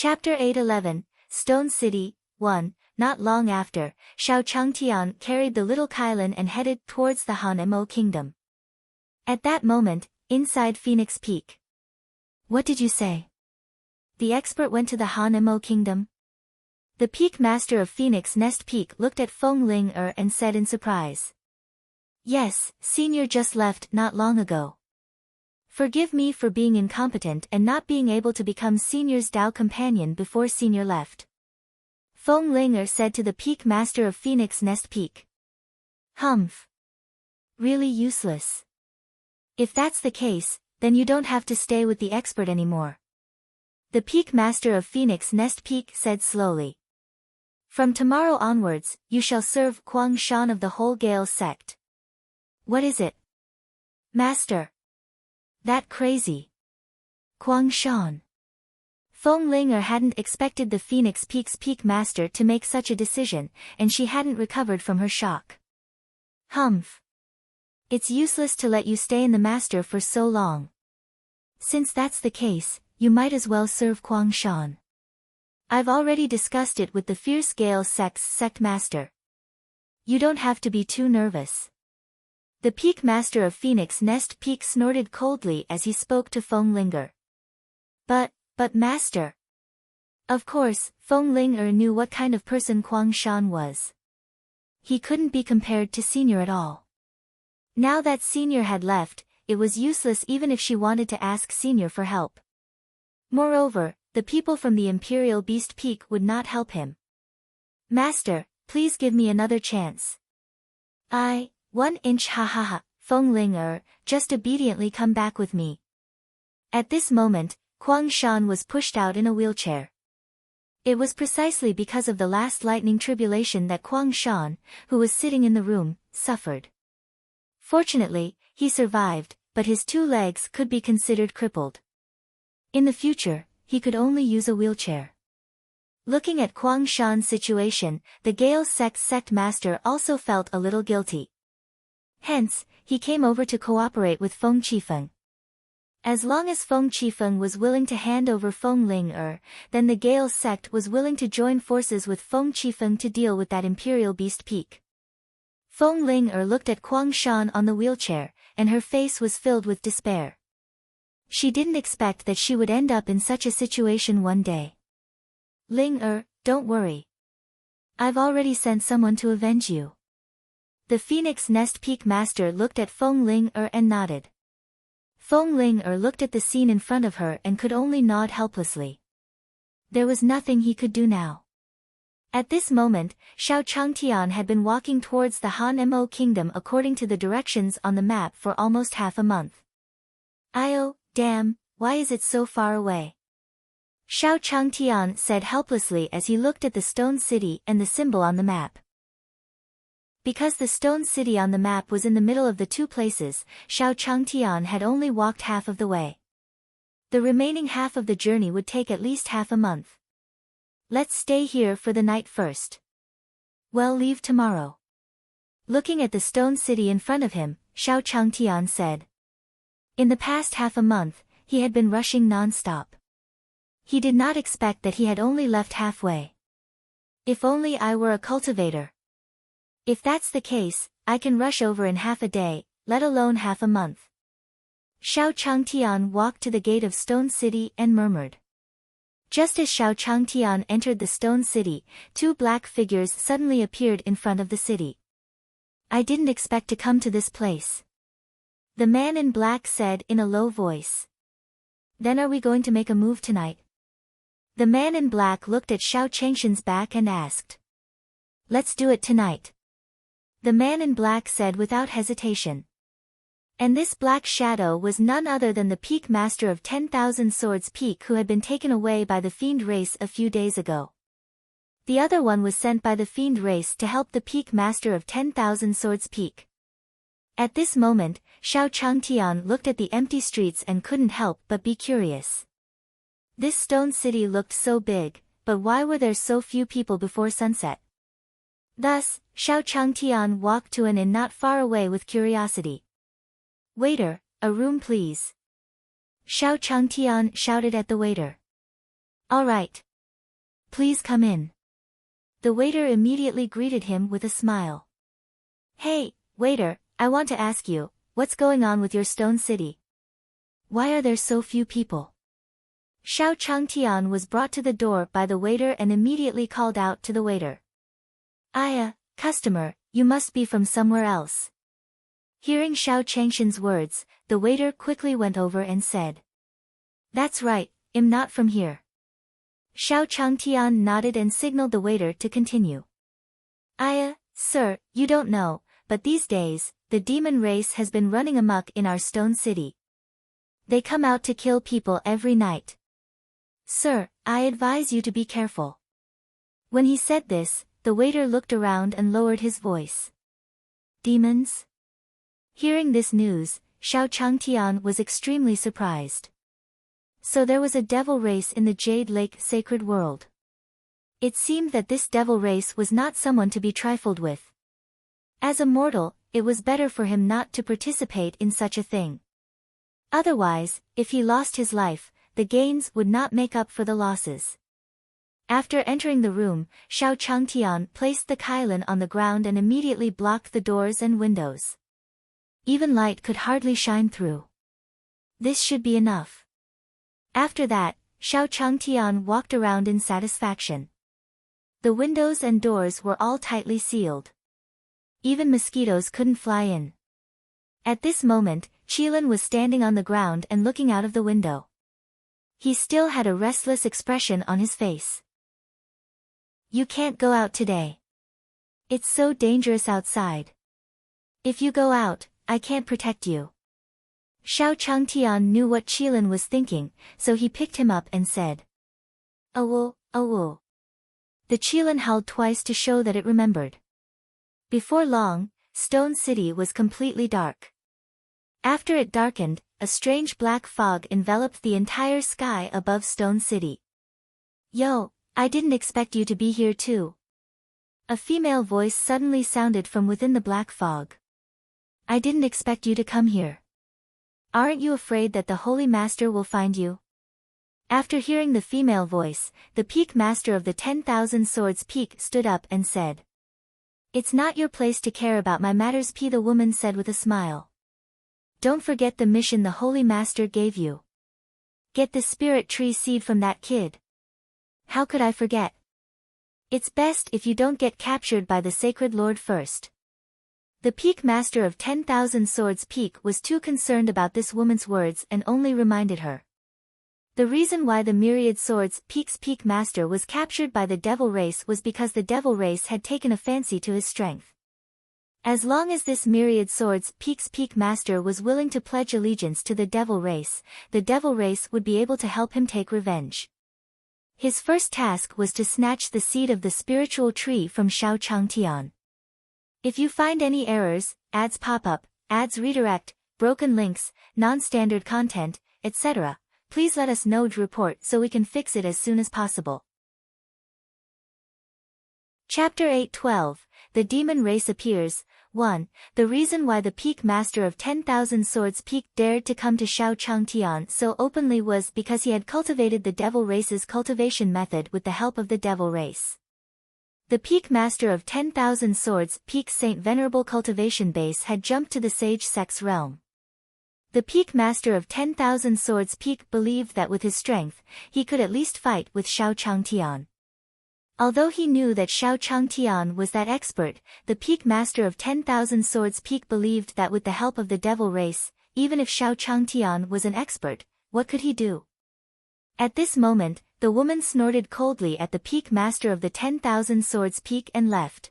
Chapter 811, Stone City, 1. Not long after, Xiao Changtian carried the little Kailan and headed towards the Han Mo kingdom. At that moment, inside Phoenix Peak. What did you say? The expert went to the Han Mo kingdom? The peak master of Phoenix Nest Peak looked at Feng Ling and said in surprise. Yes, senior just left not long ago. Forgive me for being incompetent and not being able to become senior's Dao companion before senior left. Feng Ling said to the peak master of Phoenix Nest Peak. Humph. Really useless. If that's the case, then you don't have to stay with the expert anymore. The peak master of Phoenix Nest Peak said slowly. From tomorrow onwards, you shall serve Kuang Shan of the whole Gale sect. What is it? Master. That crazy. Kuang Shan. Feng Ling hadn't expected the Phoenix Peak's peak master to make such a decision, and she hadn't recovered from her shock. Humph. It's useless to let you stay in the master for so long. Since that's the case, you might as well serve Kuang Shan. I've already discussed it with the Fierce Gale sect's sect master. You don't have to be too nervous. The peak master of Phoenix Nest Peak snorted coldly as he spoke to Feng Ling. But master. Of course, Feng Ling knew what kind of person Kuang Shan was. He couldn't be compared to senior at all. Now that senior had left, it was useless even if she wanted to ask senior for help. Moreover, the people from the Imperial Beast Peak would not help him. Master, please give me another chance. 1 inch ha ha ha, Feng Ling just obediently come back with me. At this moment, Kuang Shan was pushed out in a wheelchair. It was precisely because of the last lightning tribulation that Kuang Shan, who was sitting in the room, suffered. Fortunately, he survived, but his 2 legs could be considered crippled. In the future, he could only use a wheelchair. Looking at Kuang Shan's situation, the Gale sect's sect master also felt a little guilty. Hence, he came over to cooperate with Feng Qifeng. As long as Feng Qifeng was willing to hand over Feng Ling then the Gale sect was willing to join forces with Feng Qifeng to deal with that Imperial Beast Peak. Feng Ling looked at Kuang Shan on the wheelchair, and her face was filled with despair. She didn't expect that she would end up in such a situation one day. Ling don't worry. I've already sent someone to avenge you. The Phoenix Nest Peak master looked at Feng Ling and nodded. Feng Ling looked at the scene in front of her and could only nod helplessly. There was nothing he could do now. At this moment, Xiao Changtian had been walking towards the Han Mo kingdom according to the directions on the map for almost half a month. Oh, damn, why is it so far away? Xiao Changtian said helplessly as he looked at the stone city and the symbol on the map. Because the stone city on the map was in the middle of the 2 places, Xiao Changtian had only walked half of the way. The remaining half of the journey would take at least half a month. Let's stay here for the night first. We'll leave tomorrow. Looking at the stone city in front of him, Xiao Changtian said. In the past half a month, he had been rushing non-stop. He did not expect that he had only left halfway. If only I were a cultivator. If that's the case, I can rush over in half a day, let alone half a month. Xiao Changtian walked to the gate of Stone City and murmured. Just as Xiao Changtian entered the Stone City, 2 black figures suddenly appeared in front of the city. I didn't expect to come to this place. The man in black said in a low voice. Then are we going to make a move tonight? The man in black looked at Xiao Changshan's back and asked. Let's do it tonight. The man in black said without hesitation. And this black shadow was none other than the peak master of 10,000 Swords Peak who had been taken away by the fiend race a few days ago. The other one was sent by the fiend race to help the peak master of 10,000 Swords Peak. At this moment, Xiao Changtian looked at the empty streets and couldn't help but be curious. This stone city looked so big, but why were there so few people before sunset? Thus, Xiao Changtian walked to an inn not far away with curiosity. Waiter, a room please. Xiao Changtian shouted at the waiter. All right. please come in. The waiter immediately greeted him with a smile. Hey, waiter, I want to ask you, what's going on with your stone city? Why are there so few people? Xiao Changtian was brought to the door by the waiter and immediately called out to the waiter. Customer, you must be from somewhere else. Hearing Xiao Changshan's words, the waiter quickly went over and said. That's right, I'm not from here. Xiao Changtian nodded and signaled the waiter to continue. Sir, you don't know, but these days, the demon race has been running amok in our stone city. They come out to kill people every night. Sir, I advise you to be careful. When he said this, the waiter looked around and lowered his voice. Demons? Hearing this news, Xiao Changtian was extremely surprised. So there was a devil race in the Jade Lake sacred world. It seemed that this devil race was not someone to be trifled with. As a mortal, it was better for him not to participate in such a thing. Otherwise, if he lost his life, the gains would not make up for the losses. After entering the room, Xiao Changtian placed the Kailan on the ground and immediately blocked the doors and windows. Even light could hardly shine through. This should be enough. After that, Xiao Changtian walked around in satisfaction. The windows and doors were all tightly sealed. Even mosquitoes couldn't fly in. At this moment, Qilin was standing on the ground and looking out of the window. He still had a restless expression on his face. You can't go out today. It's so dangerous outside. If you go out, I can't protect you. Xiao Changtian knew what Qilin was thinking, so he picked him up and said. Awoo, awoo. The Qilin howled twice to show that it remembered. Before long, Stone City was completely dark. After it darkened, a strange black fog enveloped the entire sky above Stone City. Yo, I didn't expect you to be here too. A female voice suddenly sounded from within the black fog. I didn't expect you to come here. Aren't you afraid that the Holy Master will find you? After hearing the female voice, the Peak Master of the 10,000 Swords Peak stood up and said. It's not your place to care about my matters, the woman said with a smile. Don't forget the mission the Holy Master gave you. Get the spirit tree seed from that kid. How could I forget? It's best if you don't get captured by the Sacred Lord first. The Peak Master of 10,000 Swords Peak was too concerned about this woman's words and only reminded her. The reason why the Myriad Swords Peak's Peak Master was captured by the Devil Race was because the Devil Race had taken a fancy to his strength. As long as this Myriad Swords Peak's Peak Master was willing to pledge allegiance to the Devil Race, the Devil Race would be able to help him take revenge. His first task was to snatch the seed of the spiritual tree from Xiao Changtian. If you find any errors, ads pop up, ads redirect, broken links, non-standard content, etc., please let us know to report so we can fix it as soon as possible. Chapter 8:12, The Demon Race Appears. 1. The reason why the Peak Master of 10,000 Swords Peak dared to come to Xiao Changtian so openly was because he had cultivated the Devil Race's cultivation method with the help of the Devil Race. The Peak Master of 10,000 Swords Peak's Saint Venerable cultivation base had jumped to the Sage Sex realm. The Peak Master of 10,000 Swords Peak believed that with his strength, he could at least fight with Xiao Changtian. Although he knew that Xiao Changtian was that expert, the Peak Master of 10,000 Swords Peak believed that with the help of the Devil Race, even if Xiao Changtian was an expert, what could he do? At this moment, the woman snorted coldly at the Peak Master of the 10,000 Swords Peak and left.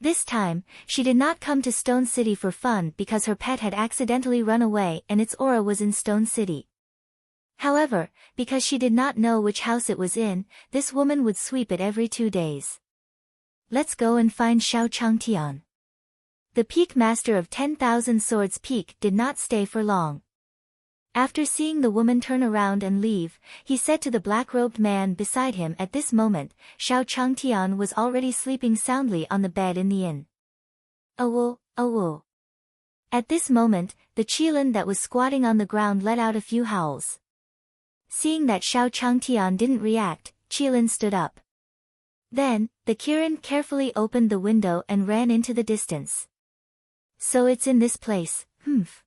This time, she did not come to Stone City for fun because her pet had accidentally run away and its aura was in Stone City. However, because she did not know which house it was in, this woman would sweep it every 2 days. Let's go and find Xiao Changtian. The Peak Master of 10,000 Swords Peak did not stay for long. After seeing the woman turn around and leave, he said to the black-robed man beside him at this moment, Xiao Changtian was already sleeping soundly on the bed in the inn. Awoo, awoo. At this moment, the Qilin that was squatting on the ground let out a few howls. Seeing that Xiao Changtian didn't react, Qilin stood up. Then, the Kirin carefully opened the window and ran into the distance. So it's in this place, humph.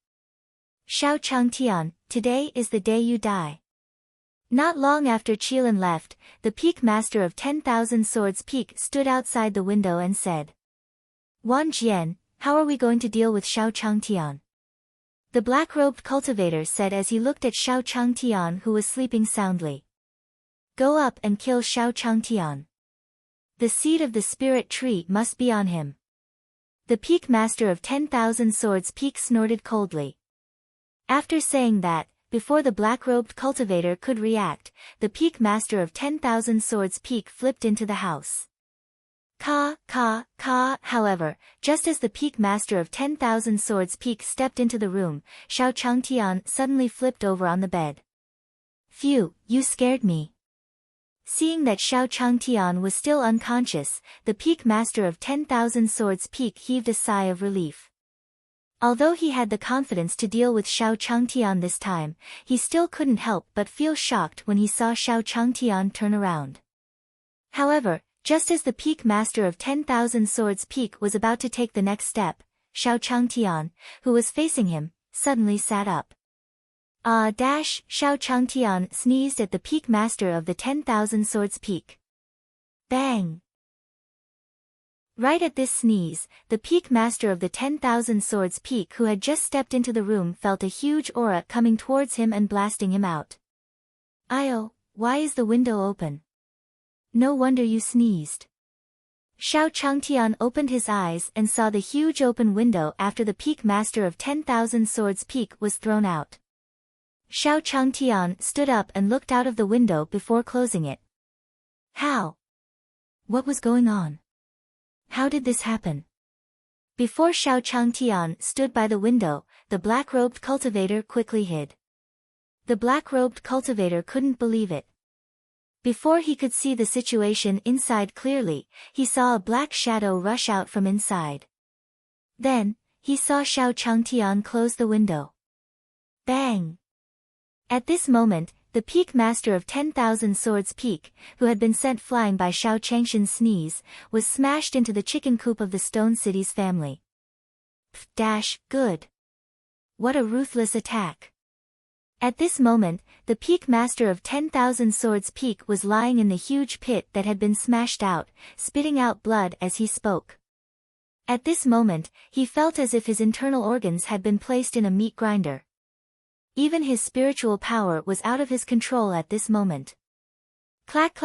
Xiao Changtian, today is the day you die. Not long after Qilin left, the Peak Master of 10,000 Swords Peak stood outside the window and said. Wan Jian, how are we going to deal with Xiao Changtian? The black-robed cultivator said as he looked at Xiao Changtian who was sleeping soundly. Go up and kill Xiao Changtian. The seed of the spirit tree must be on him. The Peak Master of 10,000 Swords Peak snorted coldly. After saying that, before the black-robed cultivator could react, the Peak Master of 10,000 Swords Peak flipped into the house. However, just as the Peak Master of 10,000 Swords Peak stepped into the room, Xiao Changtian suddenly flipped over on the bed. Phew, you scared me. Seeing that Xiao Changtian was still unconscious, the Peak Master of 10,000 Swords Peak heaved a sigh of relief. Although he had the confidence to deal with Xiao Changtian this time, he still couldn't help but feel shocked when he saw Xiao Changtian turn around. However, just as the Peak Master of 10,000 Swords Peak was about to take the next step, Xiao Changtian, who was facing him, suddenly sat up. Xiao Changtian sneezed at the Peak Master of the 10,000 Swords Peak. Bang! Right at this sneeze, the Peak Master of the 10,000 Swords Peak who had just stepped into the room felt a huge aura coming towards him and blasting him out. Io, why is the window open? No wonder you sneezed. Xiao Changtian opened his eyes and saw the huge open window after the Peak Master of 10,000 Swords Peak was thrown out. Xiao Changtian stood up and looked out of the window before closing it. How? What was going on? How did this happen? Before Xiao Changtian stood by the window, the black-robed cultivator quickly hid. The black-robed cultivator couldn't believe it. Before he could see the situation inside clearly, he saw a black shadow rush out from inside. Then, he saw Xiao Changtian close the window. Bang! At this moment, the Peak Master of 10,000 Swords Peak, who had been sent flying by Xiao Changshan's sneeze, was smashed into the chicken coop of the Stone City's family. Good. What a ruthless attack. At this moment, the Peak Master of 10,000 Swords Peak was lying in the huge pit that had been smashed out, spitting out blood as he spoke. At this moment, he felt as if his internal organs had been placed in a meat grinder. Even his spiritual power was out of his control at this moment. Clack.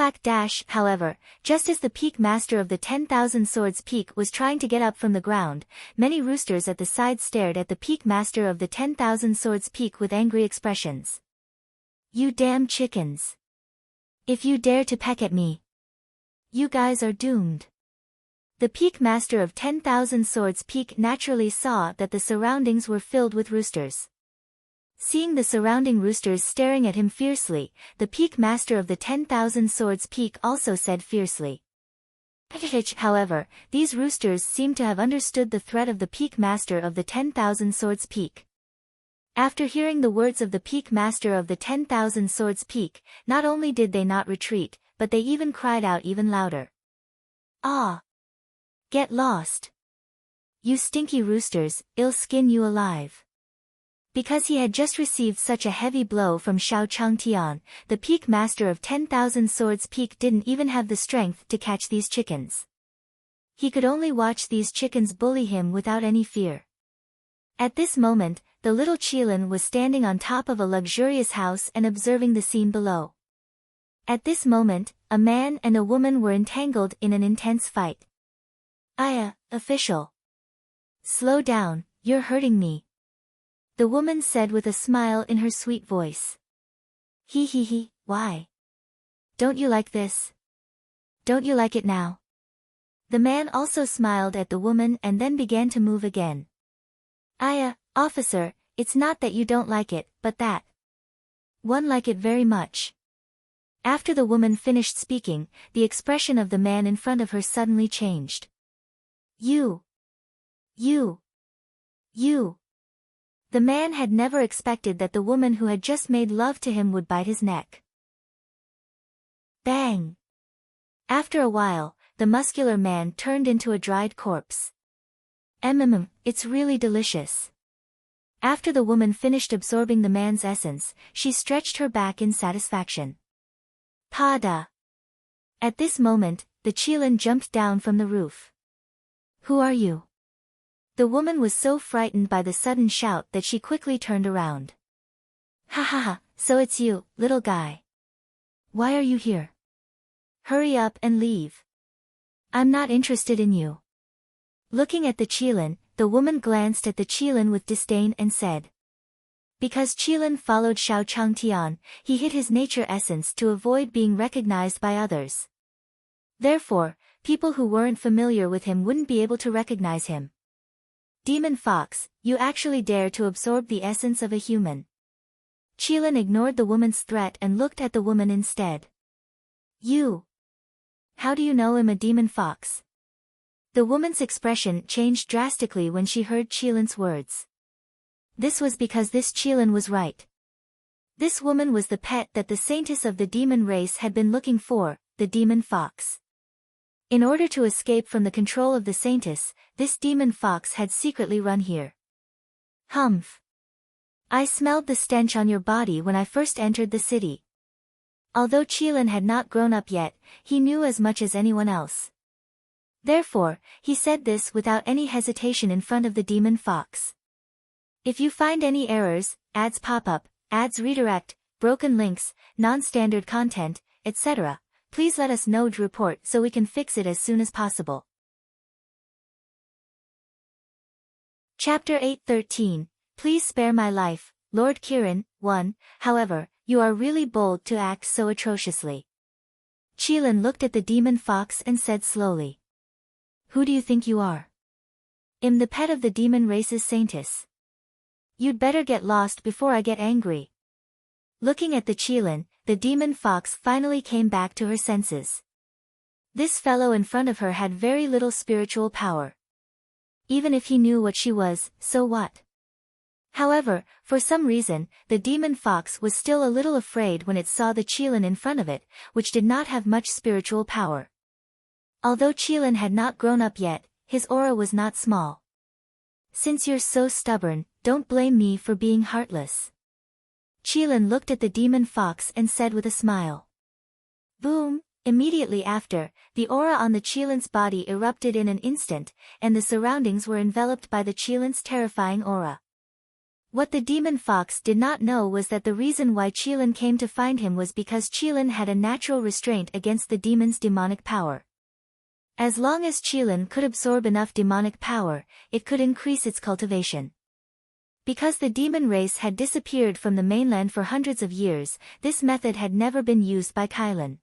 However, just as the Peak Master of the 10,000 Swords Peak was trying to get up from the ground, many roosters at the side stared at the Peak Master of the 10,000 Swords Peak with angry expressions. You damn chickens! If you dare to peck at me, you guys are doomed. The Peak Master of 10,000 Swords Peak naturally saw that the surroundings were filled with roosters. Seeing the surrounding roosters staring at him fiercely, the Peak Master of the 10,000 Swords Peak also said fiercely. However, these roosters seemed to have understood the threat of the Peak Master of the 10,000 Swords Peak. After hearing the words of the Peak Master of the 10,000 Swords Peak, not only did they not retreat, but they even cried out even louder. Ah! Get lost! You stinky roosters, I'll skin you alive. Because he had just received such a heavy blow from Xiao Changtian, the Peak Master of 10,000 Swords Peak didn't even have the strength to catch these chickens. He could only watch these chickens bully him without any fear. At this moment, the little Qilin was standing on top of a luxurious house and observing the scene below. At this moment, a man and a woman were entangled in an intense fight. Official. Slow down, you're hurting me. The woman said with a smile in her sweet voice. Why? Don't you like this? Don't you like it now? The man also smiled at the woman and then began to move again. Officer, it's not that you don't like it, but that one like it very much. After the woman finished speaking, the expression of the man in front of her suddenly changed. You. The man had never expected that the woman who had just made love to him would bite his neck. Bang! After a while, the muscular man turned into a dried corpse. It's really delicious. After the woman finished absorbing the man's essence, she stretched her back in satisfaction. Pada! At this moment, the Qilin jumped down from the roof. Who are you? The woman was so frightened by the sudden shout that she quickly turned around. Ha ha ha, so it's you, little guy. Why are you here? Hurry up and leave. I'm not interested in you. Looking at the Qilin, the woman glanced at the Qilin with disdain and said. Because Qilin followed Shao Changtian, he hid his nature essence to avoid being recognized by others. Therefore, people who weren't familiar with him wouldn't be able to recognize him. Demon Fox, you actually dare to absorb the essence of a human. Qilin ignored the woman's threat and looked at the woman instead. You. How do you know I'm a demon fox? The woman's expression changed drastically when she heard Qilin's words. This was because this Qilin was right. This woman was the pet that the saintess of the demon race had been looking for, the demon fox. In order to escape from the control of the saintess, this demon fox had secretly run here. Humph. I smelled the stench on your body when I first entered the city. Although Qilin had not grown up yet, he knew as much as anyone else. Therefore, he said this without any hesitation in front of the demon fox. If you find any errors, ads pop up, ads redirect, broken links, non-standard content, etc., please let us know to report so we can fix it as soon as possible. Chapter 8:13. Please spare my life, Lord Kirin. 1. However, you are really bold to act so atrociously. Qilin looked at the demon fox and said slowly. Who do you think you are? I'm the pet of the demon race's saintess. You'd better get lost before I get angry. Looking at the Qilin, the demon fox finally came back to her senses. This fellow in front of her had very little spiritual power. Even if he knew what she was, so what? However, for some reason, the demon fox was still a little afraid when it saw the Qilin in front of it, which did not have much spiritual power. Although Qilin had not grown up yet, his aura was not small. Since you're so stubborn, don't blame me for being heartless. Qilin looked at the demon fox and said with a smile. Boom! Immediately after, the aura on the Qilin's body erupted in an instant, and the surroundings were enveloped by the Qilin's terrifying aura. What the demon fox did not know was that the reason why Qilin came to find him was because Qilin had a natural restraint against the demon's demonic power. As long as Qilin could absorb enough demonic power, it could increase its cultivation. Because the demon race had disappeared from the mainland for hundreds of years, this method had never been used by Qilin.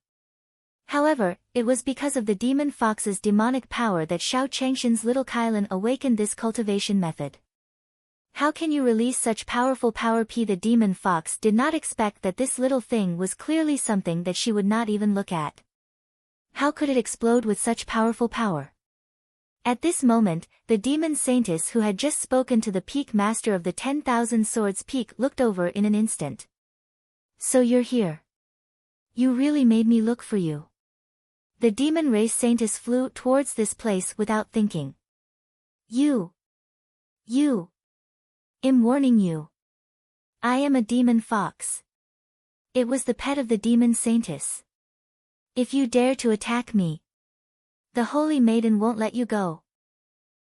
However, it was because of the demon fox's demonic power that Shao Changshan's little Qilin awakened this cultivation method. How can you release such powerful power? The demon fox did not expect that this little thing was clearly something that she would not even look at. How could it explode with such powerful power? At this moment, the demon saintess who had just spoken to the peak master of the 10,000 swords peak looked over in an instant. So you're here. You really made me look for you. The demon race saintess flew towards this place without thinking. You. I'm warning you. I am a demon fox. It was the pet of the demon saintess. If you dare to attack me, the holy maiden won't let you go.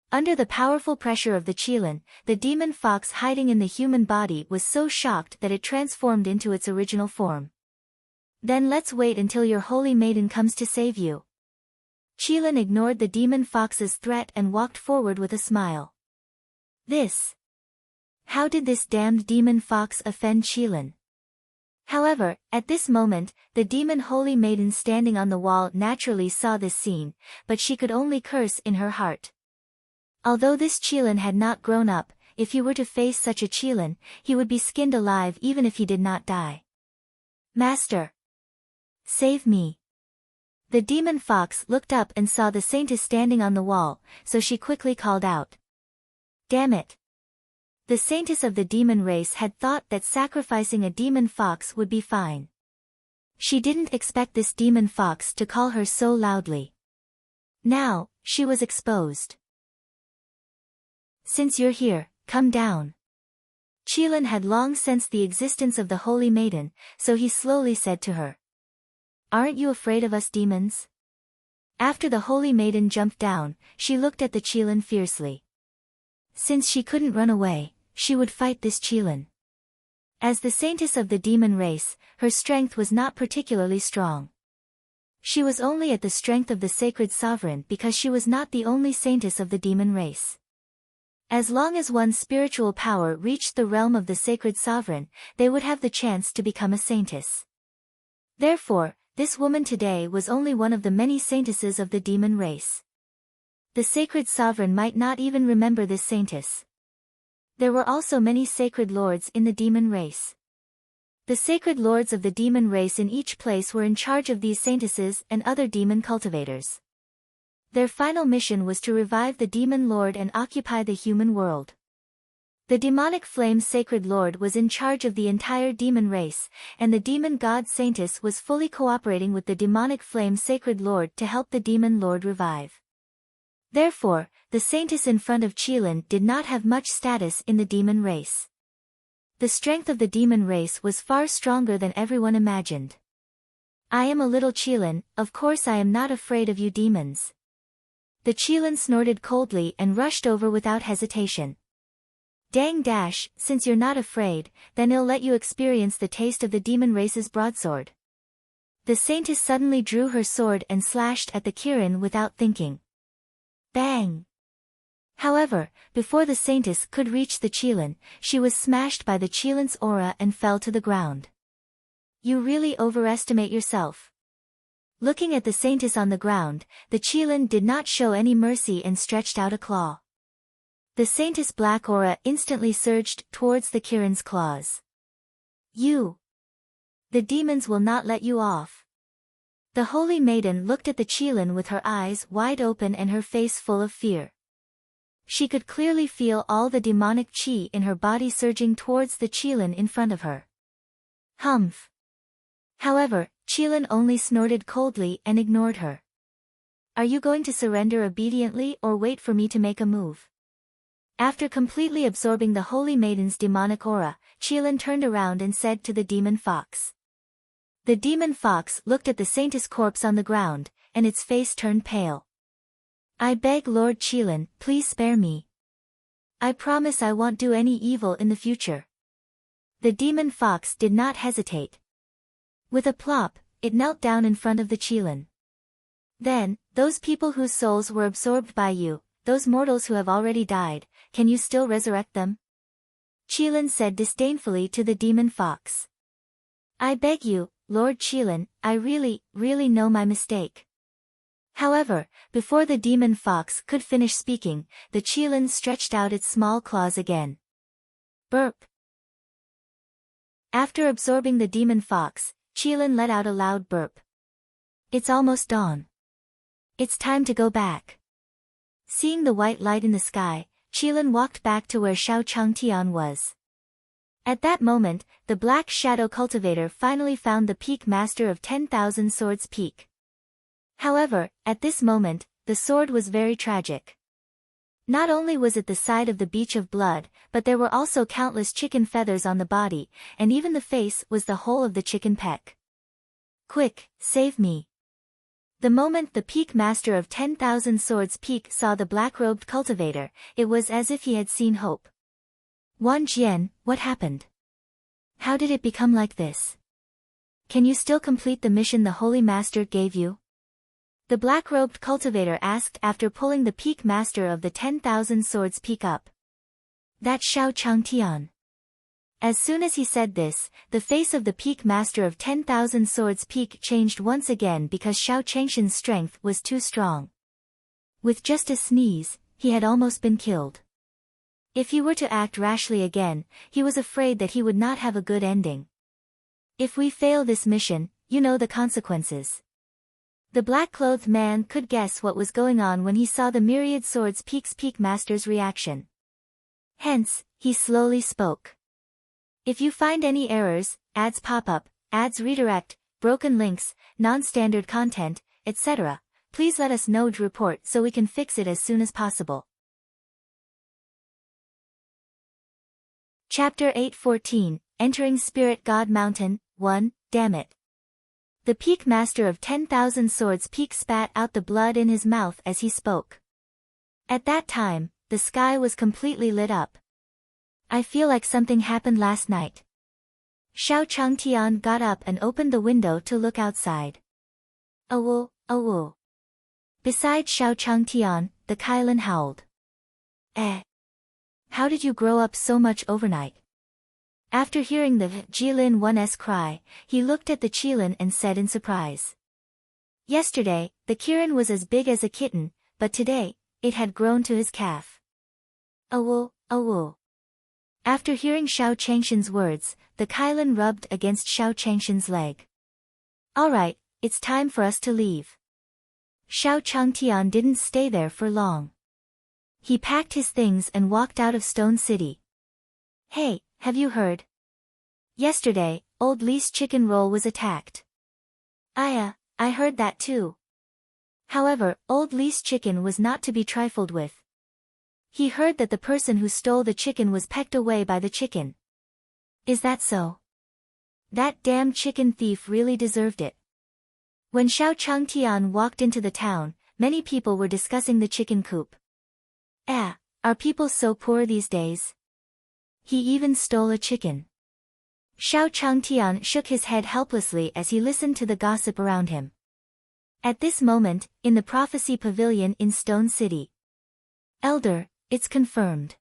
Under the powerful pressure of the Qilin, the demon fox hiding in the human body was so shocked that it transformed into its original form. Then let's wait until your holy maiden comes to save you. Qilin ignored the demon fox's threat and walked forward with a smile. How did this damned demon fox offend Qilin? However, at this moment, the demon holy maiden standing on the wall naturally saw this scene, but she could only curse in her heart. Although this Qilin had not grown up, if he were to face such a Qilin, he would be skinned alive even if he did not die. Master! Save me! The demon fox looked up and saw the saintess standing on the wall, so she quickly called out. Damn it! The saintess of the demon race had thought that sacrificing a demon fox would be fine. She didn't expect this demon fox to call her so loudly. Now, she was exposed. Since you're here, come down. Qilin had long sensed the existence of the holy maiden, so he slowly said to her. Aren't you afraid of us demons? After the holy maiden jumped down, she looked at the Qilin fiercely. Since she couldn't run away, she would fight this Qilin. As the saintess of the demon race, her strength was not particularly strong. She was only at the strength of the sacred sovereign because she was not the only saintess of the demon race. As long as one's spiritual power reached the realm of the sacred sovereign, they would have the chance to become a saintess. Therefore, this woman today was only one of the many saintesses of the demon race. The sacred sovereign might not even remember this saintess. There were also many sacred lords in the demon race. The sacred lords of the demon race in each place were in charge of these saintesses and other demon cultivators. Their final mission was to revive the demon lord and occupy the human world. The demonic flame sacred lord was in charge of the entire demon race, and the demon god saintess was fully cooperating with the demonic flame sacred lord to help the demon lord revive. Therefore, the saintess in front of Qilin did not have much status in the demon race. The strength of the demon race was far stronger than everyone imagined. I am a little Qilin, of course I am not afraid of you demons. The Qilin snorted coldly and rushed over without hesitation. Dang dash, since you're not afraid, then I'll let you experience the taste of the demon race's broadsword. The saintess suddenly drew her sword and slashed at the Kirin without thinking. Bang! However, before the saintess could reach the Qilin, she was smashed by the Qilin's aura and fell to the ground. You really overestimate yourself. Looking at the saintess on the ground, the Qilin did not show any mercy and stretched out a claw. The saintess' black aura instantly surged towards the Kirin's claws. You! The demons will not let you off. The holy maiden looked at the Qilin with her eyes wide open and her face full of fear. She could clearly feel all the demonic chi in her body surging towards the Qilin in front of her. Humph! However, Qilin only snorted coldly and ignored her. Are you going to surrender obediently or wait for me to make a move? After completely absorbing the holy maiden's demonic aura, Qilin turned around and said to the demon fox. The demon fox looked at the saintess' corpse on the ground, and its face turned pale. I beg Lord Qilin, please spare me. I promise I won't do any evil in the future. The demon fox did not hesitate. With a plop, it knelt down in front of the Qilin. Then, those people whose souls were absorbed by you, those mortals who have already died, can you still resurrect them? Qilin said disdainfully to the demon fox. I beg you, Lord Qilin, I really know my mistake. However, before the demon fox could finish speaking, the Qilin stretched out its small claws again. Burp. After absorbing the demon fox, Qilin let out a loud burp. It's almost dawn. It's time to go back. Seeing the white light in the sky, Qilin walked back to where Xiao Changtian was. At that moment, the Black Shadow Cultivator finally found the Peak Master of 10,000 Swords Peak. However, at this moment, the sword was very tragic. Not only was it the side of the beach of blood, but there were also countless chicken feathers on the body, and even the face was the whole of the chicken peck. Quick, save me. The moment the Peak Master of 10,000 Swords Peak saw the black-robed cultivator, it was as if he had seen hope. Wan Jian, what happened? How did it become like this? Can you still complete the mission the Holy Master gave you? The black-robed cultivator asked after pulling the Peak Master of the 10,000 Swords Peak up. That's Xiao Changtian. As soon as he said this, the face of the Peak Master of 10,000 Swords Peak changed once again because Xiao Changshan's strength was too strong. With just a sneeze, he had almost been killed. If he were to act rashly again, he was afraid that he would not have a good ending. If we fail this mission, you know the consequences. The black-clothed man could guess what was going on when he saw the myriad Swords Peak's Peak Master's reaction. Hence, he slowly spoke. If you find any errors, ads pop up, ads redirect, broken links, non-standard content, etc. Please let us know to report so we can fix it as soon as possible. Chapter 8:14, Entering Spirit God Mountain, 1, Damn it. The Peak Master of 10,000 Swords Peak spat out the blood in his mouth as he spoke. At that time, the sky was completely lit up. I feel like something happened last night. Xiao Changtian got up and opened the window to look outside. Awoo, awoo. Beside Xiao Changtian, the Kailan howled. How did you grow up so much overnight? After hearing the Jilin 1's cry, he looked at the Qilin and said in surprise. Yesterday, the Kirin was as big as a kitten, but today, it had grown to his calf. Awoo, awoo. After hearing Xiao Changshan's words, the Kailan rubbed against Xiao Changshan's leg. Alright, it's time for us to leave. Xiao Changtian didn't stay there for long. He packed his things and walked out of Stone City. Hey, have you heard? Yesterday, Old Li's chicken roll was attacked. I heard that too. However, Old Li's chicken was not to be trifled with. He heard that the person who stole the chicken was pecked away by the chicken. Is that so? That damn chicken thief really deserved it. When Xiao Changtian walked into the town, many people were discussing the chicken coop. Are people so poor these days? He even stole a chicken. Xiao Changtian shook his head helplessly as he listened to the gossip around him. At this moment, in the prophecy pavilion in Stone City. Elder, it's confirmed.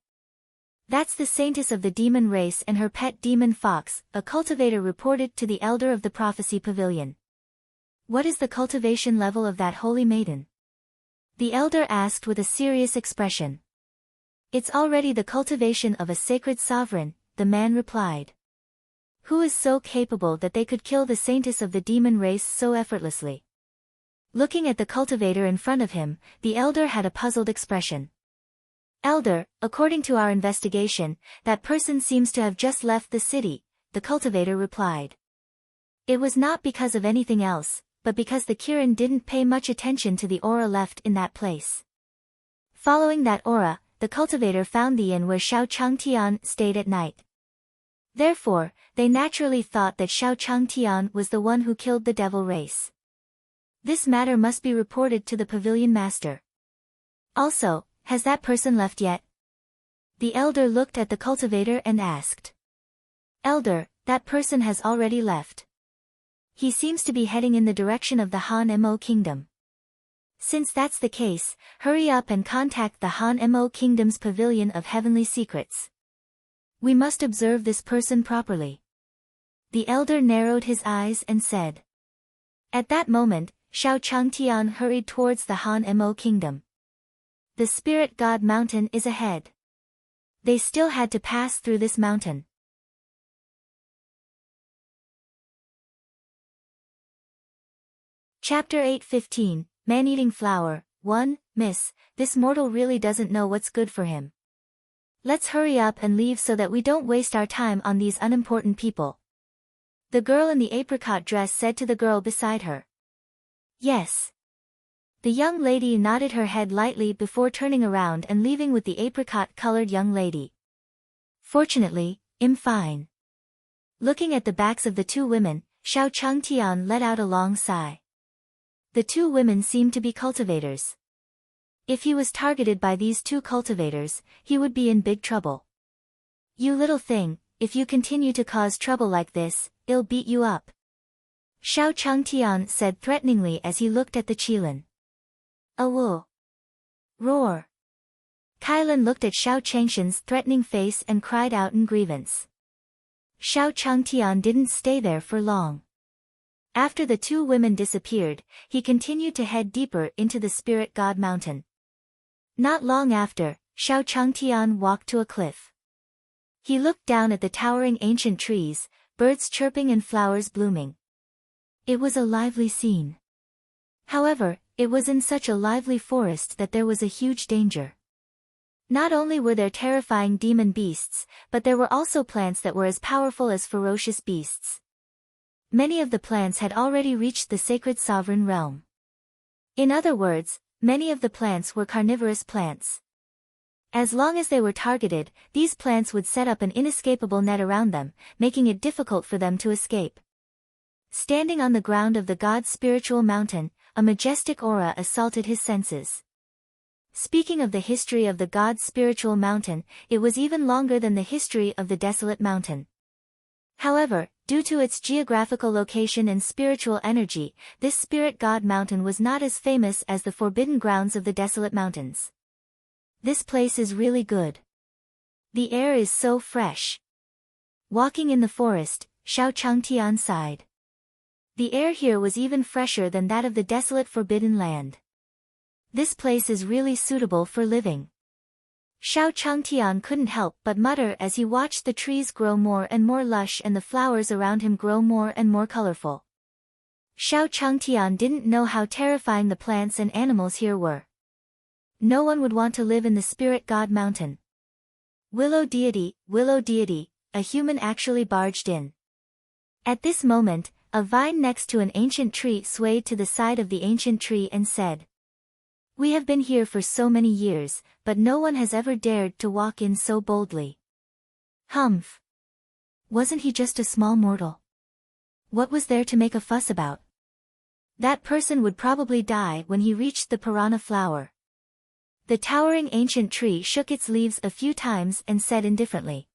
That's the saintess of the demon race and her pet demon fox, a cultivator reported to the elder of the prophecy pavilion. What is the cultivation level of that holy maiden? The elder asked with a serious expression. It's already the cultivation of a sacred sovereign, the man replied. Who is so capable that they could kill the saintess of the demon race so effortlessly? Looking at the cultivator in front of him, the elder had a puzzled expression. Elder, according to our investigation, that person seems to have just left the city, the cultivator replied. It was not because of anything else, but because the Kirin didn't pay much attention to the aura left in that place. Following that aura, the cultivator found the inn where Xiao Changtian stayed at night. Therefore, they naturally thought that Xiao Changtian was the one who killed the devil race. This matter must be reported to the pavilion master. Also, has that person left yet? The elder looked at the cultivator and asked. Elder, that person has already left. He seems to be heading in the direction of the Han Mo Kingdom. Since that's the case, hurry up and contact the Han Mo Kingdom's Pavilion of Heavenly Secrets. We must observe this person properly. The elder narrowed his eyes and said. At that moment, Xiao Changtian hurried towards the Han Mo Kingdom. The Spirit God Mountain is ahead. They still had to pass through this mountain. Chapter 8:15, Man-Eating Flower, 1, Miss, this mortal really doesn't know what's good for him. Let's hurry up and leave so that we don't waste our time on these unimportant people. The girl in the apricot dress said to the girl beside her. Yes. The young lady nodded her head lightly before turning around and leaving with the apricot-colored young lady. Fortunately, I'm fine. Looking at the backs of the two women, Xiao Changtian let out a long sigh. The two women seemed to be cultivators. If he was targeted by these two cultivators, he would be in big trouble. You little thing, if you continue to cause trouble like this, I'll beat you up. Xiao Changtian said threateningly as he looked at the Qilin. Awoo. Roar. Kailan looked at Xiao Changshan's threatening face and cried out in grievance. Xiao Changtian didn't stay there for long. After the two women disappeared, he continued to head deeper into the Spirit God Mountain. Not long after, Xiao Changtian walked to a cliff. He looked down at the towering ancient trees, birds chirping and flowers blooming. It was a lively scene. However, it was in such a lively forest that there was a huge danger. Not only were there terrifying demon beasts, but there were also plants that were as powerful as ferocious beasts. Many of the plants had already reached the sacred sovereign realm. In other words, many of the plants were carnivorous plants. As long as they were targeted, these plants would set up an inescapable net around them, making it difficult for them to escape. Standing on the ground of the god's spiritual mountain, a majestic aura assaulted his senses. Speaking of the history of the god's spiritual mountain, it was even longer than the history of the desolate mountain. However, due to its geographical location and spiritual energy, this spirit god mountain was not as famous as the forbidden grounds of the desolate mountains. This place is really good. The air is so fresh. Walking in the forest, Xiao Changtian sighed. The air here was even fresher than that of the desolate forbidden land. This place is really suitable for living. Xiao Changtian couldn't help but mutter as he watched the trees grow more and more lush and the flowers around him grow more and more colorful. Xiao Changtian didn't know how terrifying the plants and animals here were. No one would want to live in the spirit god mountain. Willow deity, a human actually barged in. At this moment, a vine next to an ancient tree swayed to the side of the ancient tree and said, "We have been here for so many years, but no one has ever dared to walk in so boldly." Humph! Wasn't he just a small mortal? What was there to make a fuss about? That person would probably die when he reached the piranha flower. The towering ancient tree shook its leaves a few times and said indifferently.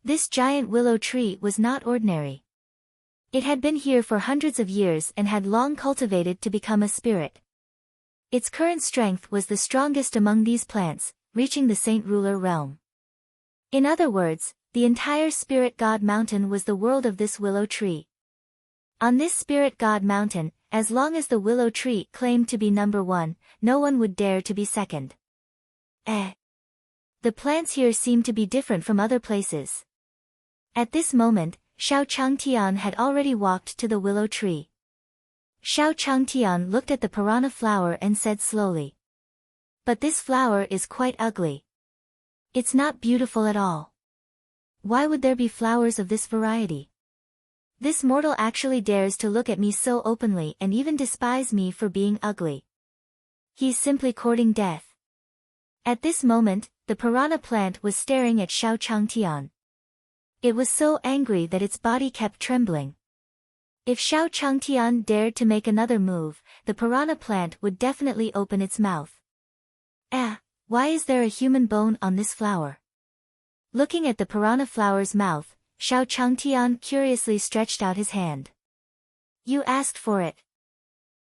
This giant willow tree was not ordinary. It had been here for hundreds of years and had long cultivated to become a spirit. Its current strength was the strongest among these plants, reaching the Saint Ruler realm. In other words, the entire spirit god mountain was the world of this willow tree. On this spirit god mountain, as long as the willow tree claimed to be number one, no one would dare to be second. The plants here seemed to be different from other places. At this moment, Xiao Changtian had already walked to the willow tree. Xiao Changtian looked at the piranha flower and said slowly, "But this flower is quite ugly. It's not beautiful at all. Why would there be flowers of this variety? This mortal actually dares to look at me so openly and even despise me for being ugly. He's simply courting death." At this moment, the piranha plant was staring at Xiao Changtian. It was so angry that its body kept trembling. If Xiao Changtian dared to make another move, the piranha plant would definitely open its mouth. Why is there a human bone on this flower? Looking at the piranha flower's mouth, Xiao Changtian curiously stretched out his hand. "You asked for it."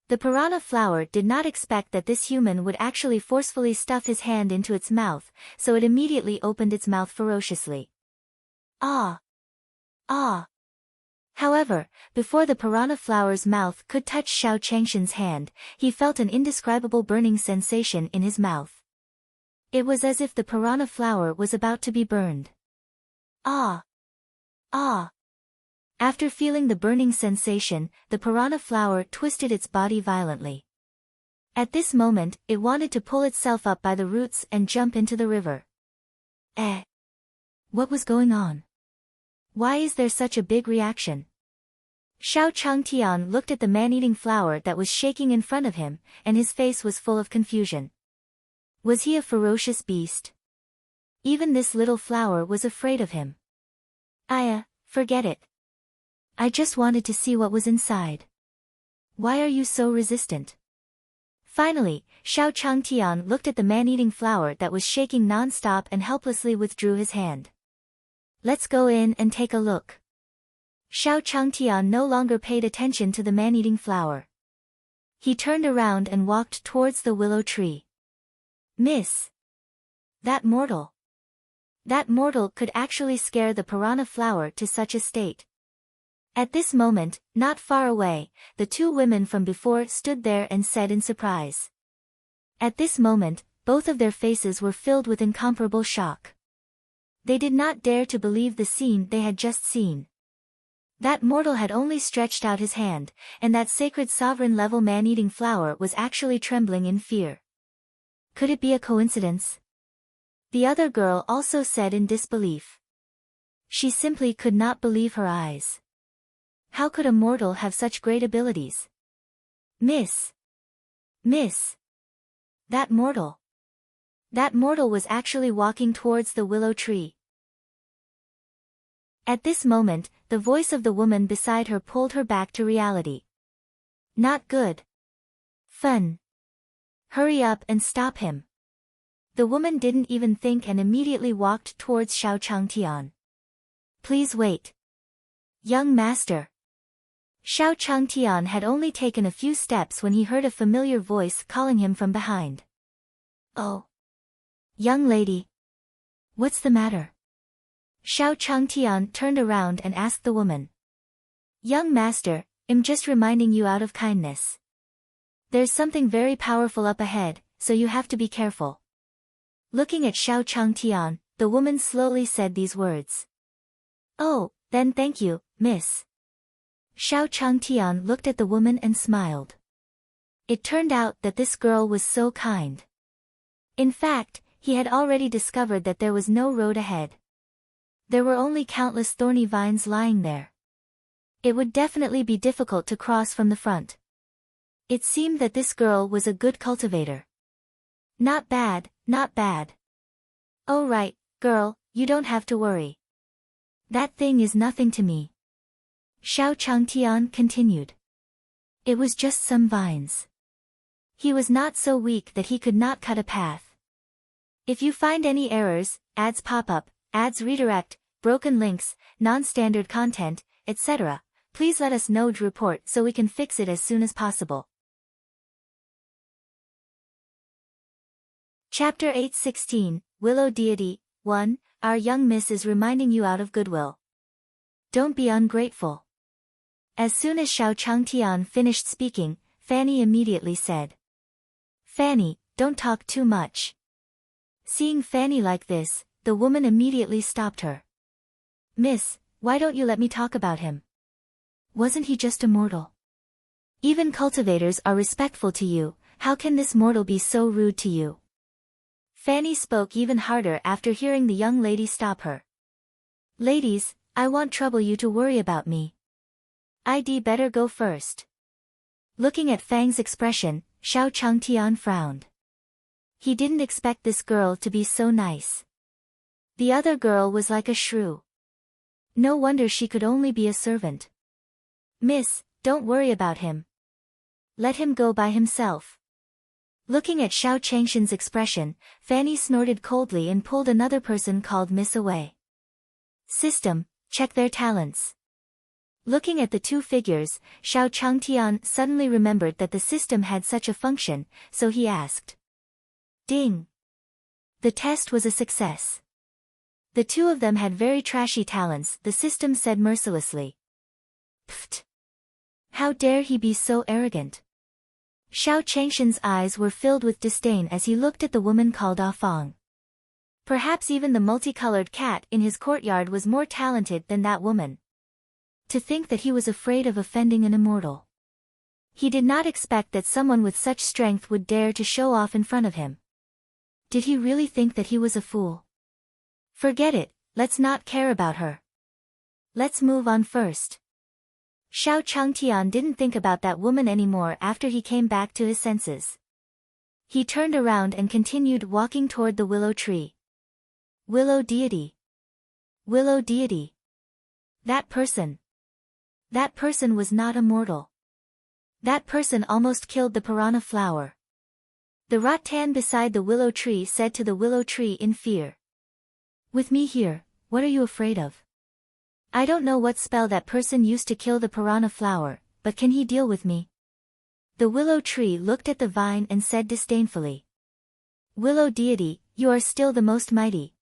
The piranha flower did not expect that this human would actually forcefully stuff his hand into its mouth, so it immediately opened its mouth ferociously. Ah! However, before the piranha flower's mouth could touch Xiao Changshan's hand, he felt an indescribable burning sensation in his mouth. It was as if the piranha flower was about to be burned. Ah! After feeling the burning sensation, the piranha flower twisted its body violently. At this moment, it wanted to pull itself up by the roots and jump into the river. What was going on? Why is there such a big reaction? Xiao Changtian looked at the man-eating flower that was shaking in front of him, and his face was full of confusion. Was he a ferocious beast? Even this little flower was afraid of him. Forget it. I just wanted to see what was inside. Why are you so resistant? Finally, Xiao Changtian looked at the man-eating flower that was shaking non-stop and helplessly withdrew his hand. Let's go in and take a look. Xiao Changtian no longer paid attention to the man-eating flower. He turned around and walked towards the willow tree. Miss! That mortal could actually scare the piranha flower to such a state. At this moment, not far away, the two women from before stood there and said in surprise. At this moment, both of their faces were filled with incomparable shock. They did not dare to believe the scene they had just seen. That mortal had only stretched out his hand, and that sacred sovereign-level man-eating flower was actually trembling in fear. Could it be a coincidence? The other girl also said in disbelief. She simply could not believe her eyes. How could a mortal have such great abilities? Miss! Miss! That mortal! That mortal was actually walking towards the willow tree. At this moment, the voice of the woman beside her pulled her back to reality. Not good. Fun. Hurry up and stop him. The woman didn't even think and immediately walked towards Xiao Changtian. Please wait. Young master. Xiao Changtian had only taken a few steps when he heard a familiar voice calling him from behind. Oh. Young lady. What's the matter? Xiao Changtian turned around and asked the woman. Young master, I'm just reminding you out of kindness. There's something very powerful up ahead, so you have to be careful. Looking at Xiao Changtian, the woman slowly said these words. Oh, then thank you, miss. Xiao Changtian looked at the woman and smiled. It turned out that this girl was so kind. In fact, he had already discovered that there was no road ahead. There were only countless thorny vines lying there. It would definitely be difficult to cross from the front. It seemed that this girl was a good cultivator. Not bad, not bad. Oh right, girl, you don't have to worry. That thing is nothing to me. Xiao Changtian continued. It was just some vines. He was not so weak that he could not cut a path. If you find any errors, ads pop up, ads redirect, broken links, non-standard content, etc., please let us know to report so we can fix it as soon as possible. Chapter 8:16, Willow Deity. 1. Our young miss is reminding you out of goodwill. Don't be ungrateful. As soon as Xiao Changtian finished speaking, Fanny immediately said. Fanny, don't talk too much. Seeing Fanny like this, the woman immediately stopped her. Miss, why don't you let me talk about him? Wasn't he just a mortal? Even cultivators are respectful to you, how can this mortal be so rude to you? Fanny spoke even harder after hearing the young lady stop her. Ladies, I won't trouble you to worry about me. I'd better go first. Looking at Fang's expression, Xiao Changtian frowned. He didn't expect this girl to be so nice. The other girl was like a shrew. No wonder she could only be a servant. Miss, don't worry about him. Let him go by himself. Looking at Xiao Changshan's expression, Fanny snorted coldly and pulled another person called Miss away. System, check their talents. Looking at the two figures, Xiao Changtian suddenly remembered that the system had such a function, so he asked. Ding! The test was a success. The two of them had very trashy talents, the system said mercilessly. Pfft! How dare he be so arrogant? Xiao Changshan's eyes were filled with disdain as he looked at the woman called Ah Fong. Perhaps even the multicolored cat in his courtyard was more talented than that woman. To think that he was afraid of offending an immortal. He did not expect that someone with such strength would dare to show off in front of him. Did he really think that he was a fool? Forget it, let's not care about her. Let's move on first. Xiao Changtian didn't think about that woman anymore after he came back to his senses. He turned around and continued walking toward the willow tree. Willow deity. Willow deity. That person. That person was not a mortal. That person almost killed the piranha flower. The rattan beside the willow tree said to the willow tree in fear. With me here, what are you afraid of? I don't know what spell that person used to kill the piranha flower, but can he deal with me? The willow tree looked at the vine and said disdainfully. Willow deity, you are still the most mighty.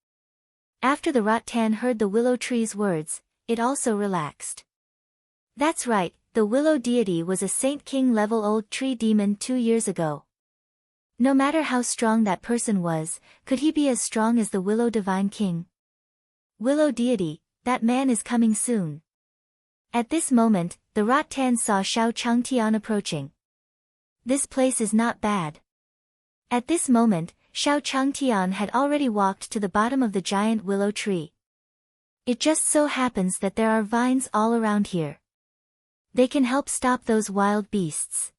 After the rattan heard the willow tree's words, it also relaxed. That's right, the willow deity was a Saint King level old tree demon 2 years ago. No matter how strong that person was, could he be as strong as the willow divine king? Willow deity, that man is coming soon. At this moment, the rattan saw Xiao Changtian approaching. This place is not bad. At this moment, Xiao Changtian had already walked to the bottom of the giant willow tree. It just so happens that there are vines all around here. They can help stop those wild beasts.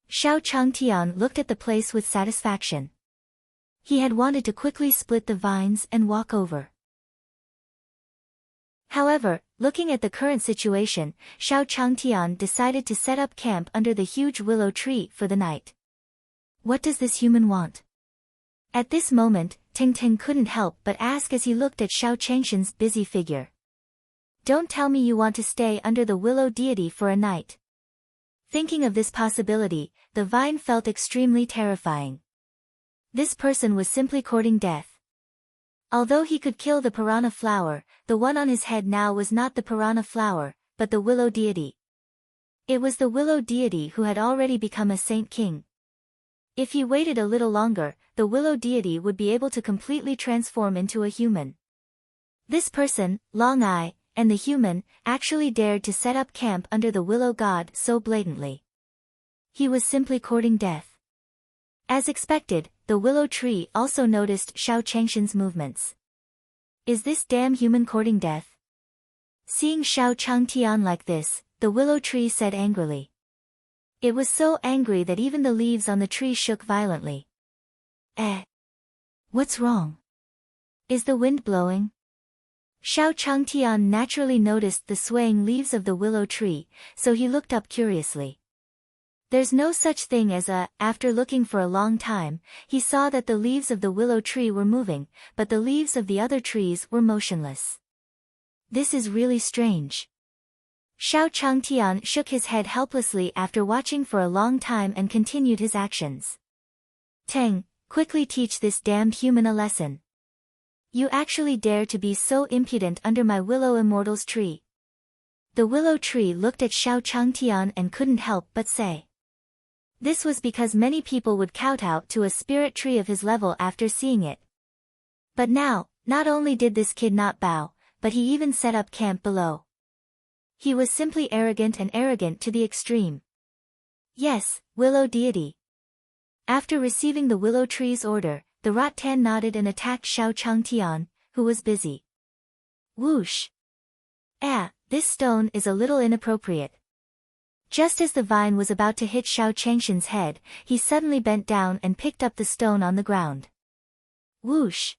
Xiao Changtian looked at the place with satisfaction. He had wanted to quickly split the vines and walk over. However, looking at the current situation, Xiao Changtian decided to set up camp under the huge willow tree for the night. What does this human want? At this moment, Ting Ting couldn't help but ask as he looked at Xiao Changshan's busy figure. Don't tell me you want to stay under the willow deity for a night. Thinking of this possibility, the vine felt extremely terrifying. This person was simply courting death. Although he could kill the piranha flower, the one on his head now was not the piranha flower, but the willow deity. It was the willow deity who had already become a saint king. If he waited a little longer, the willow deity would be able to completely transform into a human. This person, Long Eye, and the human, actually dared to set up camp under the willow god so blatantly. He was simply courting death. As expected, the willow tree also noticed Xiao Changshan's movements. Is this damn human courting death? Seeing Xiao Changtian like this, the willow tree said angrily. It was so angry that even the leaves on the tree shook violently. What's wrong? Is the wind blowing? Xiao Changtian naturally noticed the swaying leaves of the willow tree, so he looked up curiously. There's no such thing as after looking for a long time, he saw that the leaves of the willow tree were moving, but the leaves of the other trees were motionless. This is really strange. Xiao Changtian shook his head helplessly after watching for a long time and continued his actions. Teng, quickly teach this damned human a lesson. You actually dare to be so impudent under my willow immortal's tree. The willow tree looked at Xiao Changtian and couldn't help but say. This was because many people would kowtow to a spirit tree of his level after seeing it. But now, not only did this kid not bow, but he even set up camp below. He was simply arrogant and arrogant to the extreme. Yes, willow deity. After receiving the willow tree's order, the rattan nodded and attacked Xiao Changtian, who was busy. Whoosh! This stone is a little inappropriate. Just as the vine was about to hit Xiao Changshan's head, he suddenly bent down and picked up the stone on the ground. Whoosh!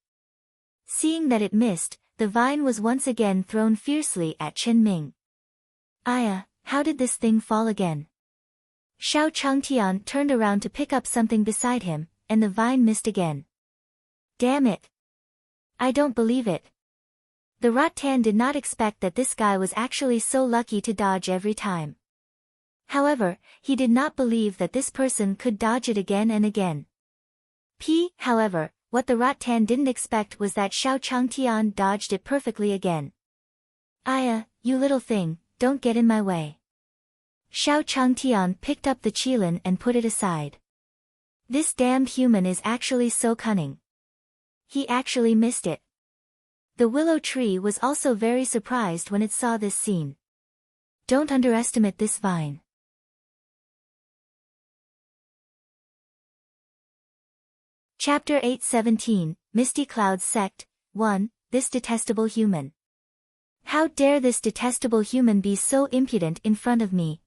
Seeing that it missed, the vine was once again thrown fiercely at Chen Ming. How did this thing fall again? Xiao Changtian turned around to pick up something beside him, and the vine missed again. Damn it! I don't believe it. The rattan did not expect that this guy was actually so lucky to dodge every time. However, he did not believe that this person could dodge it again and again. However, what the rattan didn't expect was that Xiao Changtian dodged it perfectly again. You little thing, don't get in my way. Xiao Changtian picked up the qilin and put it aside. This damned human is actually so cunning. He actually missed it. The willow tree was also very surprised when it saw this scene. Don't underestimate this vine. Chapter 8:17, Misty Clouds Sect, 1, This Detestable Human. How dare this detestable human be so impudent in front of me?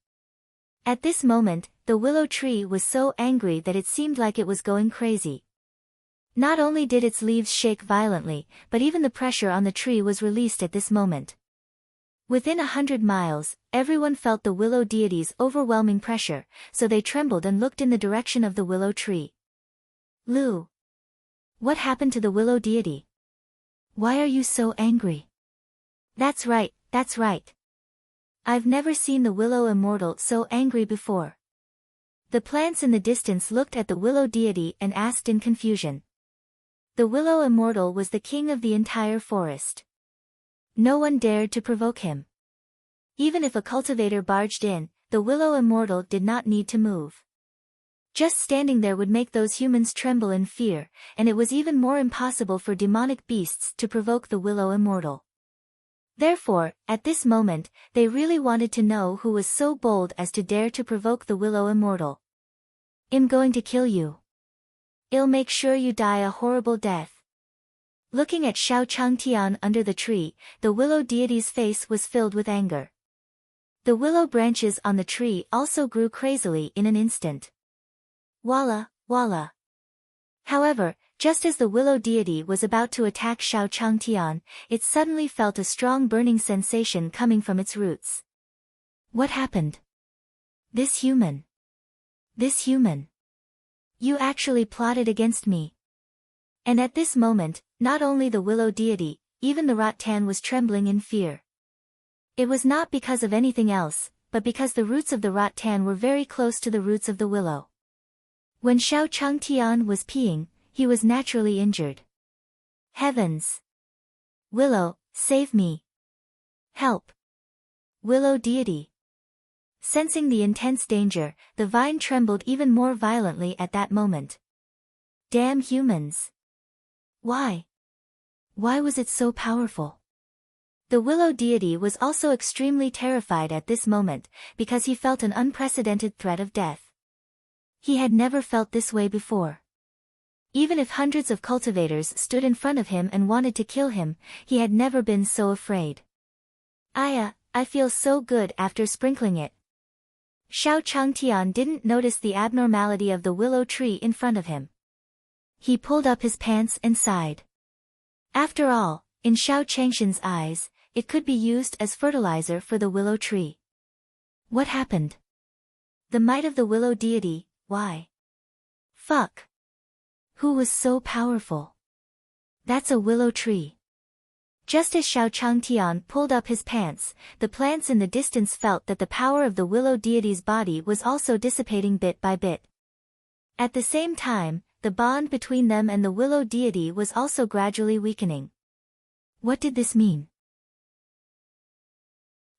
At this moment, the willow tree was so angry that it seemed like it was going crazy. Not only did its leaves shake violently, but even the pressure on the tree was released at this moment. Within 100 miles, everyone felt the willow deity's overwhelming pressure, so they trembled and looked in the direction of the willow tree. Lu! What happened to the willow deity? Why are you so angry? That's right, that's right. I've never seen the willow immortal so angry before. The plants in the distance looked at the willow deity and asked in confusion. The willow immortal was the king of the entire forest. No one dared to provoke him. Even if a cultivator barged in, the willow immortal did not need to move. Just standing there would make those humans tremble in fear, and it was even more impossible for demonic beasts to provoke the willow immortal. Therefore, at this moment, they really wanted to know who was so bold as to dare to provoke the willow immortal. I'm going to kill you. I'll make sure you die a horrible death. Looking at Xiao Changtian under the tree, the willow deity's face was filled with anger. The willow branches on the tree also grew crazily in an instant. Walla, walla. However, just as the willow deity was about to attack Xiao Changtian, it suddenly felt a strong burning sensation coming from its roots. What happened? This human. This human. You actually plotted against me. And at this moment, not only the willow deity, even the rattan was trembling in fear. It was not because of anything else, but because the roots of the rattan were very close to the roots of the willow. When Xiao Changtian was peeing, he was naturally injured. Heavens! Willow, save me! Help! Willow deity! Sensing the intense danger, the vine trembled even more violently at that moment. Damn humans! Why? Why was it so powerful? The willow deity was also extremely terrified at this moment, because he felt an unprecedented threat of death. He had never felt this way before. Even if hundreds of cultivators stood in front of him and wanted to kill him, he had never been so afraid. I feel so good after sprinkling it. Xiao Changtian didn't notice the abnormality of the willow tree in front of him. He pulled up his pants and sighed. After all, in Xiao Changshan's eyes, it could be used as fertilizer for the willow tree. What happened? The might of the willow deity, why? Fuck. Who was so powerful? That's a willow tree. Just as Xiao Changtian pulled up his pants, the plants in the distance felt that the power of the willow deity's body was also dissipating bit by bit. At the same time, the bond between them and the willow deity was also gradually weakening. What did this mean?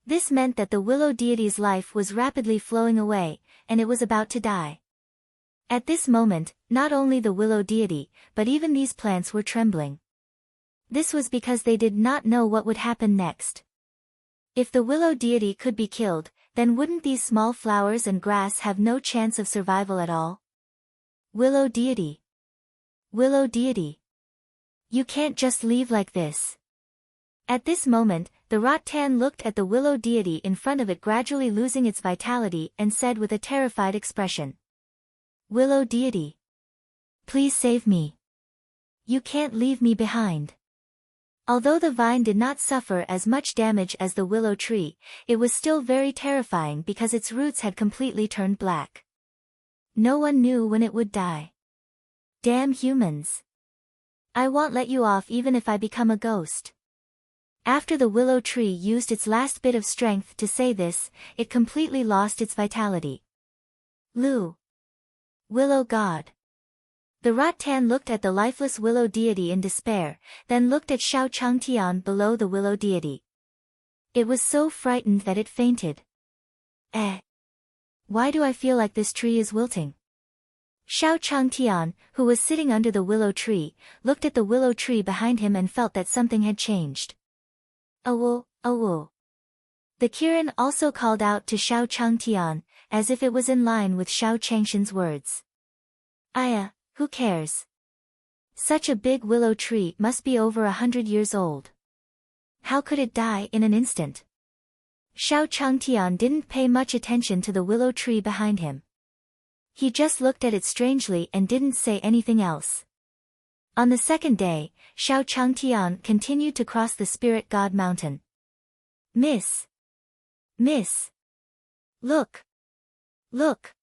This meant that the willow deity's life was rapidly flowing away, and it was about to die. At this moment, not only the willow deity, but even these plants were trembling. This was because they did not know what would happen next. If the willow deity could be killed, then wouldn't these small flowers and grass have no chance of survival at all? Willow deity. Willow deity. You can't just leave like this. At this moment, the rattan looked at the willow deity in front of it gradually losing its vitality and said with a terrified expression. Willow deity. Please save me. You can't leave me behind. Although the vine did not suffer as much damage as the willow tree, it was still very terrifying because its roots had completely turned black. No one knew when it would die. Damn humans. I won't let you off even if I become a ghost. After the willow tree used its last bit of strength to say this, it completely lost its vitality. Lu. Willow god. The rattan looked at the lifeless willow deity in despair, then looked at Xiao Changtian below the willow deity. It was so frightened that it fainted. Why do I feel like this tree is wilting? Xiao Changtian, who was sitting under the willow tree, looked at the willow tree behind him and felt that something had changed. Awu, awu. The Kirin also called out to Xiao Changtian, as if it was in line with Xiao Changshan's words. Who cares? Such a big willow tree must be over 100 years old. How could it die in an instant? Xiao Changtian didn't pay much attention to the willow tree behind him. He just looked at it strangely and didn't say anything else. On the second day, Xiao Changtian continued to cross the Spirit God Mountain. Miss! Look! Look!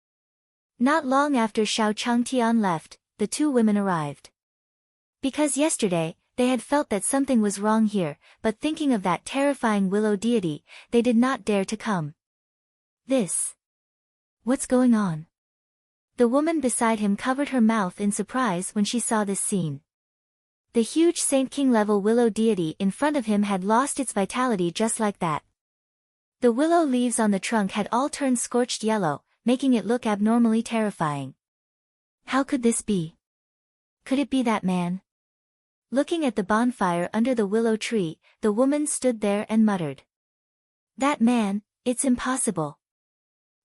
Not long after Xiao Changtian left, the two women arrived. Because yesterday, they had felt that something was wrong here, but thinking of that terrifying willow deity, they did not dare to come. What's going on? The woman beside him covered her mouth in surprise when she saw this scene. The huge Saint King level willow deity in front of him had lost its vitality just like that. The willow leaves on the trunk had all turned scorched yellow, making it look abnormally terrifying. How could this be? Could it be that man? Looking at the bonfire under the willow tree, the woman stood there and muttered. That man, it's impossible.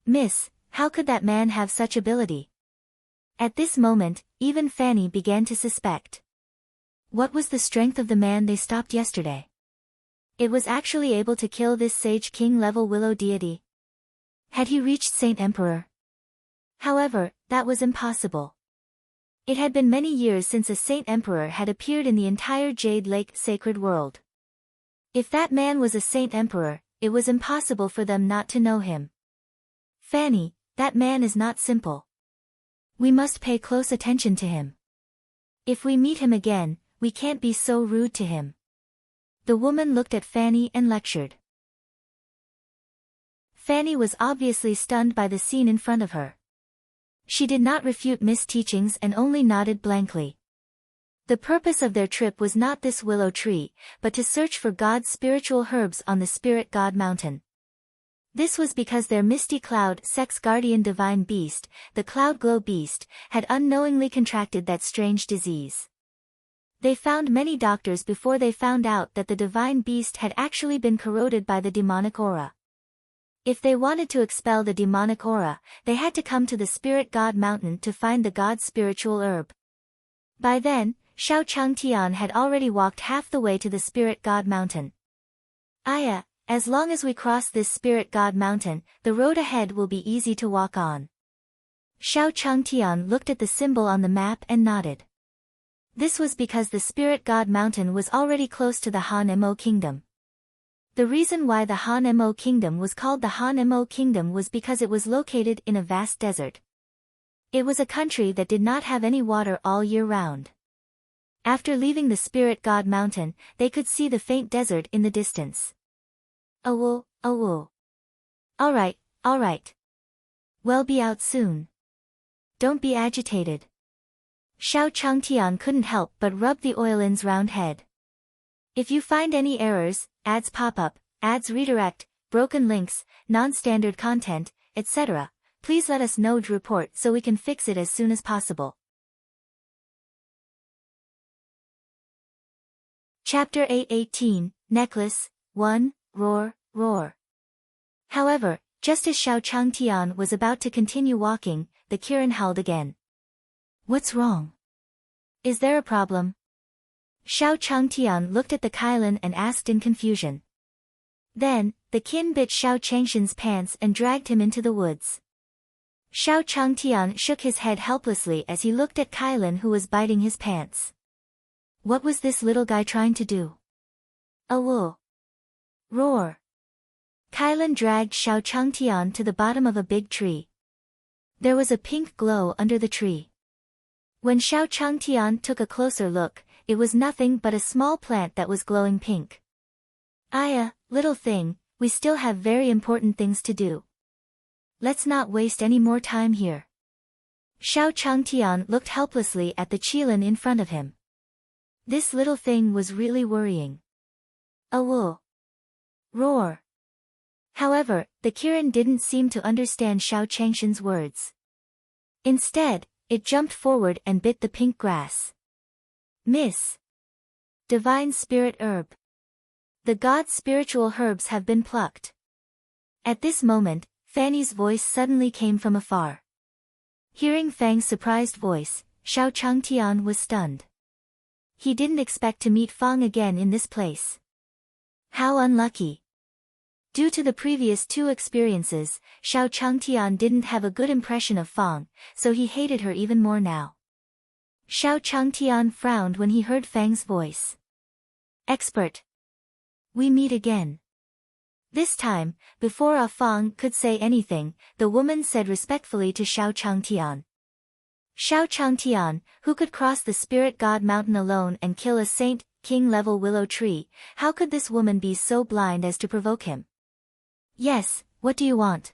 Miss, how could that man have such ability? At this moment, even Fanny began to suspect. What was the strength of the man they stopped yesterday? It was actually able to kill this Sage King level willow deity. Had he reached Saint Emperor? However, that was impossible. It had been many years since a Saint Emperor had appeared in the entire Jade Lake sacred world. If that man was a Saint Emperor, it was impossible for them not to know him. Fanny, that man is not simple. We must pay close attention to him. If we meet him again, we can't be so rude to him. The woman looked at Fanny and lectured. Fanny was obviously stunned by the scene in front of her. She did not refute Miss' teachings and only nodded blankly. The purpose of their trip was not this willow tree, but to search for God's spiritual herbs on the Spirit God Mountain. This was because their misty cloud sex guardian divine beast, the cloud glow beast, had unknowingly contracted that strange disease. They found many doctors before they found out that the divine beast had actually been corroded by the demonic aura. If they wanted to expel the demonic aura, they had to come to the Spirit God Mountain to find the God's spiritual herb. By then, Xiao Changtian had already walked half the way to the Spirit God Mountain. Aya, as long as we cross this Spirit God Mountain, the road ahead will be easy to walk on. Xiao Changtian looked at the symbol on the map and nodded. This was because the Spirit God Mountain was already close to the Han Mo Kingdom. The reason why the Han Mo Kingdom was called the Han Mo Kingdom was because it was located in a vast desert. It was a country that did not have any water all year round. After leaving the Spirit God Mountain, they could see the faint desert in the distance. Oh. Alright. We'll be out soon. Don't be agitated. Xiao Changtian couldn't help but rub the Oilin's round head. If you find any errors, ads pop up, ads redirect, broken links, non-standard content, etc., please let us know to report so we can fix it as soon as possible. Chapter 818, Necklace, 1, Roar. However, just as Xiao Changtian was about to continue walking, the Kirin howled again. What's wrong? Is there a problem? Xiao Changtian looked at the Kailan and asked in confusion. Then, the Qin bit Xiao Changshan's pants and dragged him into the woods. Xiao Changtian shook his head helplessly as he looked at Kailan who was biting his pants. What was this little guy trying to do? Roar. Kailan dragged Xiao Changtian to the bottom of a big tree. There was a pink glow under the tree. When Xiao Changtian took a closer look, it was nothing but a small plant that was glowing pink. Aya, little thing, we still have very important things to do. Let's not waste any more time here. Xiao Changtian looked helplessly at the Qilin in front of him. This little thing was really worrying. Roar. However, the Kirin didn't seem to understand Xiao Changshan's words. Instead, it jumped forward and bit the pink grass. Miss. Divine Spirit Herb. The God's spiritual herbs have been plucked. At this moment, Fanny's voice suddenly came from afar. Hearing Fang's surprised voice, Xiao Changtian was stunned. He didn't expect to meet Fang again in this place. How unlucky. Due to the previous two experiences, Xiao Changtian didn't have a good impression of Fang, so he hated her even more now. Xiao Changtian frowned when he heard Fang's voice. Expert. We meet again. This time, before Fang could say anything, the woman said respectfully to Xiao Changtian. Xiao Changtian, who could cross the Spirit God Mountain alone and kill a Saint King-level willow tree, how could this woman be so blind as to provoke him? Yes, what do you want?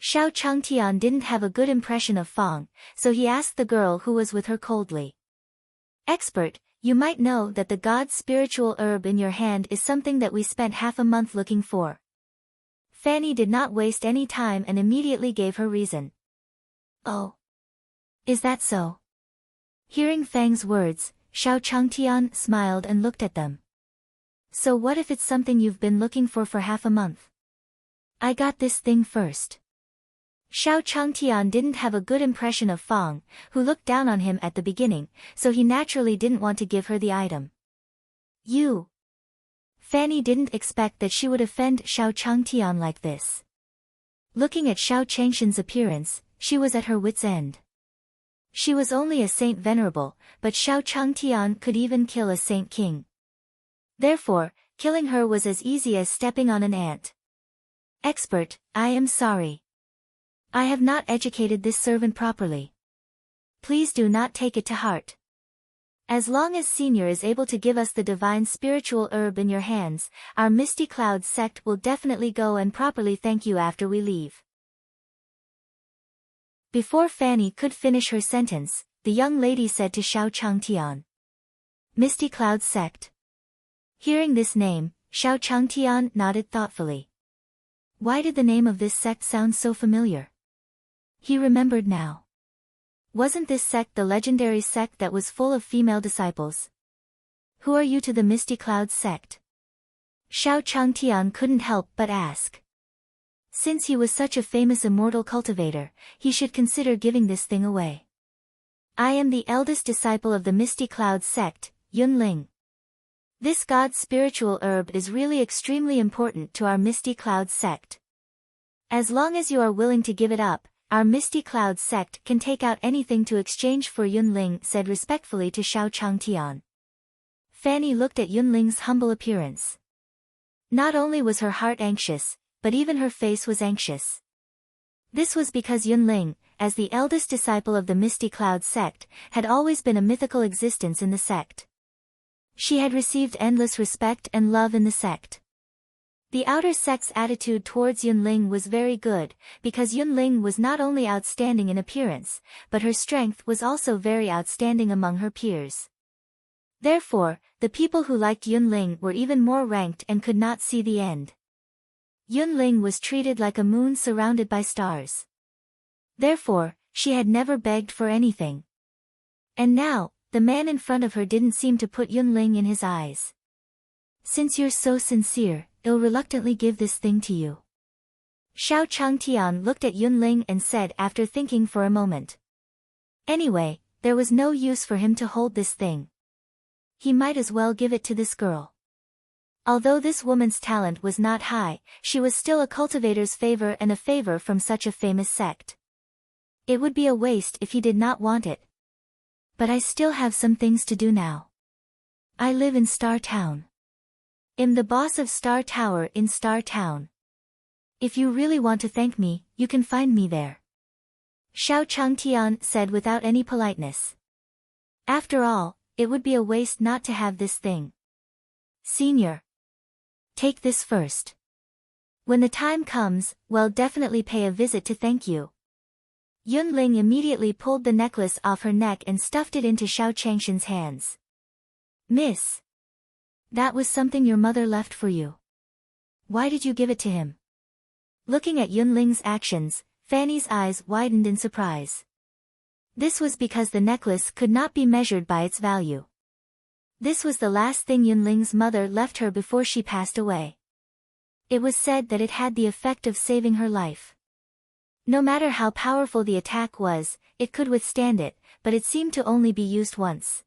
Xiao Changtian didn't have a good impression of Fang, so he asked the girl who was with her coldly. Expert, you might know that the God's spiritual herb in your hand is something that we spent half a month looking for. Fanny did not waste any time and immediately gave her reason. Oh. Is that so? Hearing Fang's words, Xiao Changtian smiled and looked at them. So what if it's something you've been looking for half a month? I got this thing first. Xiao Changtian didn't have a good impression of Fang, who looked down on him at the beginning, so he naturally didn't want to give her the item. You. Fanny didn't expect that she would offend Xiao Changtian like this. Looking at Xiao Changshan's appearance, she was at her wit's end. She was only a saint venerable, but Xiao Changtian could even kill a saint king. Therefore, killing her was as easy as stepping on an ant. Expert, I am sorry. I have not educated this servant properly. Please do not take it to heart. As long as Senior is able to give us the divine spiritual herb in your hands, our Misty Cloud sect will definitely go and properly thank you after we leave. Before Fanny could finish her sentence, the young lady said to Xiao Changtian. Misty Cloud sect. Hearing this name, Xiao Changtian nodded thoughtfully. Why did the name of this sect sound so familiar? He remembered now. Wasn't this sect the legendary sect that was full of female disciples? Who are you to the Misty Cloud sect? Xiao Changtian couldn't help but ask. Since he was such a famous immortal cultivator, he should consider giving this thing away. I am the eldest disciple of the Misty Cloud sect, Yunling. This God's spiritual herb is really extremely important to our Misty Cloud sect. As long as you are willing to give it up, our Misty Cloud sect can take out anything to exchange for, Yunling said respectfully to Xiao Changtian. Fanny looked at Yunling's humble appearance. Not only was her heart anxious, but even her face was anxious. This was because Yunling, as the eldest disciple of the Misty Cloud sect, had always been a mythical existence in the sect. She had received endless respect and love in the sect. The outer sect's attitude towards Yunling was very good, because Yunling was not only outstanding in appearance, but her strength was also very outstanding among her peers. Therefore, the people who liked Yunling were even more ranked and could not see the end. Yunling was treated like a moon surrounded by stars. Therefore, she had never begged for anything. And now, the man in front of her didn't seem to put Yunling in his eyes. Since you're so sincere, I'll reluctantly give this thing to you. Xiao Changtian looked at Yunling and said after thinking for a moment. Anyway, there was no use for him to hold this thing. He might as well give it to this girl. Although this woman's talent was not high, she was still a cultivator's favor and a favor from such a famous sect. It would be a waste if he did not want it. But I still have some things to do now. I live in Star Town. I'm the boss of Star Tower in Star Town. If you really want to thank me, you can find me there. Xiao Changtian said without any politeness. After all, it would be a waste not to have this thing. Senior. Take this first. When the time comes, we'll definitely pay a visit to thank you. Yunling immediately pulled the necklace off her neck and stuffed it into Xiao Changshan's hands. Miss. That was something your mother left for you. Why did you give it to him? Looking at Yunling's actions, Fanny's eyes widened in surprise. This was because the necklace could not be measured by its value. This was the last thing Yunling's mother left her before she passed away. It was said that it had the effect of saving her life. No matter how powerful the attack was, it could withstand it, but it seemed to only be used once.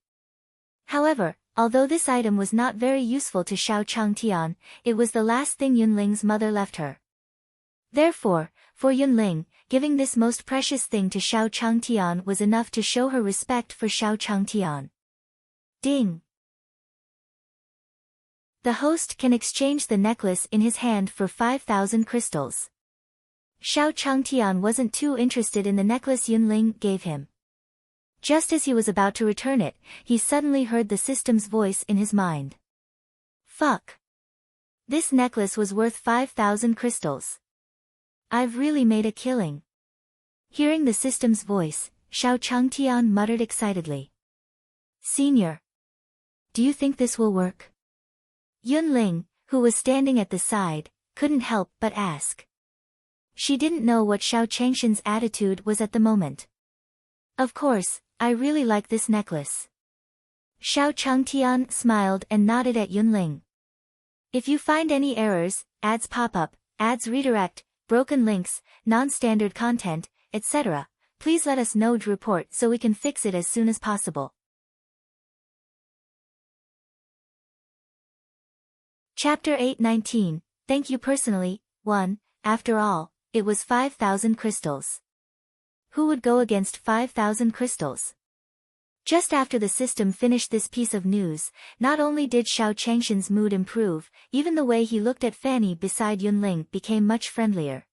However, although this item was not very useful to Xiao Changtian, it was the last thing Yunling's mother left her. Therefore, for Yunling, giving this most precious thing to Xiao Changtian was enough to show her respect for Xiao Changtian. Ding! The host can exchange the necklace in his hand for 5,000 crystals. Xiao Changtian wasn't too interested in the necklace Yunling gave him. Just as he was about to return it, he suddenly heard the system's voice in his mind. Fuck! This necklace was worth 5,000 crystals. I've really made a killing. Hearing the system's voice, Xiao Changtian muttered excitedly. Senior. Do you think this will work? Yunling, who was standing at the side, couldn't help but ask. She didn't know what Xiao Changshan's attitude was at the moment. Of course, I really like this necklace. Xiao Changtian smiled and nodded at Yunling. If you find any errors, ads pop up, ads redirect, broken links, non-standard content, etc., please let us know to report so we can fix it as soon as possible. Chapter 8:19, Thank you personally. 1. After all, it was 5,000 crystals. Who would go against 5,000 crystals? Just after the system finished this piece of news, not only did Xiao Changshan's mood improve, even the way he looked at Fanny beside Yunling became much friendlier.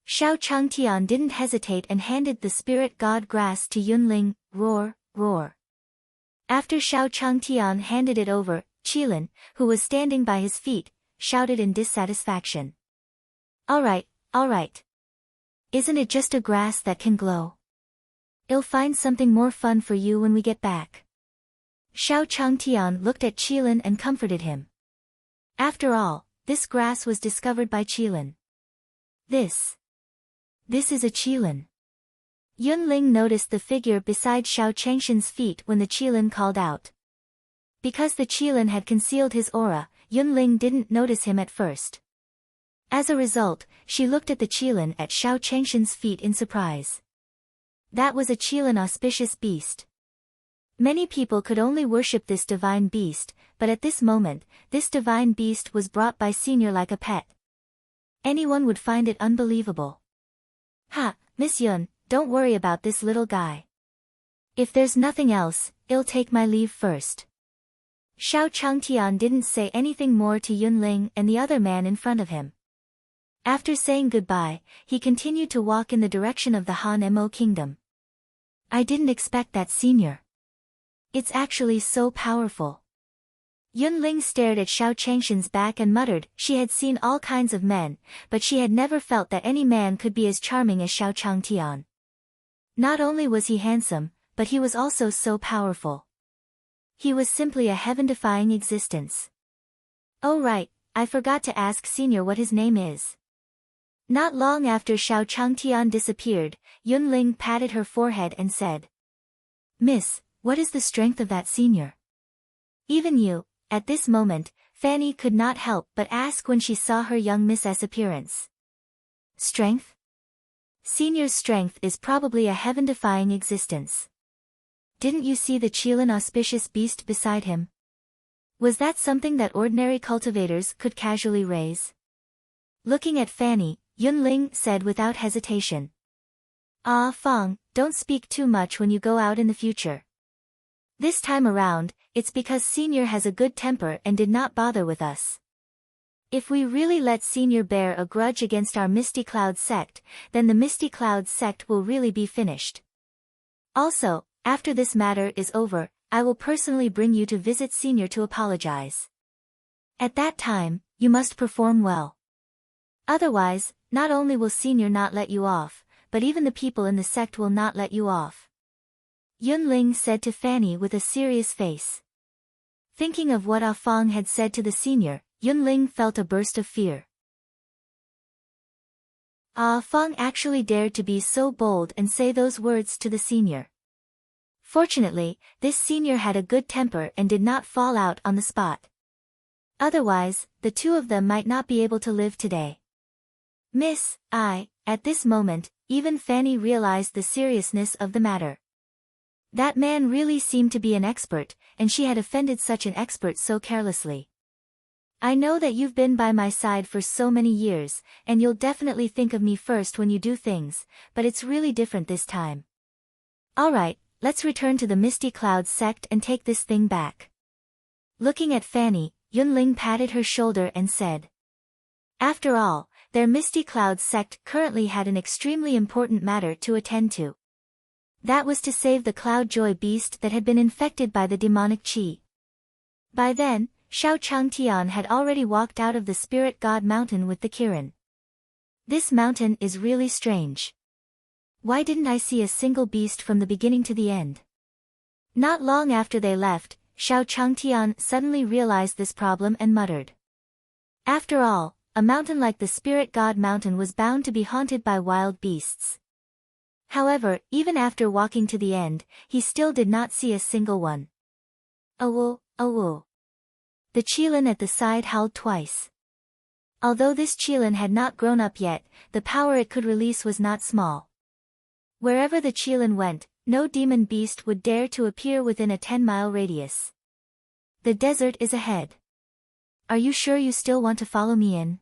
Xiao Changtian didn't hesitate and handed the spirit god grass to Yunling. Roar, roar. After Xiao Changtian handed it over, Qilin, who was standing by his feet, shouted in dissatisfaction. All right. Isn't it just a grass that can glow? I'll find something more fun for you when we get back. Xiao Changtian looked at Qilin and comforted him. After all, this grass was discovered by Qilin. This is a Qilin. Yunling noticed the figure beside Xiao Changshan's feet when the Qilin called out. Because the Qilin had concealed his aura, Yunling didn't notice him at first. As a result, she looked at the Qilin at Xiao Changshan's feet in surprise. That was a Qilin auspicious beast. Many people could only worship this divine beast, but at this moment, this divine beast was brought by Senior like a pet. Anyone would find it unbelievable. Ha, Miss Yun, don't worry about this little guy. If there's nothing else, I'll take my leave first. Xiao Changtian didn't say anything more to Yunling and the other man in front of him. After saying goodbye, he continued to walk in the direction of the Han Mo kingdom. I didn't expect that, Senior. It's actually so powerful. Yunling stared at Xiao Changshan's back and muttered she had seen all kinds of men, but she had never felt that any man could be as charming as Xiao Changtian. Not only was he handsome, but he was also so powerful. He was simply a heaven-defying existence. Oh right, I forgot to ask Senior what his name is. Not long after Xiao Changtian disappeared, Yunling patted her forehead and said, Miss, what is the strength of that Senior? Even you, at this moment, Fanny could not help but ask when she saw her young Miss's appearance. Strength? Senior's strength is probably a heaven-defying existence. Didn't you see the Qilin auspicious beast beside him? Was that something that ordinary cultivators could casually raise? Looking at Fanny, Yunling said without hesitation. Ah, Fang, don't speak too much when you go out in the future. This time around, it's because Senior has a good temper and did not bother with us. If we really let Senior bear a grudge against our Misty Cloud sect, then the Misty Cloud sect will really be finished. Also, after this matter is over, I will personally bring you to visit Senior to apologize. At that time, you must perform well. Otherwise, not only will Senior not let you off, but even the people in the sect will not let you off. Yunling said to Fanny with a serious face. Thinking of what Ah Fang had said to the Senior, Yunling felt a burst of fear. Ah Fang actually dared to be so bold and say those words to the Senior. Fortunately, this Senior had a good temper and did not fall out on the spot. Otherwise, the two of them might not be able to live today. At this moment, even Fanny realized the seriousness of the matter. That man really seemed to be an expert, and she had offended such an expert so carelessly. I know that you've been by my side for so many years, and you'll definitely think of me first when you do things, but it's really different this time. Alright, let's return to the Misty Cloud sect and take this thing back. Looking at Fanny, Yunling patted her shoulder and said. After all, their Misty Cloud sect currently had an extremely important matter to attend to. That was to save the Cloud Joy beast that had been infected by the demonic qi. By then, Xiao Changtian had already walked out of the Spirit God Mountain with the Kirin. This mountain is really strange. Why didn't I see a single beast from the beginning to the end? Not long after they left, Xiao Changtian suddenly realized this problem and muttered. After all, a mountain like the Spirit God Mountain was bound to be haunted by wild beasts. However, even after walking to the end, he still did not see a single one. Awoo, awoo. The Qilin at the side howled twice. Although this Qilin had not grown up yet, the power it could release was not small. Wherever the Qilin went, no demon beast would dare to appear within a 10-mile radius. The desert is ahead. Are you sure you still want to follow me in?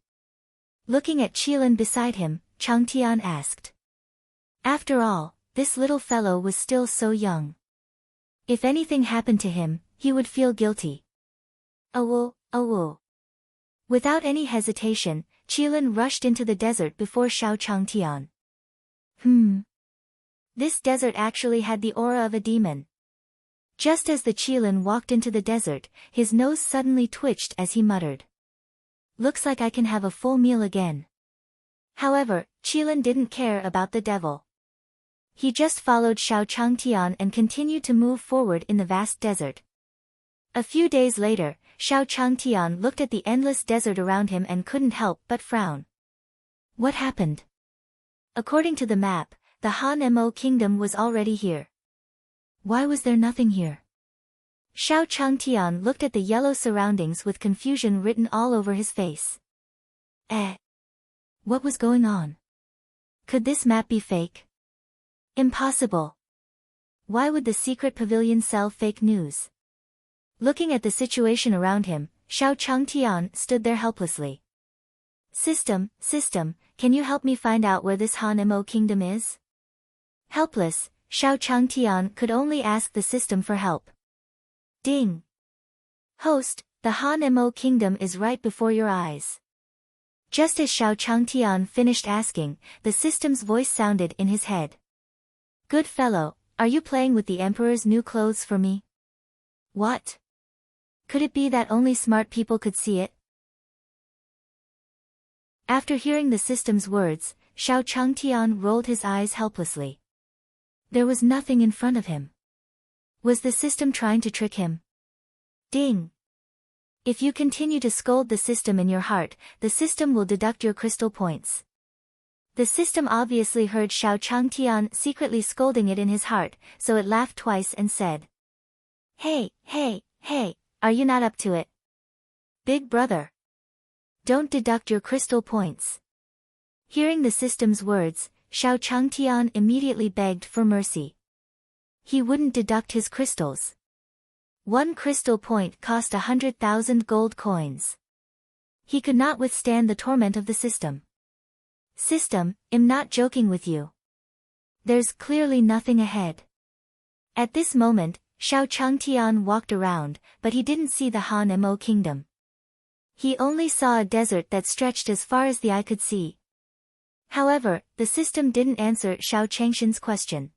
Looking at Qilin beside him, Changtian asked. After all, this little fellow was still so young. If anything happened to him, he would feel guilty. Awoo. Without any hesitation, Qilin rushed into the desert before Xiao Changtian. This desert actually had the aura of a demon. Just as the Qilin walked into the desert, his nose suddenly twitched as he muttered. Looks like I can have a full meal again. However, Qilin didn't care about the devil. He just followed Xiao Changtian and continued to move forward in the vast desert. A few days later, Xiao Changtian looked at the endless desert around him and couldn't help but frown. What happened? According to the map, the Han Mo kingdom was already here. Why was there nothing here? Xiao Changtian looked at the yellow surroundings with confusion written all over his face. What was going on? Could this map be fake? Impossible. Why would the secret pavilion sell fake news? Looking at the situation around him, Xiao Changtian stood there helplessly. System, can you help me find out where this Han Mo kingdom is? Helpless, Xiao Changtian could only ask the system for help. Ding! Host, the Han Mo kingdom is right before your eyes. Just as Xiao Changtian finished asking, the system's voice sounded in his head. Good fellow, are you playing with the emperor's new clothes for me? What? Could it be that only smart people could see it? After hearing the system's words, Xiao Changtian rolled his eyes helplessly. There was nothing in front of him. Was the system trying to trick him? Ding! If you continue to scold the system in your heart, the system will deduct your crystal points. The system obviously heard Xiao Changtian secretly scolding it in his heart, so it laughed twice and said. Hey, are you not up to it? Big brother. Don't deduct your crystal points. Hearing the system's words, Xiao Changtian immediately begged for mercy. He wouldn't deduct his crystals. 1 crystal point cost 100,000 gold coins. He could not withstand the torment of the system. System, I'm not joking with you. There's clearly nothing ahead. At this moment, Xiao Changtian walked around, but he didn't see the Han Mo kingdom. He only saw a desert that stretched as far as the eye could see. However, the system didn't answer Xiao Changshan's question.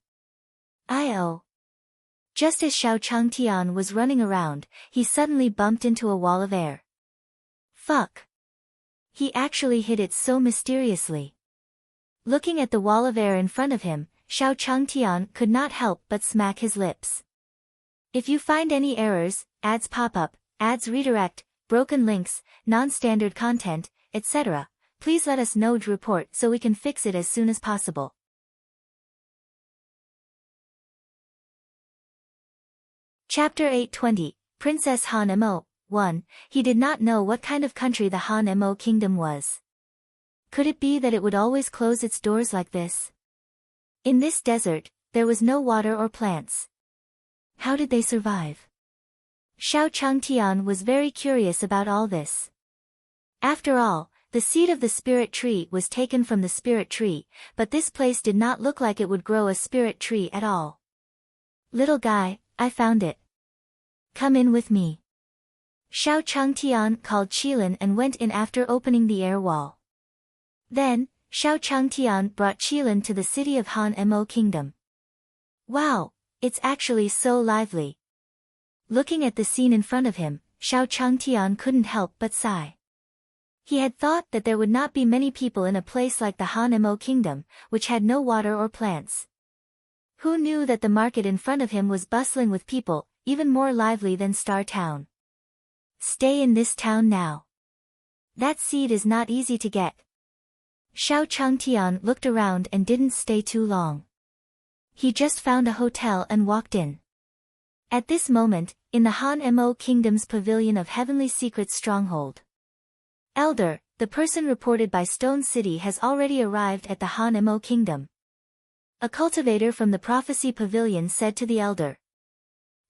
Just as Xiao Changtian was running around, he suddenly bumped into a wall of air. Fuck! He actually hit it so mysteriously. Looking at the wall of air in front of him, Xiao Changtian could not help but smack his lips. If you find any errors, ads pop up, ads redirect, broken links, non-standard content, etc., please let us know to report so we can fix it as soon as possible. Chapter 820, Princess Han Mo. 1. He did not know what kind of country the Han Mo kingdom was. Could it be that it would always close its doors like this? In this desert, there was no water or plants. How did they survive? Xiao Changtian was very curious about all this. After all, the seed of the spirit tree was taken from the spirit tree, but this place did not look like it would grow a spirit tree at all. Little guy, I found it. Come in with me. Xiao Changtian called Qilin and went in after opening the air wall. Then, Xiao Changtian brought Qilin to the city of Han Mo kingdom. Wow, it's actually so lively. Looking at the scene in front of him, Xiao Changtian couldn't help but sigh. He had thought that there would not be many people in a place like the Han Mo kingdom, which had no water or plants. Who knew that the market in front of him was bustling with people, even more lively than Star Town? Stay in this town now. That seed is not easy to get. Xiao Changtian looked around and didn't stay too long. He just found a hotel and walked in. At this moment, in the Han Mo kingdom's pavilion of heavenly secret stronghold. Elder, the person reported by Stone City has already arrived at the Han Mo kingdom. A cultivator from the prophecy pavilion said to the elder.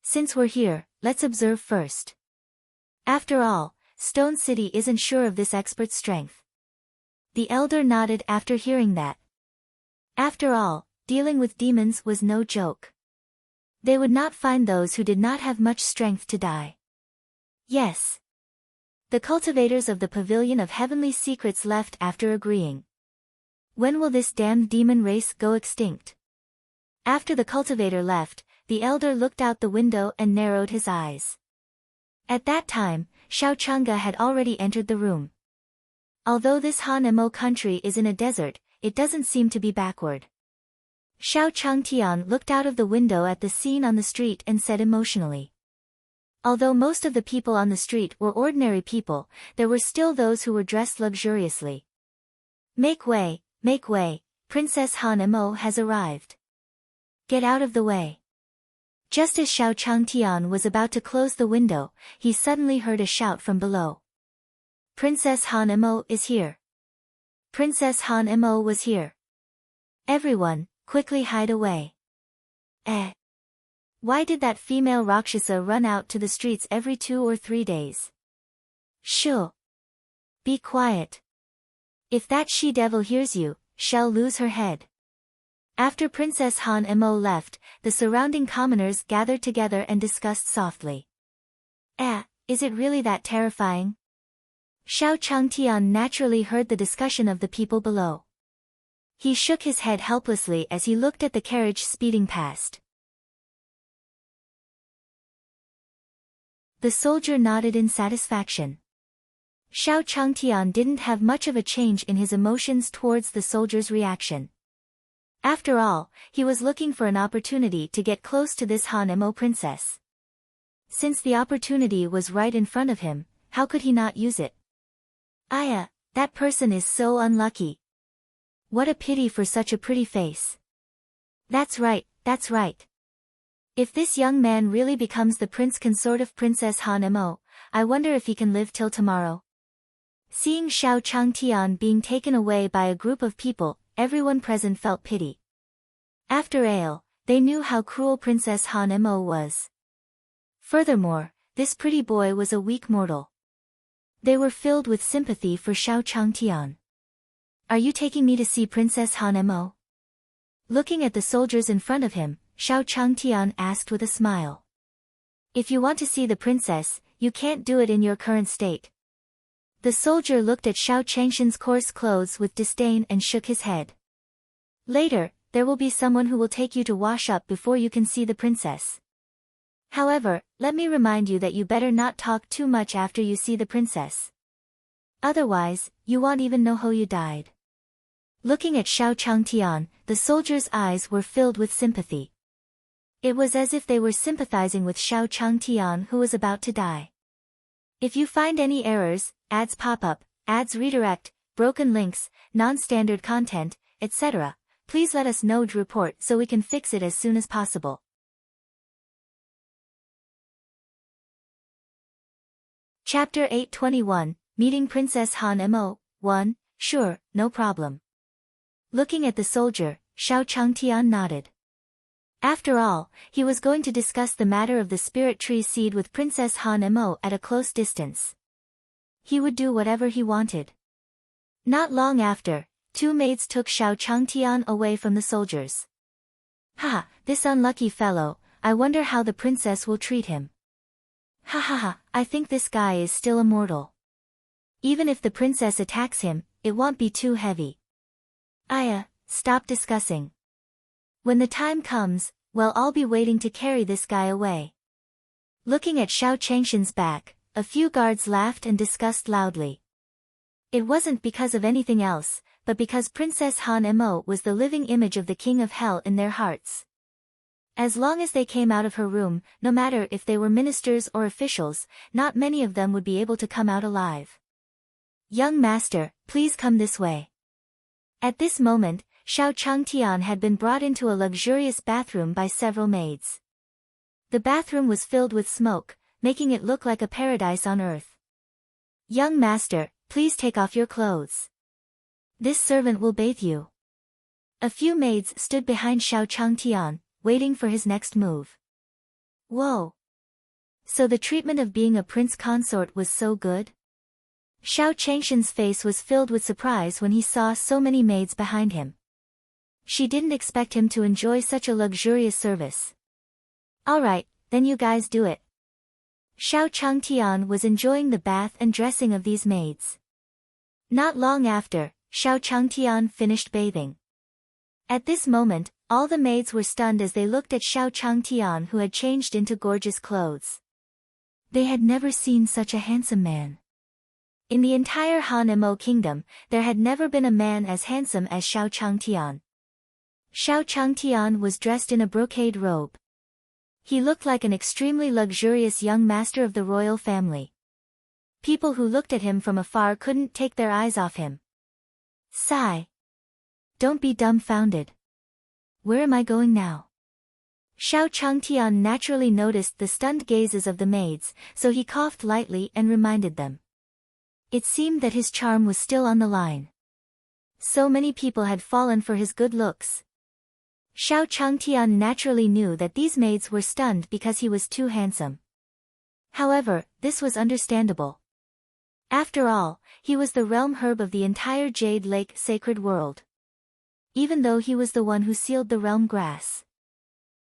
Since we're here, let's observe first. After all, Stone City isn't sure of this expert's strength. The elder nodded after hearing that. After all, dealing with demons was no joke. They would not find those who did not have much strength to die. Yes. The cultivators of the Pavilion of Heavenly Secrets left after agreeing. When will this damned demon race go extinct? After the cultivator left, the elder looked out the window and narrowed his eyes. At that time, Xiao Chang'e had already entered the room. Although this Han Mo country is in a desert, it doesn't seem to be backward. Xiao Changtian looked out of the window at the scene on the street and said emotionally. Although most of the people on the street were ordinary people, there were still those who were dressed luxuriously. Make way, Princess Han Mo has arrived. Get out of the way. Just as Xiao Changtian was about to close the window, he suddenly heard a shout from below. Princess Han Mo is here. Princess Han Mo was here. Everyone, quickly hide away. Why did that female Rakshasa run out to the streets every 2 or 3 days? Shoo. Be quiet. If that she-devil hears you, she'll lose her head. After Princess Han Mo left, the surrounding commoners gathered together and discussed softly. Is it really that terrifying? Xiao Changtian naturally heard the discussion of the people below. He shook his head helplessly as he looked at the carriage speeding past. The soldier nodded in satisfaction. Xiao Changtian didn't have much of a change in his emotions towards the soldier's reaction. After all, he was looking for an opportunity to get close to this Han Mo princess. Since the opportunity was right in front of him, how could he not use it? That person is so unlucky. What a pity for such a pretty face. That's right. If this young man really becomes the prince consort of Princess Han Mo, I wonder if he can live till tomorrow. Seeing Xiao Changtian being taken away by a group of people, everyone present felt pity. After all, they knew how cruel Princess Han Mo was. Furthermore, this pretty boy was a weak mortal. They were filled with sympathy for Xiao Changtian. Are you taking me to see Princess Han Mo? Looking at the soldiers in front of him, Xiao Changtian asked with a smile. If you want to see the princess, you can't do it in your current state. The soldier looked at Xiao Changshan's coarse clothes with disdain and shook his head. Later, there will be someone who will take you to wash up before you can see the princess. However, let me remind you that you better not talk too much after you see the princess. Otherwise, you won't even know how you died. Looking at Xiao Changtian, the soldier's eyes were filled with sympathy. It was as if they were sympathizing with Xiao Changtian who was about to die. If you find any errors, ads pop up, ads redirect, broken links, non-standard content, etc., please let us know to report so we can fix it as soon as possible. Chapter 821, Meeting Princess Han Mo, 1, Sure, no problem. Looking at the soldier, Xiao Changtian nodded. After all, he was going to discuss the matter of the spirit tree seed with Princess Han Mo at a close distance. He would do whatever he wanted. Not long after, 2 maids took Xiao Changtian away from the soldiers. This unlucky fellow, I wonder how the princess will treat him. I think this guy is still immortal. Even if the princess attacks him, it won't be too heavy. Stop discussing. When the time comes, well, I'll be waiting to carry this guy away. Looking at Xiao Changshan's back, a few guards laughed and discussed loudly. It wasn't because of anything else, but because Princess Han Mo was the living image of the King of Hell in their hearts. As long as they came out of her room, no matter if they were ministers or officials, not many of them would be able to come out alive. Young master, please come this way. At this moment, Xiao Changtian had been brought into a luxurious bathroom by several maids. The bathroom was filled with smoke, making it look like a paradise on earth. Young master, please take off your clothes. This servant will bathe you. A few maids stood behind Xiao Changtian, waiting for his next move. Whoa! So the treatment of being a prince consort was so good? Xiao Changshan's face was filled with surprise when he saw so many maids behind him. She didn't expect him to enjoy such a luxurious service. Alright, then you guys do it. Xiao Changtian was enjoying the bath and dressing of these maids. Not long after, Xiao Changtian finished bathing. At this moment, all the maids were stunned as they looked at Xiao Changtian, who had changed into gorgeous clothes. They had never seen such a handsome man. In the entire Han Mo kingdom, there had never been a man as handsome as Xiao Changtian. Xiao Changtian was dressed in a brocade robe. He looked like an extremely luxurious young master of the royal family. People who looked at him from afar couldn't take their eyes off him. Sigh. Don't be dumbfounded. Where am I going now? Xiao Changtian naturally noticed the stunned gazes of the maids, so he coughed lightly and reminded them. It seemed that his charm was still on the line. So many people had fallen for his good looks. Xiao Changtian naturally knew that these maids were stunned because he was too handsome. However, this was understandable. After all, he was the realm herb of the entire Jade Lake sacred world. Even though he was the one who sealed the realm grass.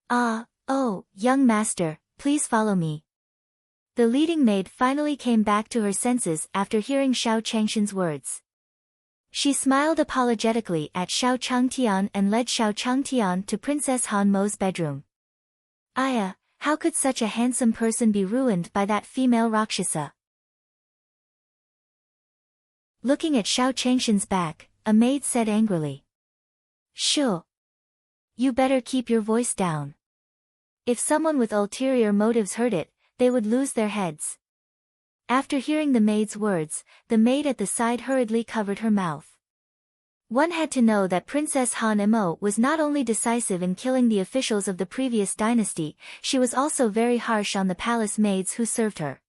Oh, young master, please follow me. The leading maid finally came back to her senses after hearing Xiao Changshan's words. She smiled apologetically at Xiao Changtian and led Xiao Changtian to Princess Han Mo's bedroom. Aya, how could such a handsome person be ruined by that female Rakshasa? Looking at Xiao Changshan's back, a maid said angrily. Shoo. You better keep your voice down. If someone with ulterior motives heard it, they would lose their heads. After hearing the maid's words, the maid at the side hurriedly covered her mouth. One had to know that Princess Han Mo was not only decisive in killing the officials of the previous dynasty, she was also very harsh on the palace maids who served her.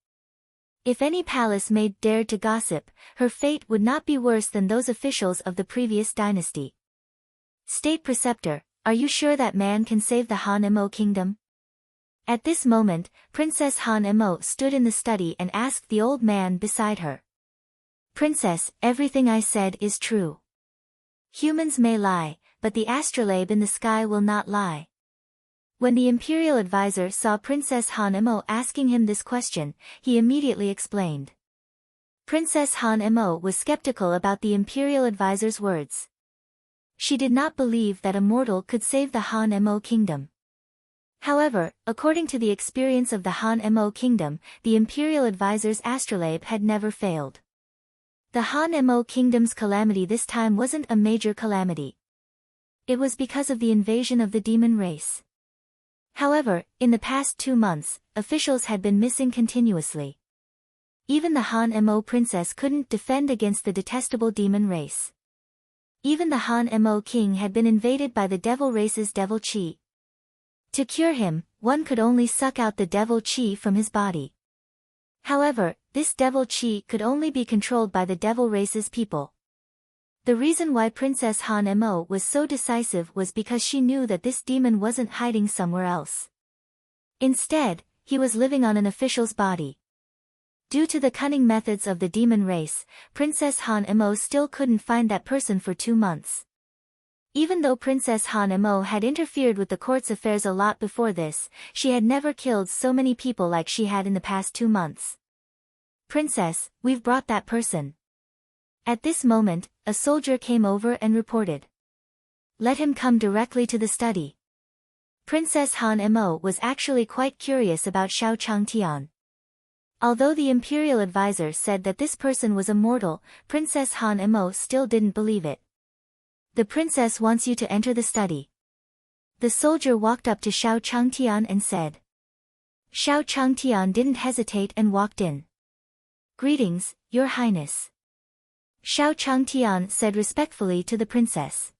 If any palace maid dared to gossip, her fate would not be worse than those officials of the previous dynasty. State Preceptor, are you sure that man can save the Han Mo kingdom? At this moment, Princess Han Mo stood in the study and asked the old man beside her. Princess, everything I said is true. Humans may lie, but the astrolabe in the sky will not lie. When the imperial advisor saw Princess Han Mo asking him this question, he immediately explained. Princess Han Mo was skeptical about the imperial advisor's words. She did not believe that a mortal could save the Han Mo kingdom. However, according to the experience of the Han Mo kingdom, the imperial advisor's astrolabe had never failed. The Han Mo kingdom's calamity this time wasn't a major calamity. It was because of the invasion of the demon race. However, in the past 2 months, officials had been missing continuously. Even the Han Mo princess couldn't defend against the detestable demon race. Even the Han Mo king had been invaded by the devil race's devil chi. To cure him, one could only suck out the devil chi from his body. However, this devil chi could only be controlled by the devil race's people. The reason why Princess Han Mo was so decisive was because she knew that this demon wasn't hiding somewhere else. Instead, he was living on an official's body. Due to the cunning methods of the demon race, Princess Han Mo still couldn't find that person for 2 months. Even though Princess Han Mo had interfered with the court's affairs a lot before this, she had never killed so many people like she had in the past 2 months. Princess, we've brought that person. At this moment, a soldier came over and reported. Let him come directly to the study. Princess Han Mo was actually quite curious about Xiao Changtian. Although the imperial advisor said that this person was a mortal, Princess Han Mo still didn't believe it. The princess wants you to enter the study. The soldier walked up to Xiao Changtian and said. Xiao Changtian didn't hesitate and walked in. Greetings, Your Highness. Xiao Changtian said respectfully to the princess.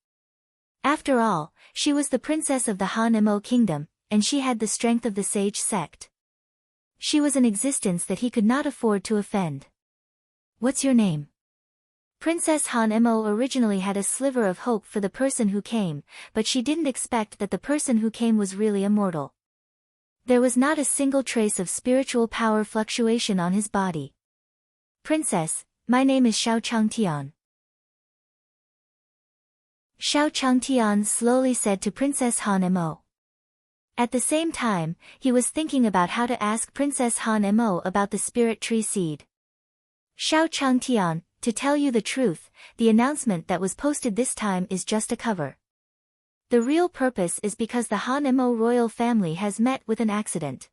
After all, she was the princess of the Han Mo kingdom, and she had the strength of the sage sect. She was an existence that he could not afford to offend. What's your name? Princess Han Mo originally had a sliver of hope for the person who came, but she didn't expect that the person who came was really immortal. There was not a single trace of spiritual power fluctuation on his body. Princess, My name is Xiao Changtian. Xiao Changtian slowly said to Princess Han Mo. At the same time, he was thinking about how to ask Princess Han Mo about the spirit tree seed. Xiao Changtian, to tell you the truth, the announcement that was posted this time is just a cover. The real purpose is because the Han Mo royal family has met with an accident.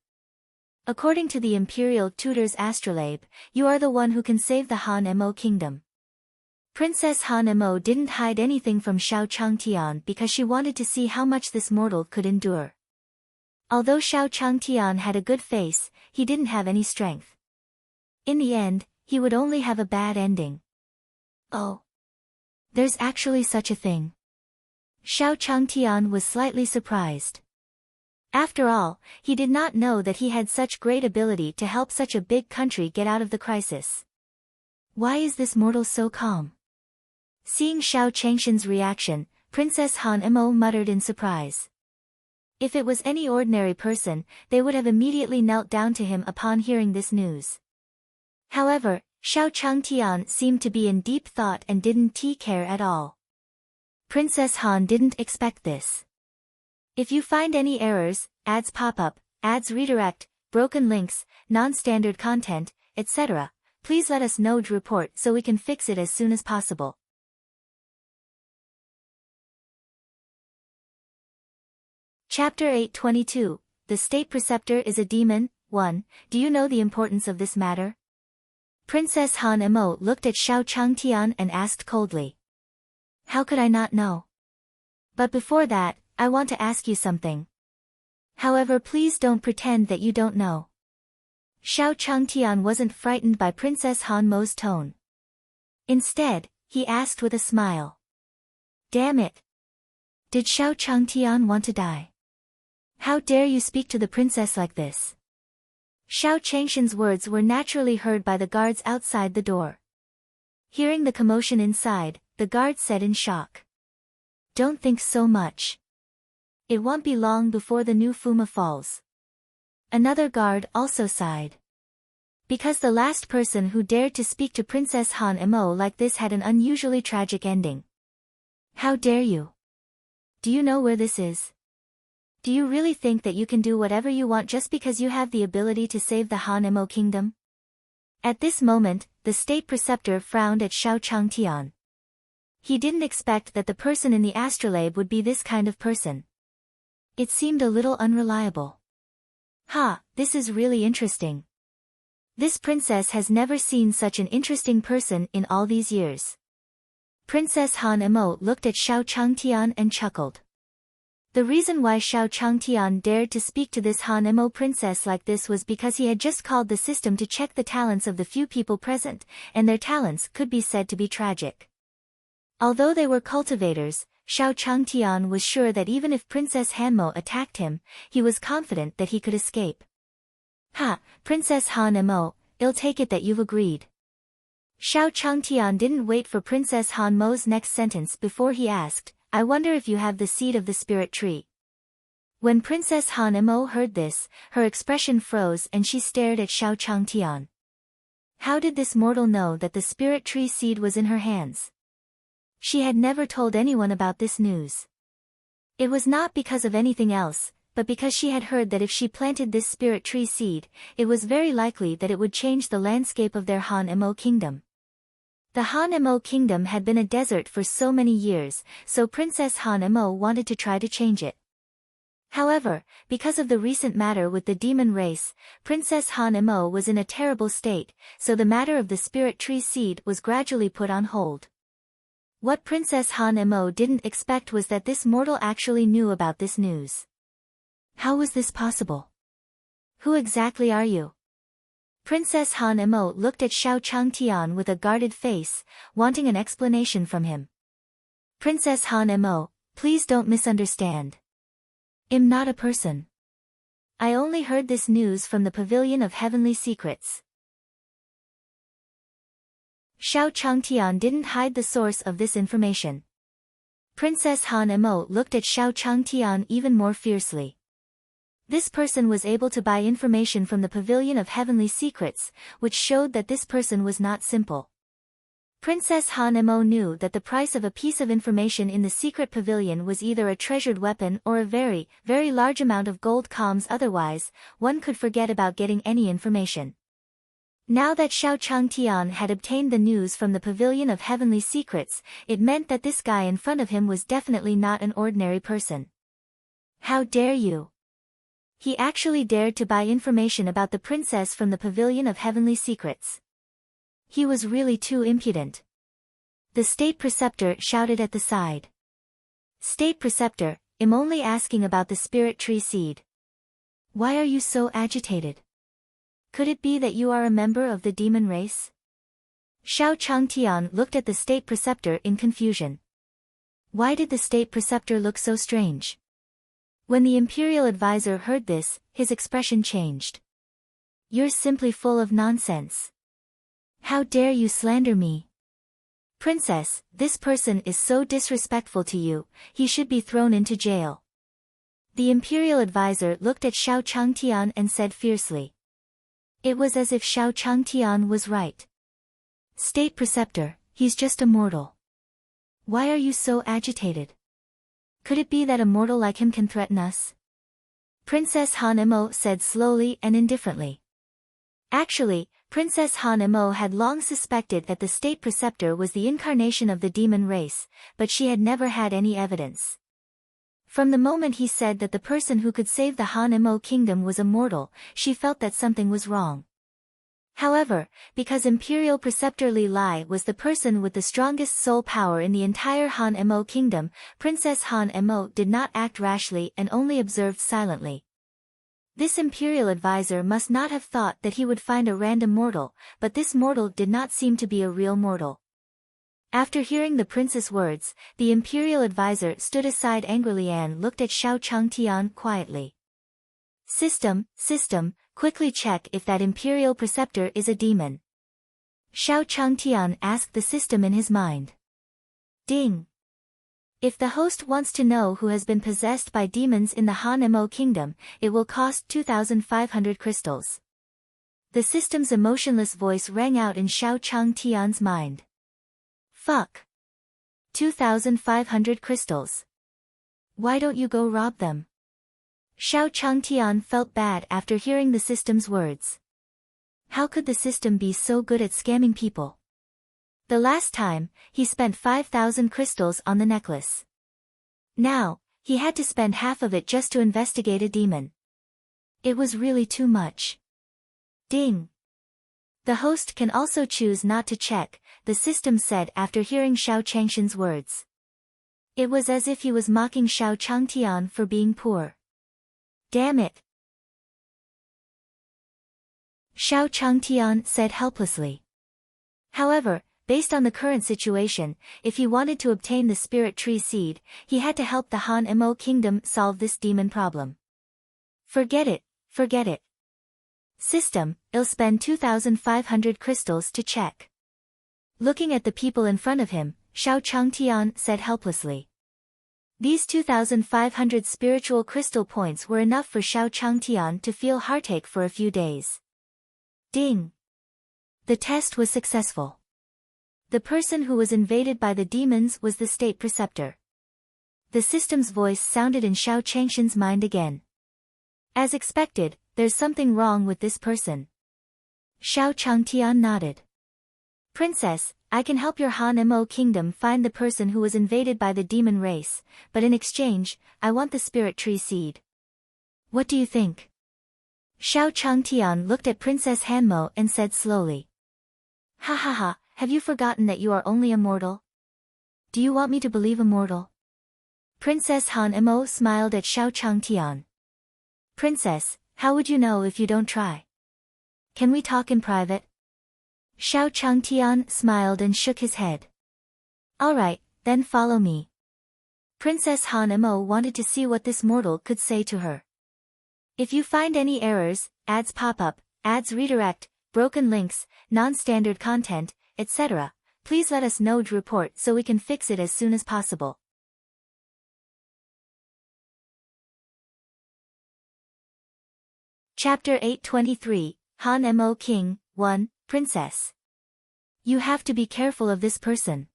According to the imperial tutor's astrolabe, you are the one who can save the Han Mo kingdom. Princess Han Mo didn't hide anything from Xiao Changtian because she wanted to see how much this mortal could endure. Although Xiao Changtian had a good face, he didn't have any strength. In the end, he would only have a bad ending. Oh. There's actually such a thing. Xiao Changtian was slightly surprised. After all, he did not know that he had such great ability to help such a big country get out of the crisis. Why is this mortal so calm? Seeing Xiao Changshan's reaction, Princess Han Mo muttered in surprise. If it was any ordinary person, they would have immediately knelt down to him upon hearing this news. However, Xiao Changtian seemed to be in deep thought and didn't care at all. Princess Han didn't expect this. If you find any errors, ads pop up, ads redirect, broken links, non-standard content, etc., please let us know to report so we can fix it as soon as possible. Chapter 822, The State Preceptor is a Demon. 1. Do you know the importance of this matter? Princess Han Mo looked at Xiao Changtian and asked coldly. How could I not know? But before that, I want to ask you something. However, please don't pretend that you don't know. Xiao Changtian wasn't frightened by Princess Han Mo's tone. Instead, he asked with a smile. Damn it! Did Xiao Changtian want to die? How dare you speak to the princess like this? Xiao Changshan's words were naturally heard by the guards outside the door. Hearing the commotion inside, the guard said in shock. Don't think so much. It won't be long before the new Fuma falls. Another guard also sighed. Because the last person who dared to speak to Princess Han Mo like this had an unusually tragic ending. How dare you? Do you know where this is? Do you really think that you can do whatever you want just because you have the ability to save the Han Mo kingdom? At this moment, the state preceptor frowned at Xiao Changtian. He didn't expect that the person in the astrolabe would be this kind of person. It seemed a little unreliable. This is really interesting. This princess has never seen such an interesting person in all these years. Princess Han Mo looked at Xiao Changtian and chuckled. The reason why Xiao Changtian dared to speak to this Han Mo princess like this was because he had just called the system to check the talents of the few people present, and their talents could be said to be tragic. Although they were cultivators, Xiao Changtian was sure that even if Princess Hanmo attacked him, he was confident that he could escape. Princess Han Mo, I'll take it that you've agreed. Xiao Changtian didn't wait for Princess Han Mo's next sentence before he asked, I wonder if you have the seed of the spirit tree. When Princess Han Mo heard this, her expression froze and she stared at Xiao Changtian. How did this mortal know that the spirit tree seed was in her hands? She had never told anyone about this news. It was not because of anything else, but because she had heard that if she planted this spirit tree seed, it was very likely that it would change the landscape of their Han Mo kingdom. The Han Mo kingdom had been a desert for so many years, so Princess Han Mo wanted to try to change it. However, because of the recent matter with the demon race, Princess Han Mo was in a terrible state, so the matter of the spirit tree seed was gradually put on hold. What Princess Han Mo didn't expect was that this mortal actually knew about this news. How was this possible? Who exactly are you? Princess Han Mo looked at Xiao Changtian with a guarded face, wanting an explanation from him. Princess Han Mo, please don't misunderstand. I'm not a person. I only heard this news from the Pavilion of Heavenly Secrets. Xiao Changtian didn't hide the source of this information. Princess Han Mo looked at Xiao Changtian even more fiercely. This person was able to buy information from the Pavilion of Heavenly Secrets, which showed that this person was not simple. Princess Han Mo knew that the price of a piece of information in the secret pavilion was either a treasured weapon or a very, very large amount of gold comms, otherwise, one could forget about getting any information. Now that Xiao Changtian had obtained the news from the Pavilion of Heavenly Secrets, it meant that this guy in front of him was definitely not an ordinary person. How dare you? He actually dared to buy information about the princess from the Pavilion of Heavenly Secrets. He was really too impudent. The state preceptor shouted at the side. State preceptor, I'm only asking about the spirit tree seed. Why are you so agitated? Could it be that you are a member of the demon race? Xiao Changtian looked at the state preceptor in confusion. Why did the state preceptor look so strange? When the imperial advisor heard this, his expression changed. You're simply full of nonsense. How dare you slander me? Princess, this person is so disrespectful to you, he should be thrown into jail. The imperial advisor looked at Xiao Changtian and said fiercely. It was as if Xiao Changtian was right. State preceptor, he's just a mortal. Why are you so agitated? Could it be that a mortal like him can threaten us? Princess Han Mo said slowly and indifferently. Actually, Princess Han Mo had long suspected that the state preceptor was the incarnation of the demon race, but she had never had any evidence. From the moment he said that the person who could save the Han Mo kingdom was a mortal, she felt that something was wrong. However, because Imperial Preceptor Li Lai was the person with the strongest soul power in the entire Han Mo kingdom, Princess Han Mo did not act rashly and only observed silently. This imperial advisor must not have thought that he would find a random mortal, but this mortal did not seem to be a real mortal. After hearing the prince's words, the imperial advisor stood aside angrily and looked at Xiao Changtian quietly. System, quickly check if that imperial preceptor is a demon. Xiao Changtian asked the system in his mind. Ding! If the host wants to know who has been possessed by demons in the Han Mo kingdom, it will cost 2,500 crystals. The system's emotionless voice rang out in Xiao Changtian's mind. Fuck. 2,500 crystals. Why don't you go rob them? Xiao Changtian felt bad after hearing the system's words. How could the system be so good at scamming people? The last time, he spent 5,000 crystals on the necklace. Now, he had to spend half of it just to investigate a demon. It was really too much. Ding! The host can also choose not to check, the system said after hearing Xiao Changshan's words. It was as if he was mocking Xiao Changtian for being poor. Damn it! Xiao Changtian said helplessly. However, based on the current situation, if he wanted to obtain the spirit tree seed, he had to help the Han Mo kingdom solve this demon problem. Forget it. System, I'll spend 2,500 crystals to check. Looking at the people in front of him, Xiao Changtian said helplessly. These 2,500 spiritual crystal points were enough for Xiao Changtian to feel heartache for a few days. Ding! The test was successful. The person who was invaded by the demons was the state preceptor. The system's voice sounded in Xiao Changshan's mind again. As expected, there's something wrong with this person. Xiao Changtian nodded. Princess, I can help your Han Mo kingdom find the person who was invaded by the demon race, but in exchange, I want the spirit tree seed. What do you think? Xiao Changtian looked at Princess Hanmo and said slowly. Ha ha ha, have you forgotten that you are only a mortal? Do you want me to believe a mortal? Princess Han Mo smiled at Xiao Changtian. Princess, how would you know if you don't try? Can we talk in private? Xiao Changtian smiled and shook his head. Alright, then follow me. Princess Han Mo wanted to see what this mortal could say to her. If you find any errors, ads pop up, ads redirect, broken links, non-standard content, etc., please let us know to report so we can fix it as soon as possible. Chapter 823, Han Mo King, 1, Princess. You have to be careful of this person.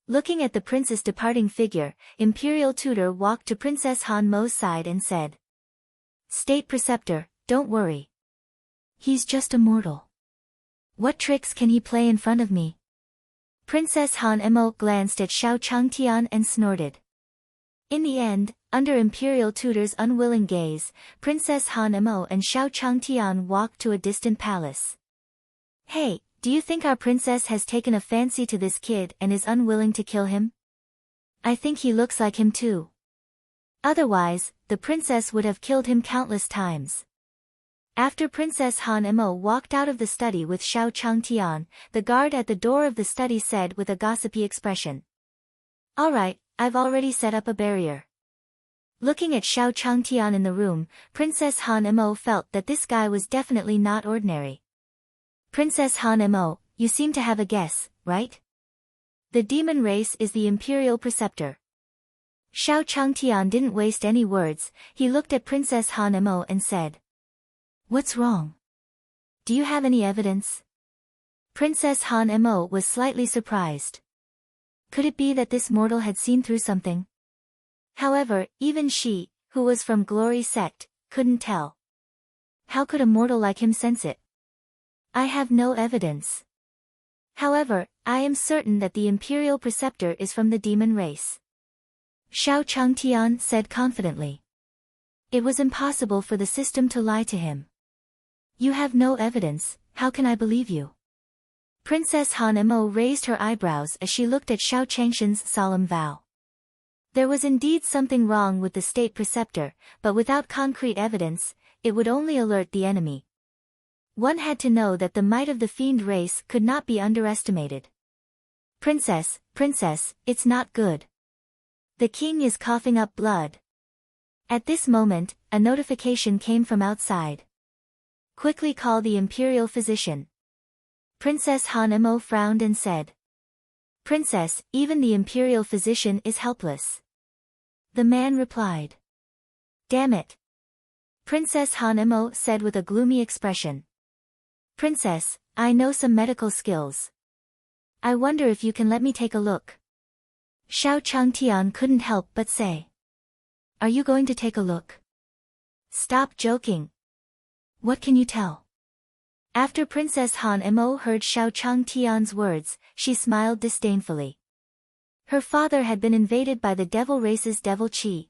Looking at the prince's departing figure, Imperial Tutor walked to Princess Han Mo's side and said, State Preceptor, don't worry. He's just a mortal. What tricks can he play in front of me? Princess Han Mo glanced at Xiao Changtian and snorted. In the end, under Imperial Tutor's unwilling gaze, Princess Han Mo and Xiao Changtian walked to a distant palace. Hey, do you think our princess has taken a fancy to this kid and is unwilling to kill him? I think he looks like him too. Otherwise, the princess would have killed him countless times. After Princess Han Mo walked out of the study with Xiao Changtian, the guard at the door of the study said with a gossipy expression. Alright, I've already set up a barrier. Looking at Xiao Changtian in the room, Princess Han Mo felt that this guy was definitely not ordinary. Princess Han Mo, you seem to have a guess, right? The demon race is the Imperial Preceptor. Xiao Changtian didn't waste any words, he looked at Princess Han Mo and said. What's wrong? Do you have any evidence? Princess Han Mo was slightly surprised. Could it be that this mortal had seen through something? However, even she, who was from Glory Sect, couldn't tell. How could a mortal like him sense it? I have no evidence. However, I am certain that the Imperial Preceptor is from the demon race. Xiao Changtian said confidently. It was impossible for the system to lie to him. You have no evidence, how can I believe you? Princess Han Mo raised her eyebrows as she looked at Xiao Changshan's solemn vow. There was indeed something wrong with the state preceptor, but without concrete evidence, it would only alert the enemy. One had to know that the might of the fiend race could not be underestimated. Princess, it's not good. The king is coughing up blood. At this moment, a notification came from outside. Quickly call the imperial physician. Princess Han Mo frowned and said. Princess, even the imperial physician is helpless. The man replied. Damn it. Princess Han Mo said with a gloomy expression. Princess, I know some medical skills. I wonder if you can let me take a look. Xiao Changtian couldn't help but say. Are you going to take a look? Stop joking. What can you tell? After Princess Han Mo heard Xiao Changtian's words, she smiled disdainfully. Her father had been invaded by the devil race's devil chi.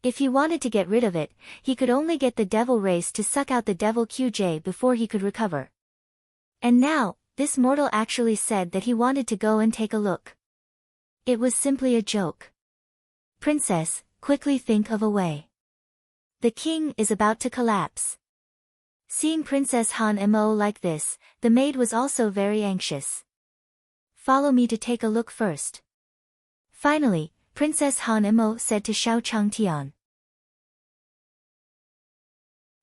If he wanted to get rid of it, he could only get the devil race to suck out the devil QJ before he could recover. And now, this mortal actually said that he wanted to go and take a look. It was simply a joke. Princess, quickly think of a way. The king is about to collapse. Seeing Princess Han Mo like this, the maid was also very anxious. Follow me to take a look first. Finally, Princess Han Mo said to Xiao Changtian.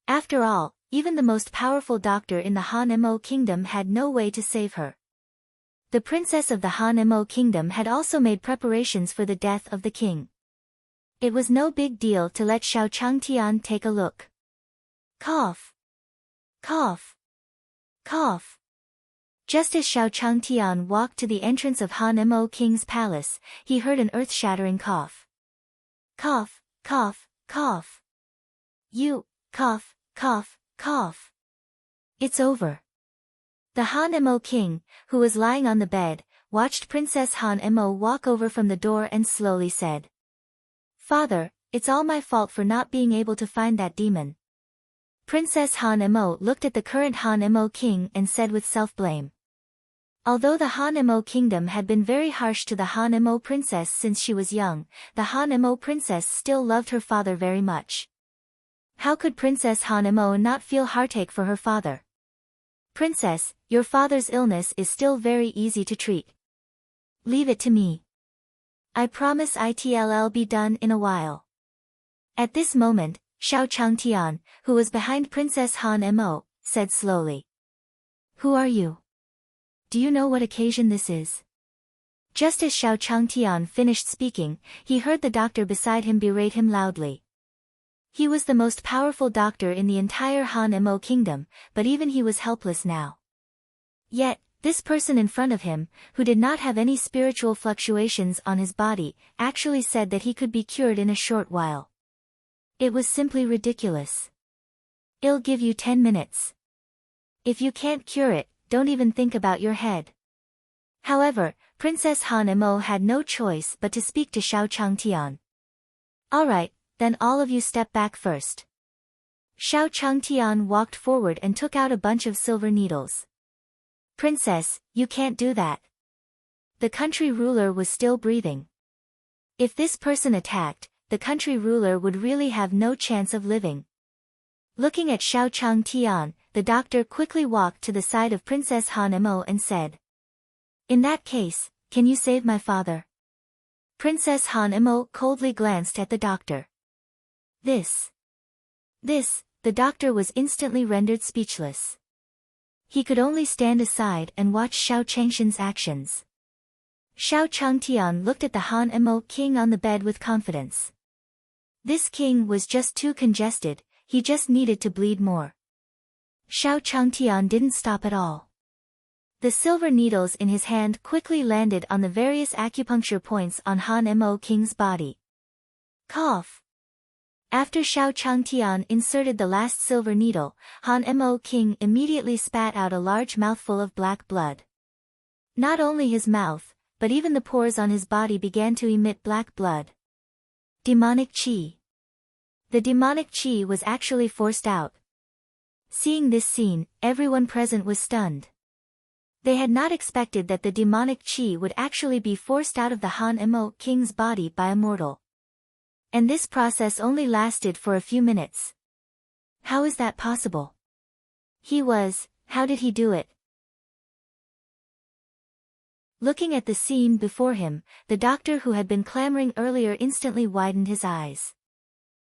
After all, even the most powerful doctor in the Han Mo kingdom had no way to save her. The princess of the Han Mo kingdom had also made preparations for the death of the king. It was no big deal to let Xiao Changtian take a look. Cough. Cough. Cough. Just as Xiao Changtian walked to the entrance of Han Mo King's palace, he heard an earth-shattering cough. Cough, cough, cough. You, cough, cough, cough. It's over. The Han Mo King, who was lying on the bed, watched Princess Han Mo walk over from the door and slowly said. Father, it's all my fault for not being able to find that demon. Princess Han Mo looked at the current Han Mo King and said with self-blame. Although the Han Mo kingdom had been very harsh to the Han Mo princess since she was young, the Han Mo princess still loved her father very much. How could Princess Han Mo not feel heartache for her father? Princess, your father's illness is still very easy to treat. Leave it to me. I promise it'll be done in a while. At this moment, Xiao Changtian, who was behind Princess Han Mo, said slowly. Who are you? Do you know what occasion this is? Just as Xiao Changtian finished speaking, he heard the doctor beside him berate him loudly. He was the most powerful doctor in the entire Han Mo kingdom, but even he was helpless now. Yet, This person in front of him, who did not have any spiritual fluctuations on his body, actually said that he could be cured in a short while. It was simply ridiculous. "I'll give you 10 minutes. If you can't cure it, don't even think about your head." However, Princess Han Emo had no choice but to speak to Xiao Changtian. "Alright, then all of you step back first." Xiao Changtian walked forward and took out a bunch of silver needles. "Princess, you can't do that." The country ruler was still breathing. If this person attacked, the country ruler would really have no chance of living. Looking at Xiao Changtian, the doctor quickly walked to the side of Princess Han Emo and said, "In that case, can you save my father?" Princess Han Emo coldly glanced at the doctor. This, the doctor was instantly rendered speechless. He could only stand aside and watch Xiao Changshan's actions. Xiao Changtian looked at the Han Emo king on the bed with confidence. This king was just too congested, he just needed to bleed more. Xiao Changtian didn't stop at all. The silver needles in his hand quickly landed on the various acupuncture points on Han Emo king's body. Cough. After Xiao Changtian inserted the last silver needle, Han Emo king immediately spat out a large mouthful of black blood. Not only his mouth, but even the pores on his body began to emit black blood. Demonic Qi. The demonic Qi was actually forced out. Seeing this scene, everyone present was stunned. They had not expected that the demonic Qi would actually be forced out of the Han Emo king's body by a mortal. And this process only lasted for a few minutes. How is that possible? How did he do it? Looking at the scene before him, the doctor who had been clamoring earlier instantly widened his eyes.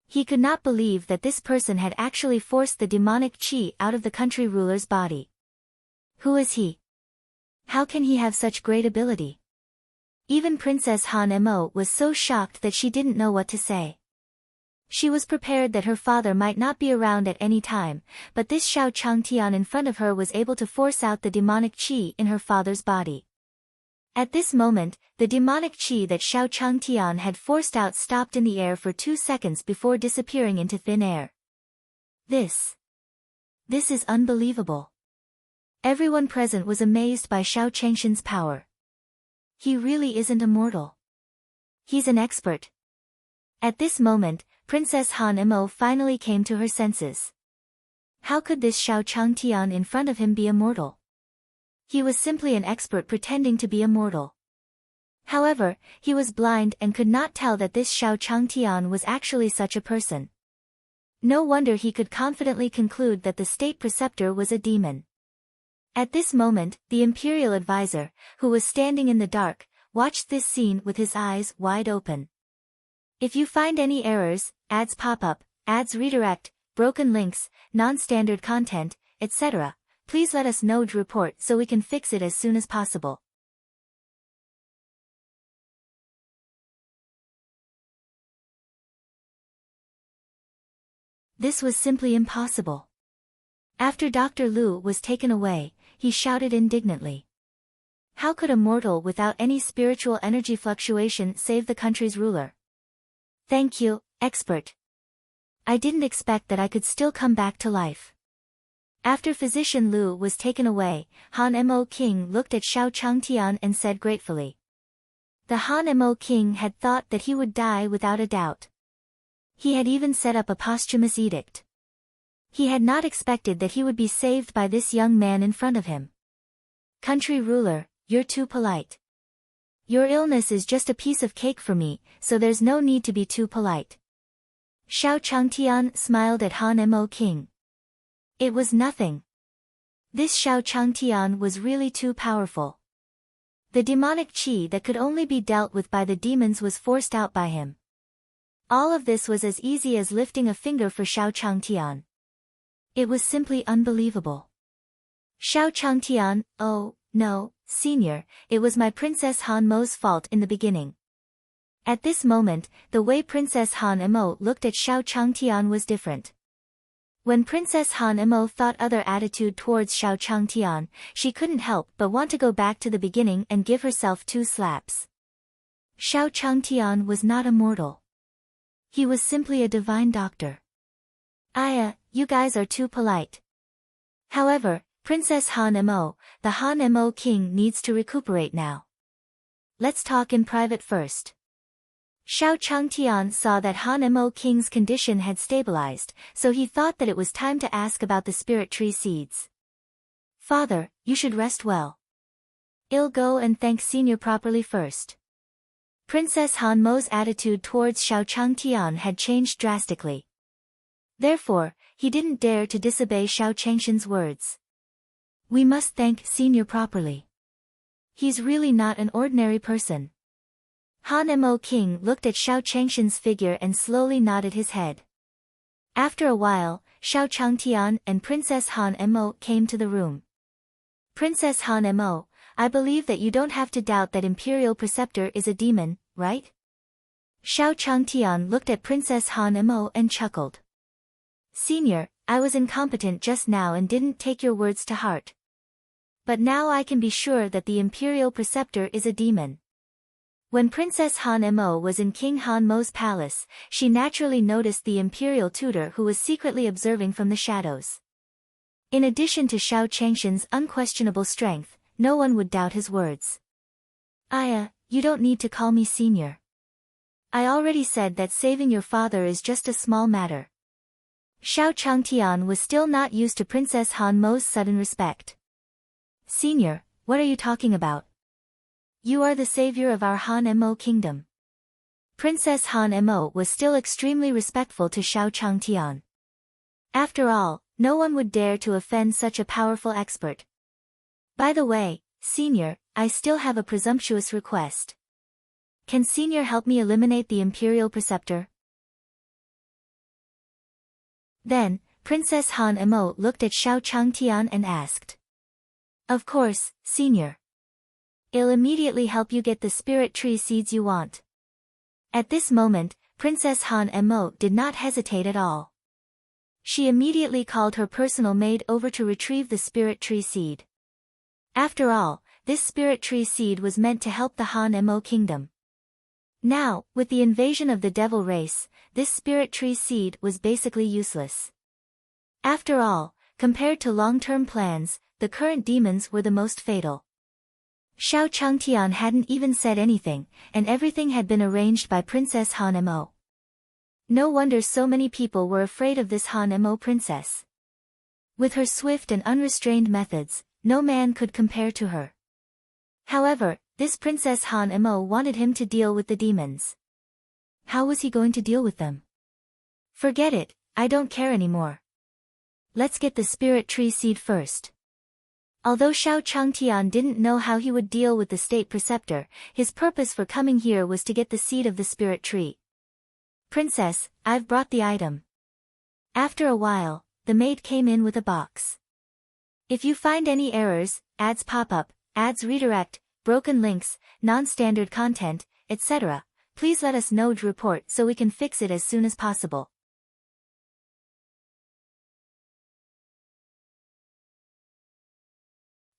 He could not believe that this person had actually forced the demonic Qi out of the country ruler's body. Who is he? How can he have such great ability? Even Princess Han Emo was so shocked that she didn't know what to say. She was prepared that her father might not be around at any time, but this Xiao Changtian in front of her was able to force out the demonic Qi in her father's body. At this moment, the demonic Qi that Xiao Changtian had forced out stopped in the air for 2 seconds before disappearing into thin air. This is unbelievable. Everyone present was amazed by Xiao Changshan's power. He really isn't a mortal. He's an expert. At this moment, Princess Han Emo finally came to her senses. How could this Xiao Changtian in front of him be a mortal? He was simply an expert pretending to be a mortal. However, he was blind and could not tell that this Xiao Changtian was actually such a person. No wonder he could confidently conclude that the state preceptor was a demon. At this moment, the imperial advisor, who was standing in the dark, watched this scene with his eyes wide open. If you find any errors, ads pop up, ads redirect, broken links, non-standard content, etc., please let us know to report so we can fix it as soon as possible. This was simply impossible. After Dr. Lu was taken away, he shouted indignantly. How could a mortal without any spiritual energy fluctuation save the country's ruler? Thank you, expert. I didn't expect that I could still come back to life. After Physician Lu was taken away, Han Emo King looked at Xiao Changtian and said gratefully. The Han Emo King had thought that he would die without a doubt. He had even set up a posthumous edict. He had not expected that he would be saved by this young man in front of him. Country ruler, you're too polite. Your illness is just a piece of cake for me, so there's no need to be too polite. Xiao Changtian smiled at Han Emo King. It was nothing. This Xiao Changtian was really too powerful. The demonic Qi that could only be dealt with by the demons was forced out by him. All of this was as easy as lifting a finger for Xiao Changtian. It was simply unbelievable. Xiao Changtian, oh, no, senior, it was my Princess Han Mo's fault in the beginning. At this moment, the way Princess Han Emo looked at Xiao Changtian was different. When Princess Han Emo thought other attitude towards Xiao Changtian, she couldn't help but want to go back to the beginning and give herself 2 slaps. Xiao Changtian was not a mortal. He was simply a divine doctor. Aya, you guys are too polite. However, Princess Han Emo, the Han Emo king needs to recuperate now. Let's talk in private first. Xiao Changtian saw that Han Emo king's condition had stabilized, so he thought that it was time to ask about the spirit tree seeds. Father, you should rest well. I'll go and thank Senior properly first. Princess Han Mo's attitude towards Xiao Changtian had changed drastically. Therefore, he didn't dare to disobey Xiao Changshan's words. We must thank Senior properly. He's really not an ordinary person. Han Emo King looked at Xiao Changshan's figure and slowly nodded his head. After a while, Xiao Changtian and Princess Han Emo came to the room. Princess Han Emo, I believe that you don't have to doubt that Imperial Preceptor is a demon, right? Xiao Changtian looked at Princess Han Emo and chuckled. Senior, I was incompetent just now and didn't take your words to heart. But now I can be sure that the Imperial Preceptor is a demon. When Princess Han Emo was in King Han Mo's palace, she naturally noticed the Imperial tutor who was secretly observing from the shadows. In addition to Xiao Changshan's unquestionable strength, no one would doubt his words. Aya, you don't need to call me Senior. I already said that saving your father is just a small matter. Xiao Changtian was still not used to Princess Han Mo's sudden respect. Senior, what are you talking about? You are the savior of our Han Emo kingdom. Princess Han Emo was still extremely respectful to Xiao Changtian. After all, no one would dare to offend such a powerful expert. By the way, Senior, I still have a presumptuous request. Can Senior help me eliminate the Imperial Preceptor? Then, Princess Han Emo looked at Xiao Changtian and asked. Of course, Senior. I'll immediately help you get the spirit tree seeds you want. At this moment, Princess Han Emo did not hesitate at all. She immediately called her personal maid over to retrieve the spirit tree seed. After all, this spirit tree seed was meant to help the Han Emo kingdom. Now, with the invasion of the devil race, this spirit tree seed was basically useless. After all, compared to long-term plans, the current demons were the most fatal. Xiao Changtian hadn't even said anything, and everything had been arranged by Princess Han Emo. No wonder so many people were afraid of this Han Emo princess. With her swift and unrestrained methods, no man could compare to her. However, this Princess Han Emo wanted him to deal with the demons. How was he going to deal with them? Forget it, I don't care anymore. Let's get the spirit tree seed first. Although Xiao Changtian didn't know how he would deal with the state preceptor, his purpose for coming here was to get the seed of the spirit tree. Princess, I've brought the item. After a while, the maid came in with a box. If you find any errors, ads pop up, ads redirect, broken links, non-standard content, etc., please let us know to report so we can fix it as soon as possible.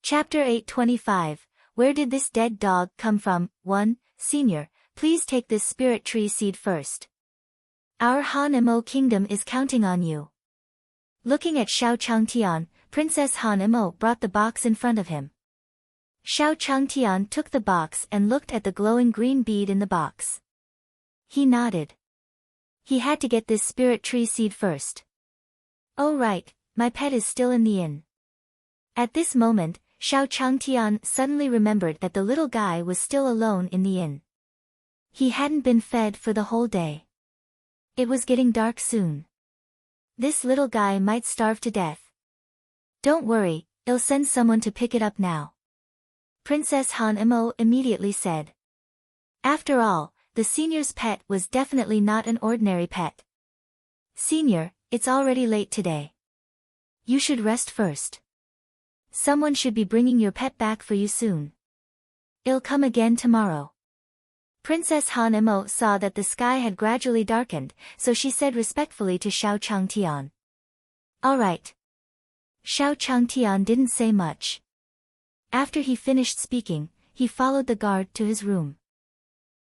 Chapter 825, Where did this dead dog come from? 1. Senior, please take this spirit tree seed first. Our Han Emo kingdom is counting on you. Looking at Xiao Changtian, Princess Han Emo brought the box in front of him. Xiao Changtian took the box and looked at the glowing green bead in the box. He nodded. He had to get this spirit tree seed first. Oh right, my pet is still in the inn. At this moment, Xiao Changtian suddenly remembered that the little guy was still alone in the inn. He hadn't been fed for the whole day. It was getting dark soon. This little guy might starve to death. Don't worry, I'll send someone to pick it up now. Princess Han Emo immediately said. After all, the senior's pet was definitely not an ordinary pet. Senior, it's already late today. You should rest first. Someone should be bringing your pet back for you soon. I'll come again tomorrow. Princess Han Emo saw that the sky had gradually darkened, so she said respectfully to Xiao Changtian. All right. Xiao Changtian didn't say much. After he finished speaking, he followed the guard to his room.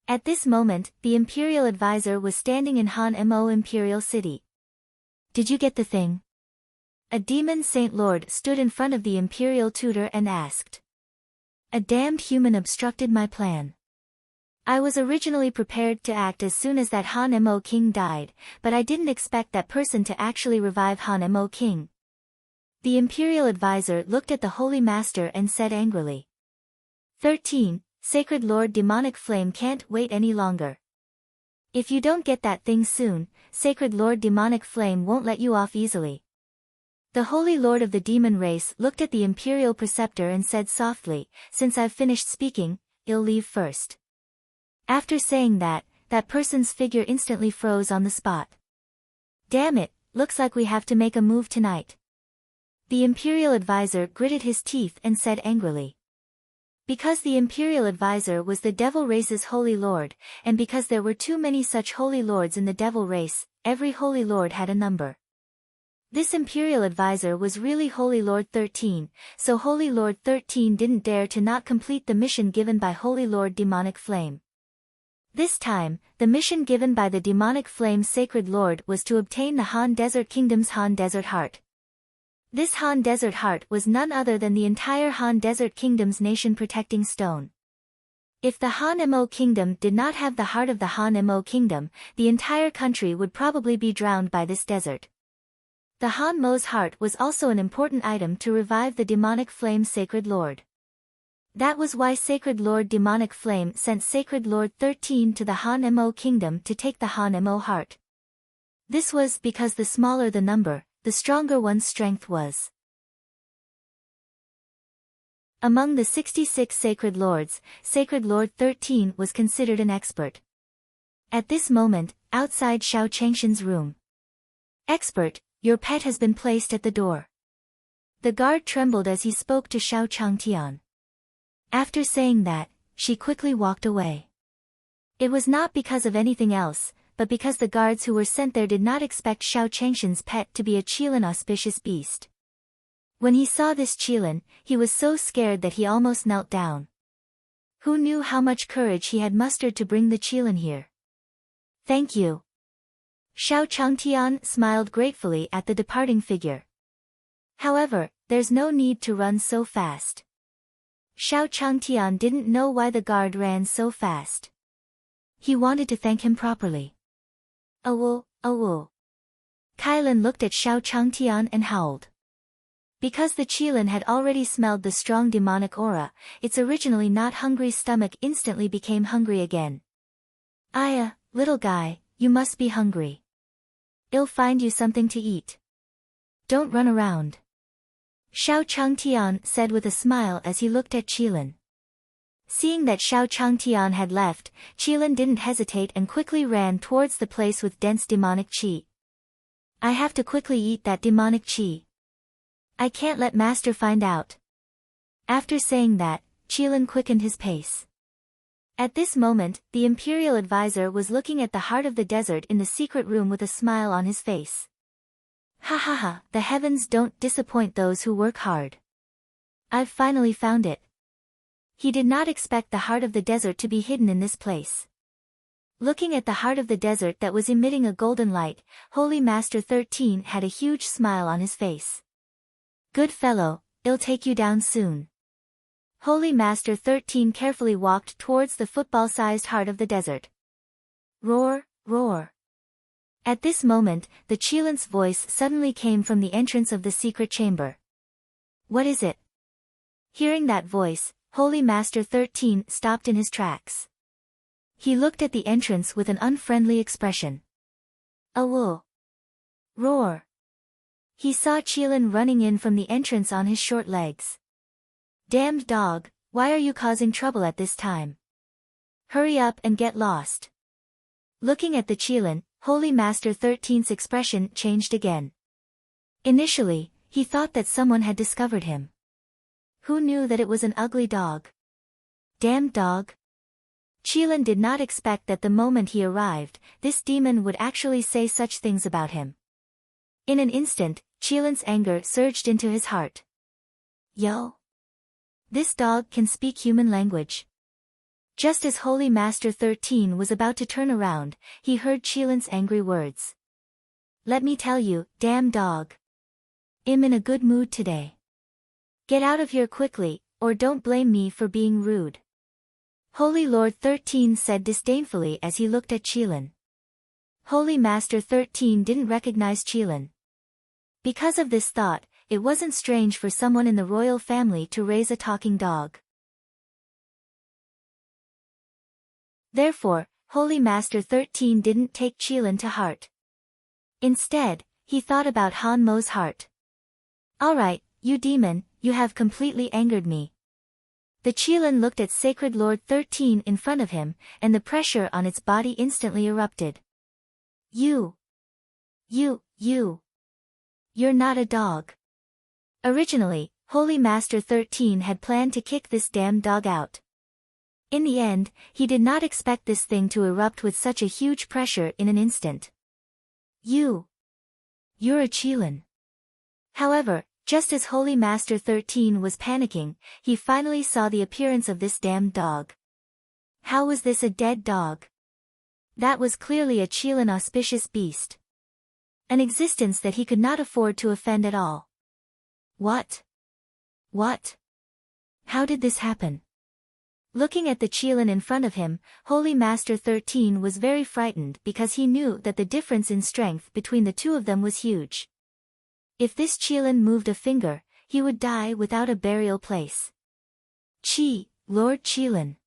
At this moment, the imperial advisor was standing in Han Mo Imperial City. Did you get the thing? A demon Saint Lord stood in front of the imperial tutor and asked. A damned human obstructed my plan. I was originally prepared to act as soon as that Han Mo King died, but I didn't expect that person to actually revive Han Mo King. The imperial advisor looked at the Holy Master and said angrily. 13. Sacred Lord Demonic Flame can't wait any longer. If you don't get that thing soon, Sacred Lord Demonic Flame won't let you off easily. The Holy Lord of the demon race looked at the imperial preceptor and said softly, since I've finished speaking, I'll leave first. After saying that, that person's figure instantly froze on the spot. Damn it, looks like we have to make a move tonight. The imperial advisor gritted his teeth and said angrily. Because the imperial advisor was the devil race's holy lord, and because there were too many such holy lords in the devil race, every holy lord had a number. This imperial advisor was really Holy Lord 13, so Holy Lord 13 didn't dare to not complete the mission given by Holy Lord Demonic Flame. This time, the mission given by the Demonic Flame Sacred Lord was to obtain the Han Desert Kingdom's Han Desert Heart. This Han Desert Heart was none other than the entire Han Desert Kingdom's nation-protecting stone. If the Han Mo Kingdom did not have the heart of the Han Mo Kingdom, the entire country would probably be drowned by this desert. The Han Mo's heart was also an important item to revive the Demonic Flame Sacred Lord. That was why Sacred Lord Demonic Flame sent Sacred Lord 13 to the Han Mo Kingdom to take the Han Mo heart. This was because the smaller the number, the stronger one's strength was. Among the 66 Sacred Lords, Sacred Lord 13 was considered an expert. At this moment, outside Xiao Changshan's room. Expert, your pet has been placed at the door. The guard trembled as he spoke to Xiao Changtian. After saying that, she quickly walked away. It was not because of anything else, but because the guards who were sent there did not expect Xiao Changshan's pet to be a Qilin auspicious beast. When he saw this Qilin, he was so scared that he almost knelt down. Who knew how much courage he had mustered to bring the Qilin here? Thank you. Xiao Changtian smiled gratefully at the departing figure. However, there's no need to run so fast. Xiao Changtian didn't know why the guard ran so fast. He wanted to thank him properly. Awoo, awoo. Kailan looked at Xiao Changtian and howled. Because the Qilin had already smelled the strong demonic aura, its originally not hungry stomach instantly became hungry again. Aya, little guy, you must be hungry. I'll find you something to eat. Don't run around. Xiao Changtian said with a smile as he looked at Qilin. Seeing that Xiao Changtian had left, Qilin didn't hesitate and quickly ran towards the place with dense demonic qi. I have to quickly eat that demonic qi. I can't let Master find out. After saying that, Qilin quickened his pace. At this moment, the imperial advisor was looking at the heart of the desert in the secret room with a smile on his face. Ha ha ha, the heavens don't disappoint those who work hard. I've finally found it. He did not expect the heart of the desert to be hidden in this place. Looking at the heart of the desert that was emitting a golden light, Holy Master 13 had a huge smile on his face. Good fellow, I'll take you down soon. Holy Master 13 carefully walked towards the football-sized heart of the desert. Roar, roar. At this moment, the Qilin's voice suddenly came from the entrance of the secret chamber. What is it? Hearing that voice, Holy Master 13 stopped in his tracks. He looked at the entrance with an unfriendly expression. Awoo. Roar. He saw Qilin running in from the entrance on his short legs. Damned dog, why are you causing trouble at this time? Hurry up and get lost. Looking at the Qilin, Holy Master 13's expression changed again. Initially, he thought that someone had discovered him. Who knew that it was an ugly dog? Damned dog. Qilin did not expect that the moment he arrived, this demon would actually say such things about him. In an instant, Qilin's anger surged into his heart. Yo! This dog can speak human language. Just as Holy Master 13 was about to turn around, he heard Qilin's angry words. Let me tell you, damn dog. I'm in a good mood today. Get out of here quickly, or don't blame me for being rude. Holy Lord 13 said disdainfully as he looked at Qilin. Holy Master 13 didn't recognize Qilin. Because of this thought, it wasn't strange for someone in the royal family to raise a talking dog. Therefore, Holy Master 13 didn't take Qilin to heart. Instead, he thought about Han Mo's heart. Alright, you demon, you have completely angered me. The Qilin looked at Sacred Lord 13 in front of him, and the pressure on its body instantly erupted. You're not a dog. Originally, Holy Master 13 had planned to kick this damn dog out. In the end, he did not expect this thing to erupt with such a huge pressure in an instant. You're a Qilin. However, just as Holy Master 13 was panicking, he finally saw the appearance of this damned dog. How was this a dead dog? That was clearly a Qilin auspicious beast. An existence that he could not afford to offend at all. What? How did this happen? Looking at the Qilin in front of him, Holy Master 13 was very frightened because he knew that the difference in strength between the two of them was huge. If this Qilin moved a finger, he would die without a burial place. Lord Qilin.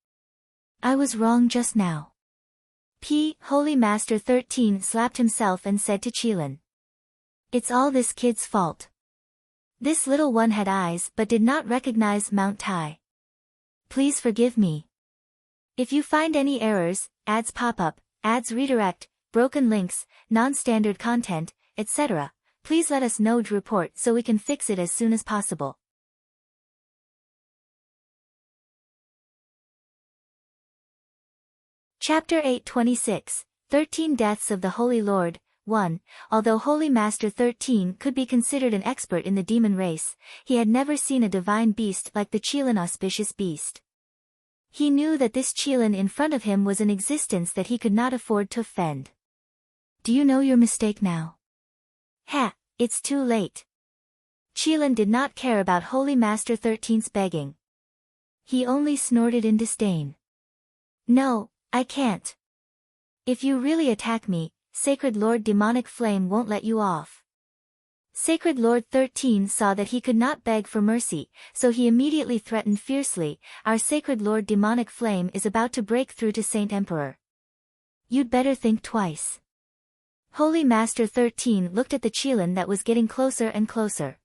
I was wrong just now. Holy Master 13 slapped himself and said to Qilin. It's all this kid's fault. This little one had eyes but did not recognize Mount Tai. Please forgive me. If you find any errors, ads pop up, ads redirect, broken links, non-standard content, etc., please let us know to report so we can fix it as soon as possible. Chapter 826, 13 Deaths of the Holy Lord. 1. Although Holy Master 13 could be considered an expert in the demon race, he had never seen a divine beast like the Qilin auspicious beast. He knew that this Qilin in front of him was an existence that he could not afford to offend. Do you know your mistake now? It's too late. Qilin did not care about Holy Master 13's begging. He only snorted in disdain. No, I can't. If you really attack me, Sacred Lord Demonic Flame won't let you off. Sacred Lord 13 saw that he could not beg for mercy, so he immediately threatened fiercely, our Sacred Lord Demonic Flame is about to break through to Saint Emperor. You'd better think twice. Holy Master 13 looked at the Qilin that was getting closer and closer.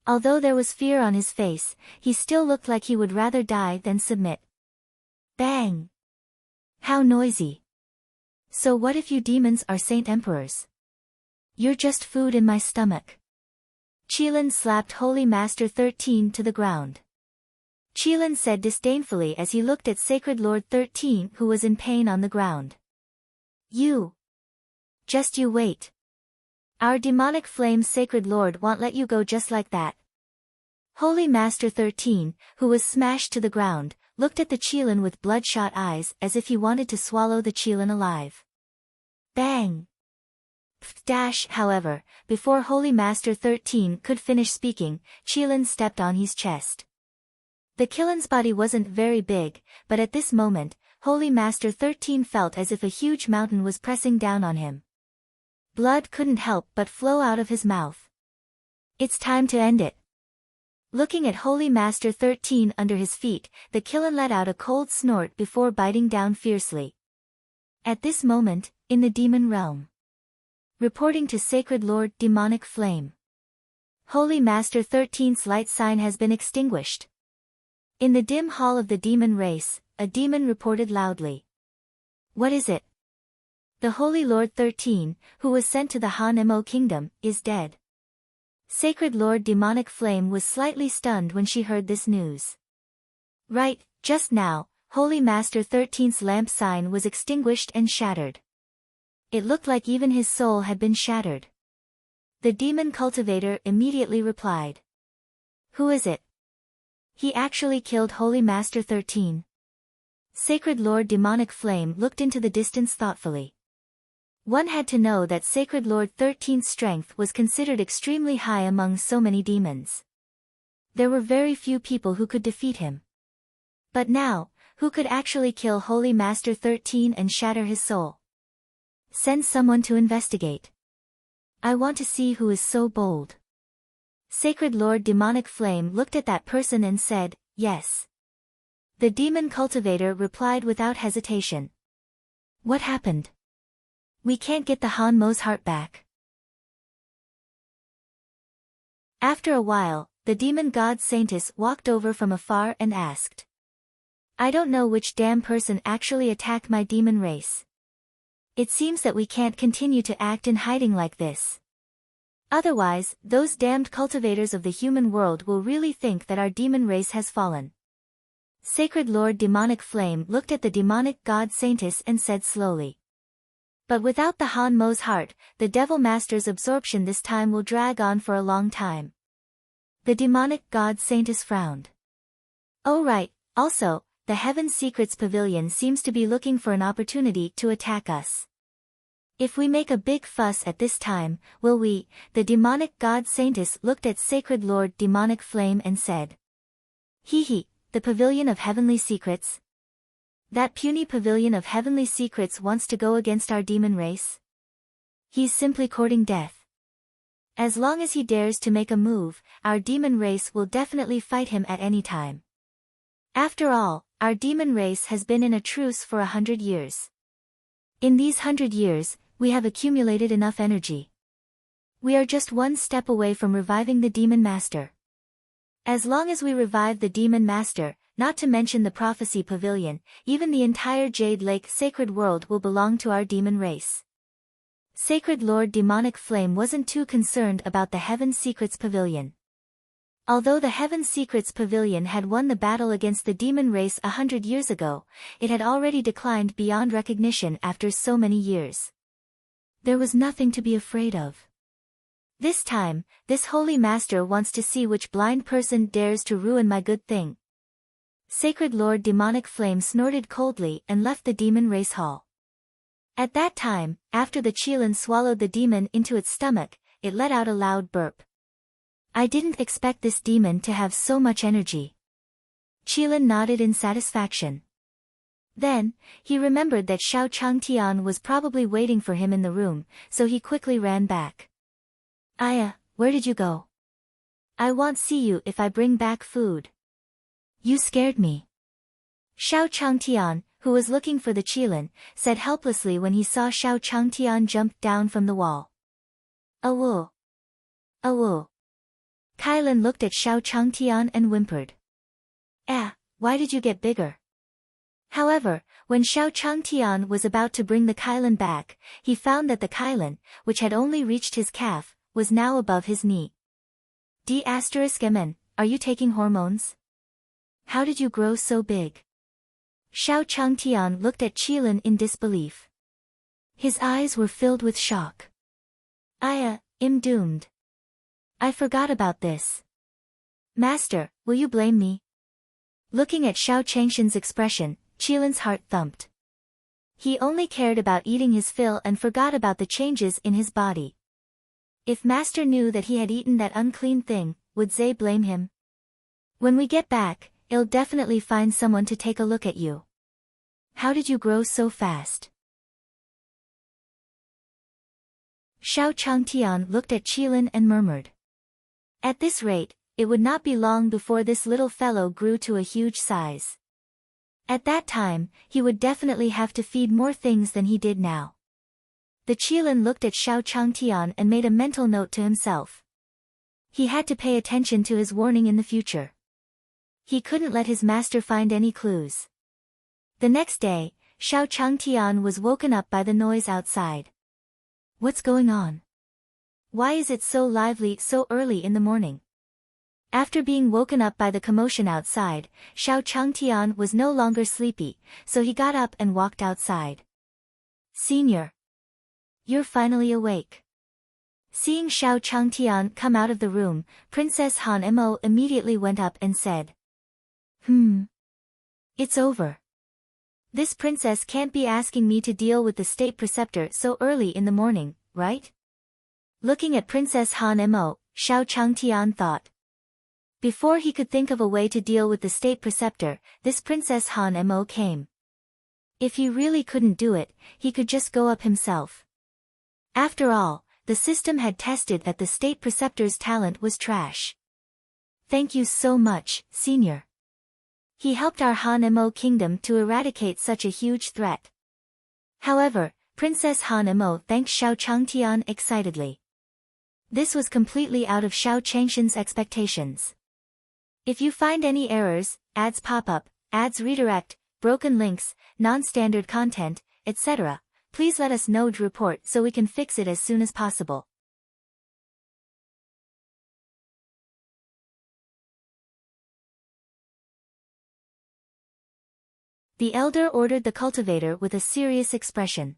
Although there was fear on his face, he still looked like he would rather die than submit. Bang! How noisy. So what if you demons are Saint Emperors? You're just food in my stomach. Qilin slapped Holy Master 13 to the ground. Qilin said disdainfully as he looked at Sacred Lord 13 who was in pain on the ground. Just you wait. Our demonic flame Sacred Lord won't let you go just like that. Holy Master 13, who was smashed to the ground, looked at the Qilin with bloodshot eyes as if he wanted to swallow the Qilin alive. Bang! However, before Holy Master 13 could finish speaking, Qilin stepped on his chest. The Qilin's body wasn't very big, but at this moment, Holy Master 13 felt as if a huge mountain was pressing down on him. Blood couldn't help but flow out of his mouth. It's time to end it. Looking at Holy Master 13 under his feet, the Qilin let out a cold snort before biting down fiercely. At this moment, in the demon realm. Reporting to Sacred Lord Demonic Flame. Holy Master 13's light sign has been extinguished. In the dim hall of the demon race, a demon reported loudly. What is it? The Holy Lord 13, who was sent to the Han Mo kingdom, is dead. Sacred Lord Demonic Flame was slightly stunned when she heard this news. Right, just now, Holy Master 13's lamp sign was extinguished and shattered. It looked like even his soul had been shattered. The demon cultivator immediately replied. Who is it? He actually killed Holy Master 13. Sacred Lord Demonic Flame looked into the distance thoughtfully. One had to know that Sacred Lord 13's strength was considered extremely high among so many demons. There were very few people who could defeat him. But now, who could actually kill Holy Master 13 and shatter his soul? Send someone to investigate. I want to see who is so bold. Sacred Lord Demonic Flame looked at that person and said, yes. The demon cultivator replied without hesitation. What happened? We can't get the Han Mo's heart back. After a while, the demon god Saintess walked over from afar and asked. I don't know which damn person actually attacked my demon race. It seems that we can't continue to act in hiding like this. Otherwise, those damned cultivators of the human world will really think that our demon race has fallen. Sacred Lord Demonic Flame looked at the demonic god Saintess and said slowly. But without the Han Mo's heart, the Devil Master's absorption this time will drag on for a long time. The demonic god Saintess frowned. Oh right, also, the Heaven Secrets Pavilion seems to be looking for an opportunity to attack us. If we make a big fuss at this time, will we? The demonic god Saintess looked at Sacred Lord Demonic Flame and said. Hee, the Pavilion of Heavenly Secrets? That puny Pavilion of Heavenly Secrets wants to go against our demon race? He's simply courting death. As long as he dares to make a move, our demon race will definitely fight him at any time. After all, our demon race has been in a truce for 100 years. In these 100 years, we have accumulated enough energy. We are just one step away from reviving the Demon Master. As long as we revive the Demon Master, not to mention the Prophecy Pavilion, even the entire Jade Lake Sacred World will belong to our demon race. Sacred Lord Demonic Flame wasn't too concerned about the Heaven Secrets Pavilion. Although the Heaven Secrets Pavilion had won the battle against the demon race 100 years ago, it had already declined beyond recognition after so many years. There was nothing to be afraid of. This time, this Holy Master wants to see which blind person dares to ruin my good thing. Sacred Lord Demonic Flame snorted coldly and left the demon race hall. At that time, after the Qilin swallowed the demon into its stomach, it let out a loud burp. I didn't expect this demon to have so much energy. Qilin nodded in satisfaction. Then, he remembered that Xiao Changtian was probably waiting for him in the room, so he quickly ran back. Aya, where did you go? I won't see you if I bring back food. You scared me. Xiao Changtian, who was looking for the Qilin, said helplessly when he saw Xiao Changtian jump down from the wall. Awoo. Awoo. Kylin looked at Xiao Changtian and whimpered. Why did you get bigger? However, when Xiao Changtian was about to bring the Kylin back, he found that the Kylin, which had only reached his calf, was now above his knee. D***mn, are you taking hormones? How did you grow so big? Xiao Changtian looked at Qilin in disbelief. His eyes were filled with shock. I'm doomed. I forgot about this. Master, will you blame me? Looking at Xiao Changshan's expression, Qilin's heart thumped. He only cared about eating his fill and forgot about the changes in his body. If Master knew that he had eaten that unclean thing, would Zay blame him? When we get back, I'll definitely find someone to take a look at you. How did you grow so fast? Xiao Changtian looked at Qilin and murmured. At this rate, it would not be long before this little fellow grew to a huge size. At that time, he would definitely have to feed more things than he did now. The Qilin looked at Xiao Changtian and made a mental note to himself. He had to pay attention to his warning in the future. He couldn't let his master find any clues. The next day, Xiao Changtian was woken up by the noise outside. What's going on? Why is it so lively so early in the morning? After being woken up by the commotion outside, Xiao Changtian was no longer sleepy, so he got up and walked outside. Senior. You're finally awake. Seeing Xiao Changtian come out of the room, Princess Han Emo immediately went up and said, It's over. This princess can't be asking me to deal with the state preceptor so early in the morning, right? Looking at Princess Han Emo, Xiao Changtian thought. Before he could think of a way to deal with the state preceptor, this Princess Han Emo came. If he really couldn't do it, he could just go up himself. After all, the system had tested that the state preceptor's talent was trash. Thank you so much, Senior. He helped our Han Emo kingdom to eradicate such a huge threat. However, Princess Han Emo thanked Xiao Changtian excitedly. This was completely out of Xiao Changshan's expectations. If you find any errors, ads pop up, ads redirect, broken links, non-standard content, etc., please let us know to report so we can fix it as soon as possible. The elder ordered the cultivator with a serious expression.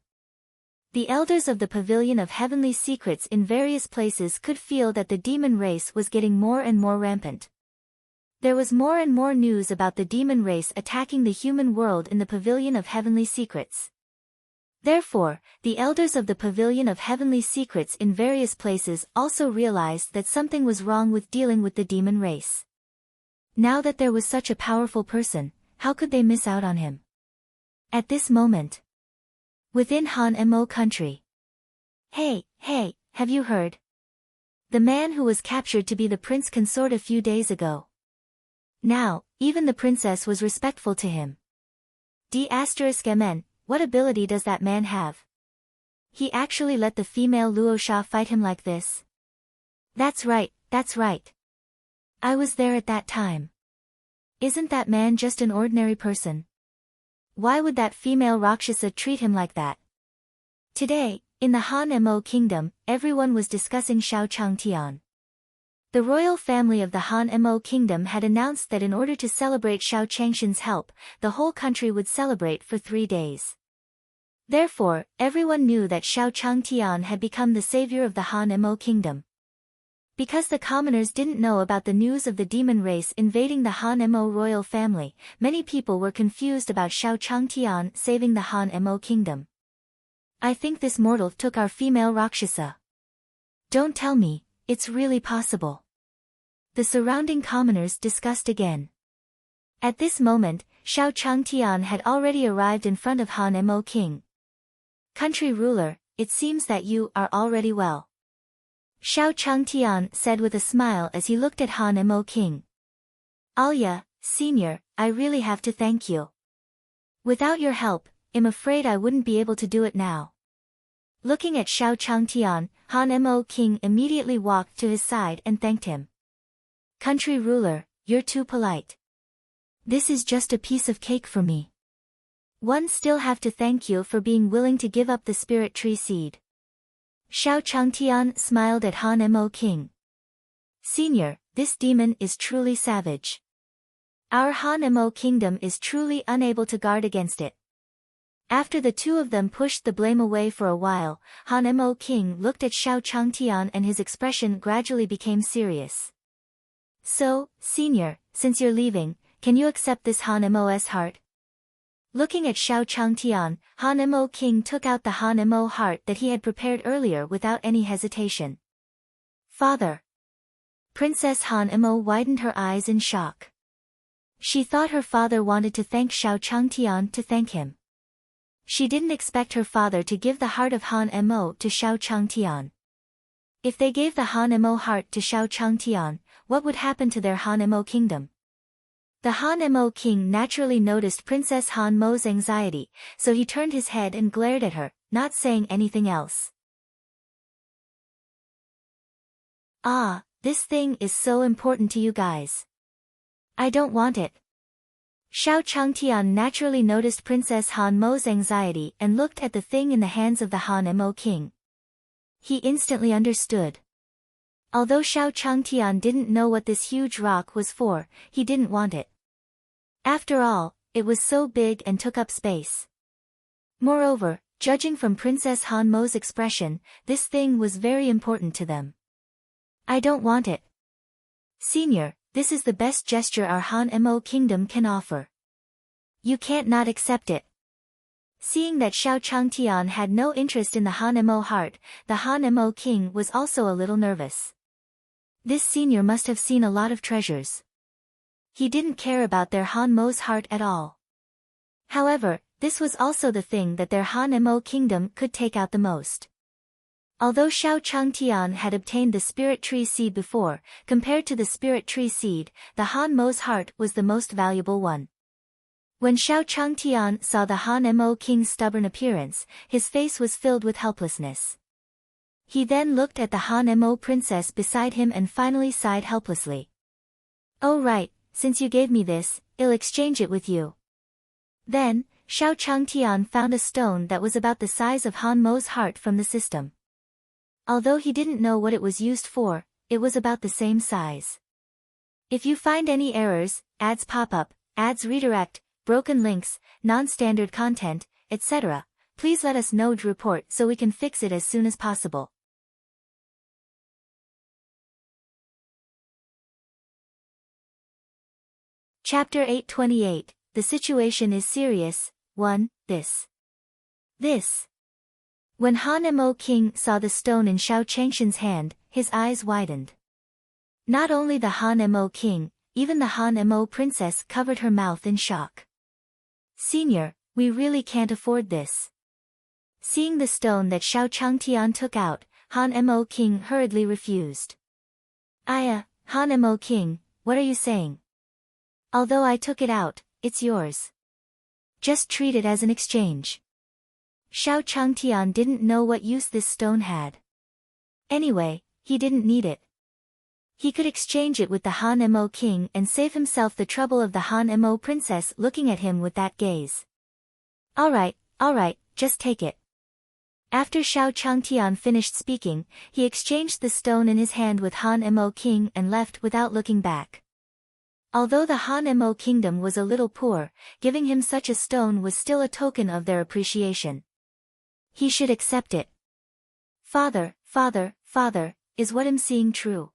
The elders of the Pavilion of Heavenly Secrets in various places could feel that the demon race was getting more and more rampant. There was more and more news about the demon race attacking the human world in the Pavilion of Heavenly Secrets. Therefore, the elders of the Pavilion of Heavenly Secrets in various places also realized that something was wrong with dealing with the demon race. Now that there was such a powerful person, how could they miss out on him? At this moment, within Han Emo country. Hey, have you heard? The man who was captured to be the prince consort a few days ago. Now, even the princess was respectful to him. D***mn, what ability does that man have? He actually let the female Luosha fight him like this? That's right. I was there at that time. Isn't that man just an ordinary person? Why would that female Rakshasa treat him like that? Today, in the Han Emo kingdom, everyone was discussing Xiao Changtian. The royal family of the Han Emo kingdom had announced that in order to celebrate Xiao Changshan's help, the whole country would celebrate for 3 days. Therefore, everyone knew that Xiao Changtian had become the savior of the Han Emo kingdom. Because the commoners didn't know about the news of the demon race invading the Han Emo royal family, many people were confused about Xiao Changtian saving the Han Emo kingdom. I think this mortal took our female Rakshasa. Don't tell me, it's really possible. The surrounding commoners discussed again. At this moment, Xiao Changtian had already arrived in front of Han Emo king. Country ruler, it seems that you are already well. Xiao Changtian said with a smile as he looked at Han Emo king. Alya, senior, I really have to thank you. Without your help, I'm afraid I wouldn't be able to do it now. Looking at Xiao Changtian, Han Emo king immediately walked to his side and thanked him. Country ruler, you're too polite. This is just a piece of cake for me. One still have to thank you for being willing to give up the spirit tree seed. Xiao Changtian smiled at Han Emo king. Senior, this demon is truly savage. Our Han Emo kingdom is truly unable to guard against it. After the two of them pushed the blame away for a while, Han Emo king looked at Xiao Changtian and his expression gradually became serious. So, senior, since you're leaving, can you accept this Han Emo's heart? Looking at Xiao Changtian, Han Emo king took out the Han Emo heart that he had prepared earlier without any hesitation. Father. Princess Han Emo widened her eyes in shock. She thought her father wanted to thank Xiao Changtian to thank him. She didn't expect her father to give the heart of Han Emo to Xiao Changtian. If they gave the Han Emo heart to Xiao Changtian, what would happen to their Han Emo kingdom? The Han Emo king naturally noticed Princess Han Mo's anxiety, so he turned his head and glared at her, not saying anything else. Ah, this thing is so important to you guys. I don't want it. Xiao Changtian naturally noticed Princess Han Mo's anxiety and looked at the thing in the hands of the Han Emo king. He instantly understood. Although Xiao Changtian didn't know what this huge rock was for, he didn't want it. After all, it was so big and took up space. Moreover, Judging from Princess Hanmo's expression, this thing was very important to them. I don't want it. Senior, this is the best gesture our Han-mo kingdom can offer. You can't not accept it. Seeing that Xiao Changtian had no interest in the Han-mo heart, the Han-mo king was also a little nervous. This senior must have seen a lot of treasures. He didn't care about their Han-mo's heart at all. However, this was also the thing that their Han-mo kingdom could take out the most. Although Xiao Changtian had obtained the spirit tree seed before, compared to the spirit tree seed, the Han-mo's heart was the most valuable one. When Xiao Changtian saw the Han-mo king's stubborn appearance, his face was filled with helplessness. He then looked at the Han-mo princess beside him and finally sighed helplessly. Oh right, since you gave me this, I'll exchange it with you. Then, Xiao Changtian found a stone that was about the size of Han-mo's heart from the system. Although he didn't know what it was used for, it was about the same size. If you find any errors, ads pop up, ads redirect, broken links, non-standard content, etc., please let us know to report so we can fix it as soon as possible. Chapter 828, The Situation is Serious, 1, This. When Han-mo king saw the stone in Xiao Changshan's hand, his eyes widened. Not only the Han-mo king, even the Han-mo princess covered her mouth in shock. Senior, we really can't afford this. Seeing the stone that Xiao Changtian took out, Han-mo king hurriedly refused. Han-mo king, what are you saying? Although I took it out, it's yours. Just treat it as an exchange. Xiao Changtian didn't know what use this stone had. Anyway, he didn't need it. He could exchange it with the Han-mo king and save himself the trouble of the Han-mo princess looking at him with that gaze. Alright, just take it. After Xiao Changtian finished speaking, he exchanged the stone in his hand with Han-mo king and left without looking back. Although the Han-mo kingdom was a little poor, giving him such a stone was still a token of their appreciation. He should accept it. Father, is what I'm seeing true?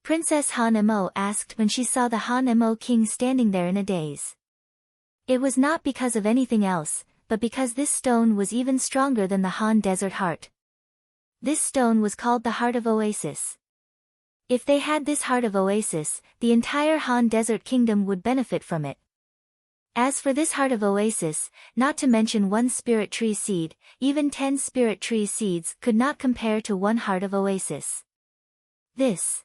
Princess Han-mo asked when she saw the Han-mo king standing there in a daze. It was not because of anything else, but because this stone was even stronger than the Han Desert Heart. This stone was called the Heart of Oasis. If they had this Heart of Oasis, the entire Han Desert Kingdom would benefit from it. As for this Heart of Oasis, not to mention one spirit tree seed, even 10 spirit tree seeds could not compare to one Heart of Oasis. This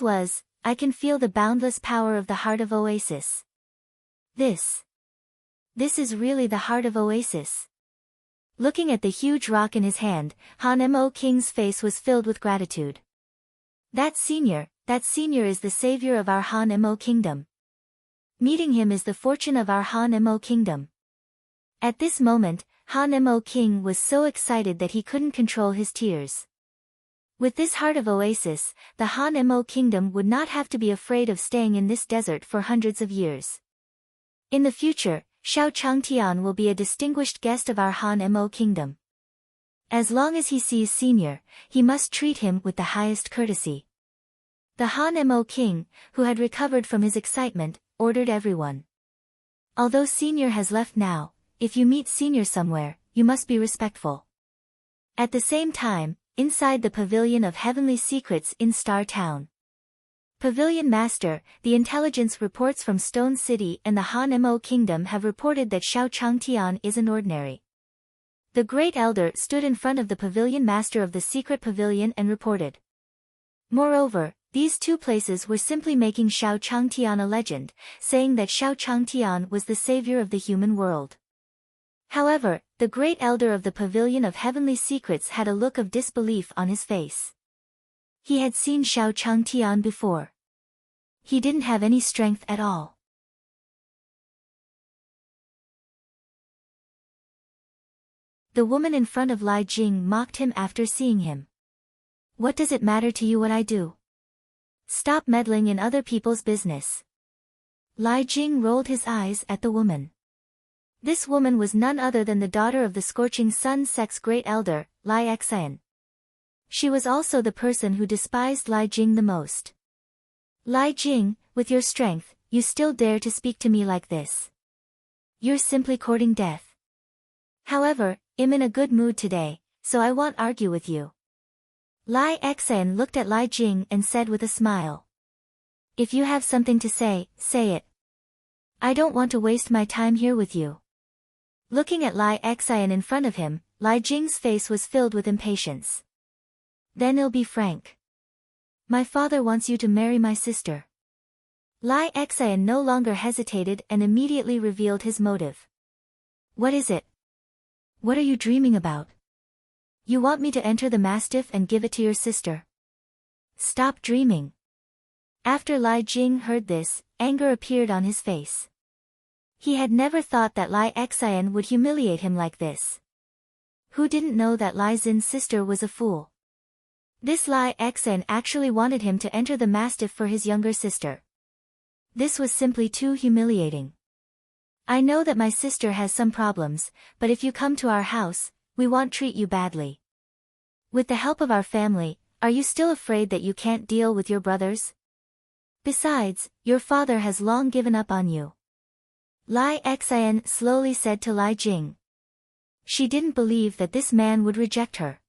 was, I can feel the boundless power of the Heart of Oasis. This is really the Heart of Oasis. Looking at the huge rock in his hand, Han-mo king's face was filled with gratitude. That senior is the savior of our Han-mo kingdom. Meeting him is the fortune of our Han-mo kingdom. At this moment, Han-mo king was so excited that he couldn't control his tears. With this Heart of Oasis, the Han-mo kingdom would not have to be afraid of staying in this desert for hundreds of years. In the future, Xiao Changtian will be a distinguished guest of our Han-mo kingdom. As long as he sees Senior, he must treat him with the highest courtesy. The Han-mo king, who had recovered from his excitement, ordered everyone. Although Senior has left now, if you meet Senior somewhere, you must be respectful. At the same time, inside the Pavilion of Heavenly Secrets in Star Town. Pavilion Master, the intelligence reports from Stone City and the Han-mo Kingdom have reported that Xiao Changtian isn't ordinary. The Great Elder stood in front of the Pavilion Master of the Secret Pavilion and reported. Moreover, these two places were simply making Xiao Changtian a legend, saying that Xiao Changtian was the savior of the human world. However, the Great Elder of the Pavilion of Heavenly Secrets had a look of disbelief on his face. He had seen Xiao Changtian before. He didn't have any strength at all. The woman in front of Li Jing mocked him after seeing him. What does it matter to you what I do? Stop meddling in other people's business. Li Jing rolled his eyes at the woman. This woman was none other than the daughter of the Scorching Sun sect's great elder, Lai Xian. She was also the person who despised Lai Jing the most. Lai Jing, with your strength, you still dare to speak to me like this. You're simply courting death. However, I'm in a good mood today, so I won't argue with you. Lai Xian looked at Lai Jing and said with a smile. If you have something to say, say it. I don't want to waste my time here with you. Looking at Lai Xian in front of him, Lai Jing's face was filled with impatience. Then I'll be frank. My father wants you to marry my sister. Lai Xian no longer hesitated and immediately revealed his motive. What is it? What are you dreaming about? You want me to enter the mastiff and give it to your sister? Stop dreaming. After Lai Jing heard this, anger appeared on his face. He had never thought that Lai Xian would humiliate him like this. Who didn't know that Lai Xin's sister was a fool? This Lai Xian actually wanted him to enter the mastiff for his younger sister. This was simply too humiliating. I know that my sister has some problems, but if you come to our house, we won't treat you badly. With the help of our family, are you still afraid that you can't deal with your brothers? Besides, your father has long given up on you. Lai Xian slowly said to Lai Jing. She didn't believe that this man would reject her.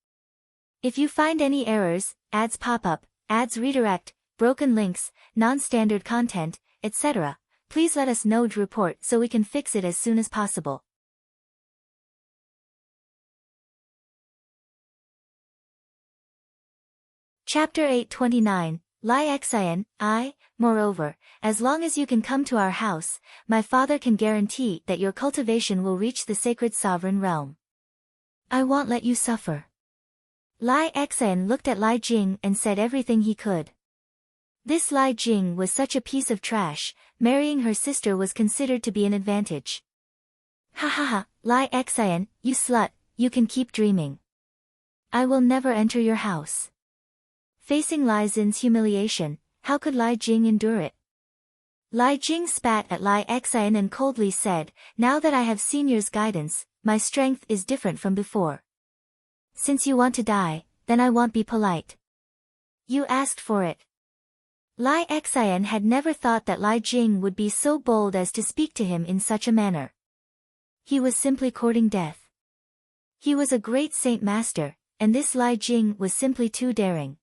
If you find any errors, ads pop up, ads redirect, broken links, non-standard content, etc., please let us know to report so we can fix it as soon as possible. Chapter 829, Lai Xian, moreover, as long as you can come to our house, my father can guarantee that your cultivation will reach the sacred sovereign realm. I won't let you suffer. Lai Xian looked at Lai Jing and said everything he could. This Lai Jing was such a piece of trash, marrying her sister was considered to be an advantage. Ha ha ha, Lai Xian, you slut, you can keep dreaming. I will never enter your house. Facing Lai Xin's humiliation, how could Lai Jing endure it? Lai Jing spat at Lai Xian and coldly said, now that I have senior's guidance, my strength is different from before. Since you want to die, then I won't be polite. You asked for it. Lai Xian had never thought that Lai Jing would be so bold as to speak to him in such a manner. He was simply courting death. He was a great saint master, and this Lai Jing was simply too daring.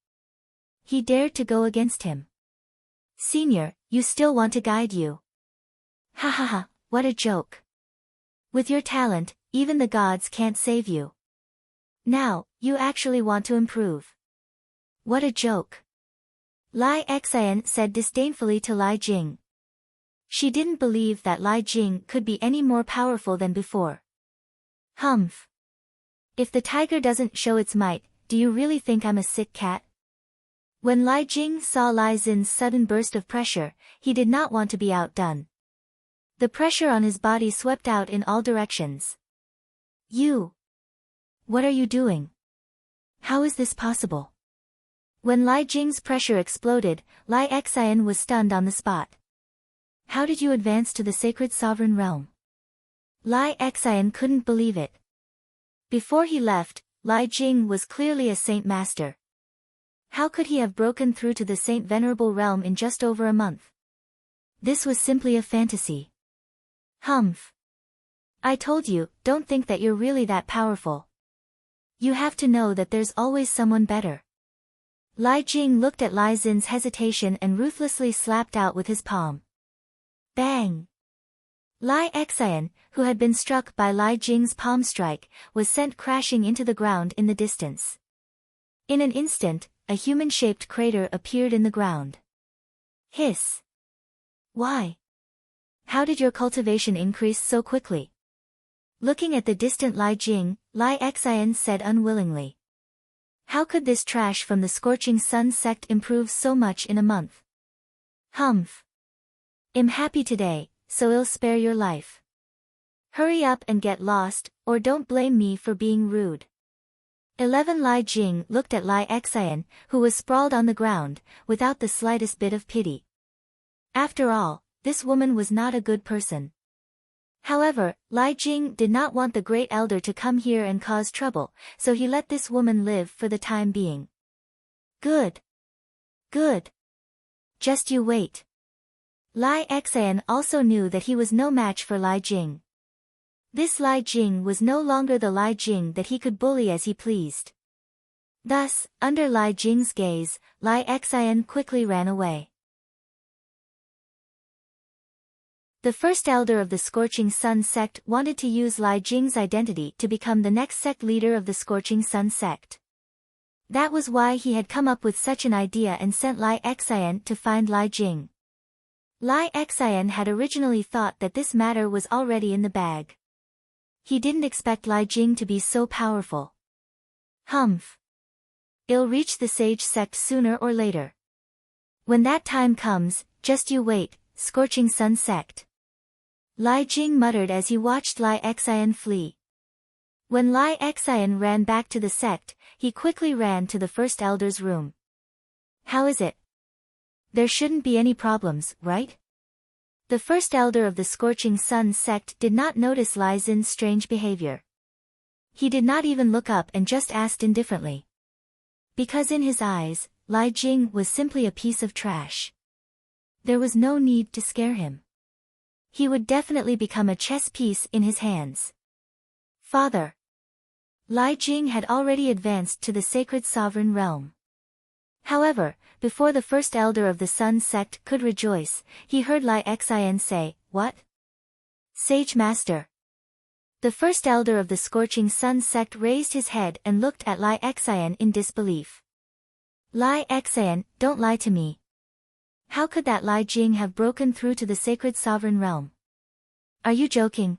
He dared to go against him. Senior, you still want to guide you? Ha ha ha, what a joke. With your talent, even the gods can't save you. Now, you actually want to improve. What a joke. Lai Xian said disdainfully to Lai Jing. She didn't believe that Lai Jing could be any more powerful than before. Humph. If the tiger doesn't show its might, do you really think I'm a sick cat? When Lai Jing saw Lai Xin's sudden burst of pressure, he did not want to be outdone. The pressure on his body swept out in all directions. You! What are you doing? How is this possible? When Lai Jing's pressure exploded, Lai Xian was stunned on the spot. How did you advance to the sacred sovereign realm? Lai Xian couldn't believe it. Before he left, Lai Jing was clearly a saint master. How could he have broken through to the saint venerable realm in just over a month? This was simply a fantasy. Humph. I told you, don't think that you're really that powerful. You have to know that there's always someone better. Lai Jing looked at Lai Xin's hesitation and ruthlessly slapped out with his palm. Bang! Lai Xian, who had been struck by Lai Jing's palm strike, was sent crashing into the ground in the distance. In an instant, a human-shaped crater appeared in the ground. Hiss! Why? How did your cultivation increase so quickly? Looking at the distant Lai Jing, Lai Xian said unwillingly. How could this trash from the Scorching Sun sect improve so much in a month? Humph. I'm happy today, so I'll spare your life. Hurry up and get lost, or don't blame me for being rude. 11 Lai Jing looked at Lai Xian, who was sprawled on the ground, without the slightest bit of pity. After all, this woman was not a good person. However, Lai Jing did not want the great elder to come here and cause trouble, so he let this woman live for the time being. Good. Good. Just you wait. Lai Xian also knew that he was no match for Lai Jing. This Lai Jing was no longer the Lai Jing that he could bully as he pleased. Thus, under Lai Jing's gaze, Lai Xian quickly ran away. The first elder of the Scorching Sun sect wanted to use Lai Jing's identity to become the next sect leader of the Scorching Sun sect. That was why he had come up with such an idea and sent Lai Xian to find Lai Jing. Lai Xian had originally thought that this matter was already in the bag. He didn't expect Lai Jing to be so powerful. Humph. It'll reach the Sage sect sooner or later. When that time comes, just you wait, Scorching Sun sect. Lai Jing muttered as he watched Lai Xian flee. When Lai Xian ran back to the sect, he quickly ran to the first elder's room. How is it? There shouldn't be any problems, right? The first elder of the Scorching Sun sect did not notice Lai Xin's strange behavior. He did not even look up and just asked indifferently. Because in his eyes, Lai Jing was simply a piece of trash. There was no need to scare him. He would definitely become a chess piece in his hands. Father. Lai Jing had already advanced to the sacred sovereign realm. However, before the first elder of the Sun sect could rejoice, he heard Lai Xian say, "What? Sage Master." The first elder of the Scorching Sun sect raised his head and looked at Lai Xian in disbelief. Lai Xian, don't lie to me. How could that Lai Jing have broken through to the sacred sovereign realm? Are you joking?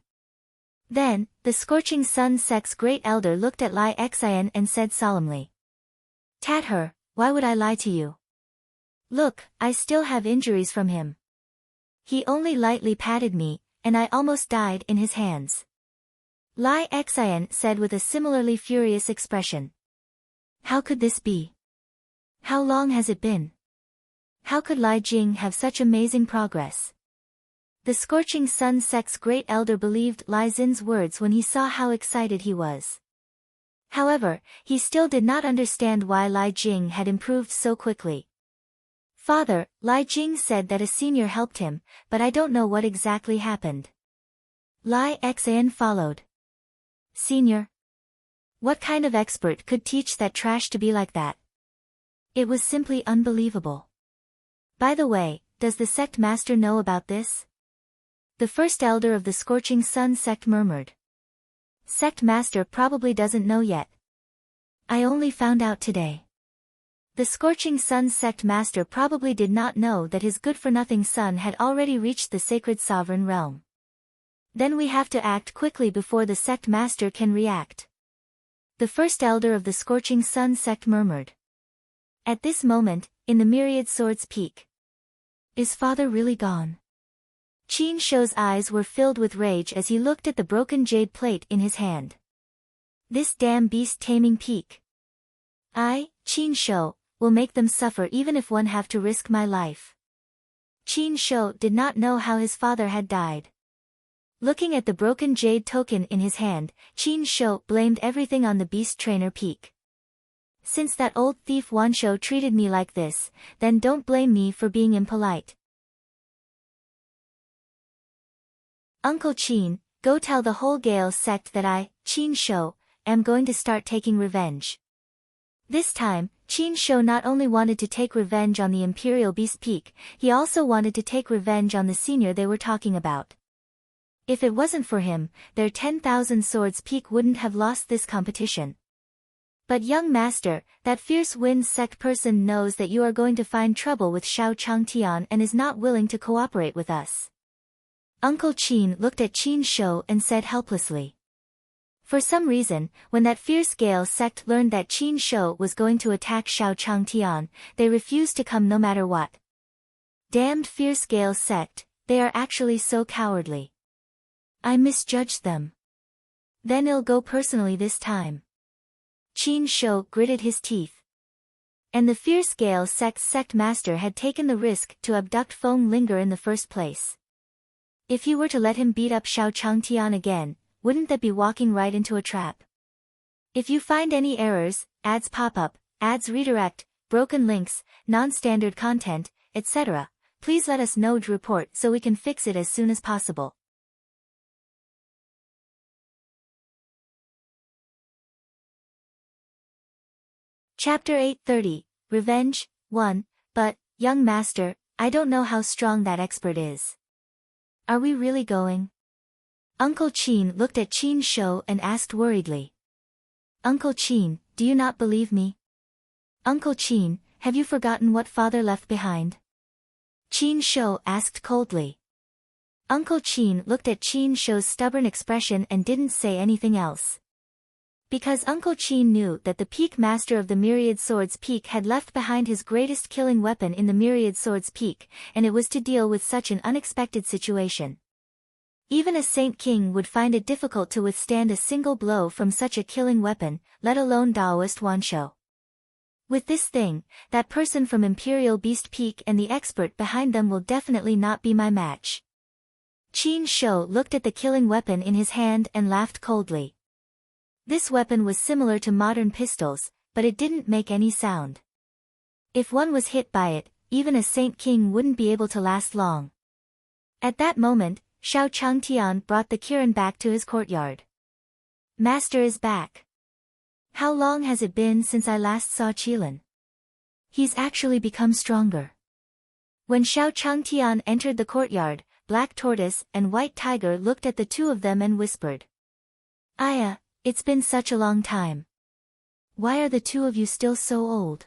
Then, the Scorching Sun sect's great elder looked at Lai Xian and said solemnly. Tat her, why would I lie to you? Look, I still have injuries from him. He only lightly patted me, and I almost died in his hands. Lai Xian said with a similarly furious expression. How could this be? How long has it been? How could Lai Jing have such amazing progress? The Scorching Sun sect's great elder believed Lai Xin's words when he saw how excited he was. However, he still did not understand why Lai Jing had improved so quickly. Father, Lai Jing said that a senior helped him, but I don't know what exactly happened. Lai Xian followed. Senior? What kind of expert could teach that trash to be like that? It was simply unbelievable. By the way, does the sect master know about this? The first elder of the Scorching Sun sect murmured. Sect master probably doesn't know yet. I only found out today. The Scorching Sun sect master probably did not know that his good-for-nothing son had already reached the sacred sovereign realm. Then we have to act quickly before the sect master can react. The first elder of the Scorching Sun sect murmured. At this moment, in the Myriad Swords Peak. Is father really gone? Qin Shou's eyes were filled with rage as he looked at the broken jade plate in his hand. This damn beast-taming peak. I, Qin Shou, will make them suffer even if one have to risk my life. Qin Shou did not know how his father had died. Looking at the broken jade token in his hand, Qin Shou blamed everything on the beast trainer peak. Since that old thief Wan Shou treated me like this, then don't blame me for being impolite. Uncle Qin, go tell the whole Gale sect that I, Qin Shou, am going to start taking revenge. This time, Qin Shou not only wanted to take revenge on the Imperial Beast Peak, he also wanted to take revenge on the senior they were talking about. If it wasn't for him, their 10,000 Swords Peak wouldn't have lost this competition. But young master, that fierce wind sect person knows that you are going to find trouble with Xiao Changtian and is not willing to cooperate with us. Uncle Qin looked at Qin Shou and said helplessly. For some reason, when that fierce Gale sect learned that Qin Shou was going to attack Xiao Changtian, they refused to come no matter what. Damned fierce Gale sect, they are actually so cowardly. I misjudged them. Then I'll go personally this time. Qin Shou gritted his teeth. And the fierce Gale sect's sect master had taken the risk to abduct Feng Linger in the first place. If you were to let him beat up Xiao Changtian again, wouldn't that be walking right into a trap? If you find any errors, ads pop up, ads redirect, broken links, non-standard content, etc., please let us know to report so we can fix it as soon as possible. Chapter 830, Revenge, 1, but, young master, I don't know how strong that expert is. Are we really going? Uncle Qin looked at Qin Shou and asked worriedly. Uncle Qin, do you not believe me? Uncle Qin, have you forgotten what father left behind? Qin Shou asked coldly. Uncle Qin looked at Qin Shou's stubborn expression and didn't say anything else. Because Uncle Qin knew that the peak master of the Myriad Swords Peak had left behind his greatest killing weapon in the Myriad Swords Peak, and it was to deal with such an unexpected situation. Even a Saint King would find it difficult to withstand a single blow from such a killing weapon, let alone Daoist Wanshou. With this thing, that person from Imperial Beast Peak and the expert behind them will definitely not be my match. Qin Shou looked at the killing weapon in his hand and laughed coldly. This weapon was similar to modern pistols, but it didn't make any sound. If one was hit by it, even a Saint King wouldn't be able to last long. At that moment, Xiao Changtian brought the Kirin back to his courtyard. Master is back. How long has it been since I last saw Qilin? He's actually become stronger. When Xiao Changtian entered the courtyard, Black Tortoise and White Tiger looked at the two of them and whispered. Aya, it's been such a long time. Why are the two of you still so old?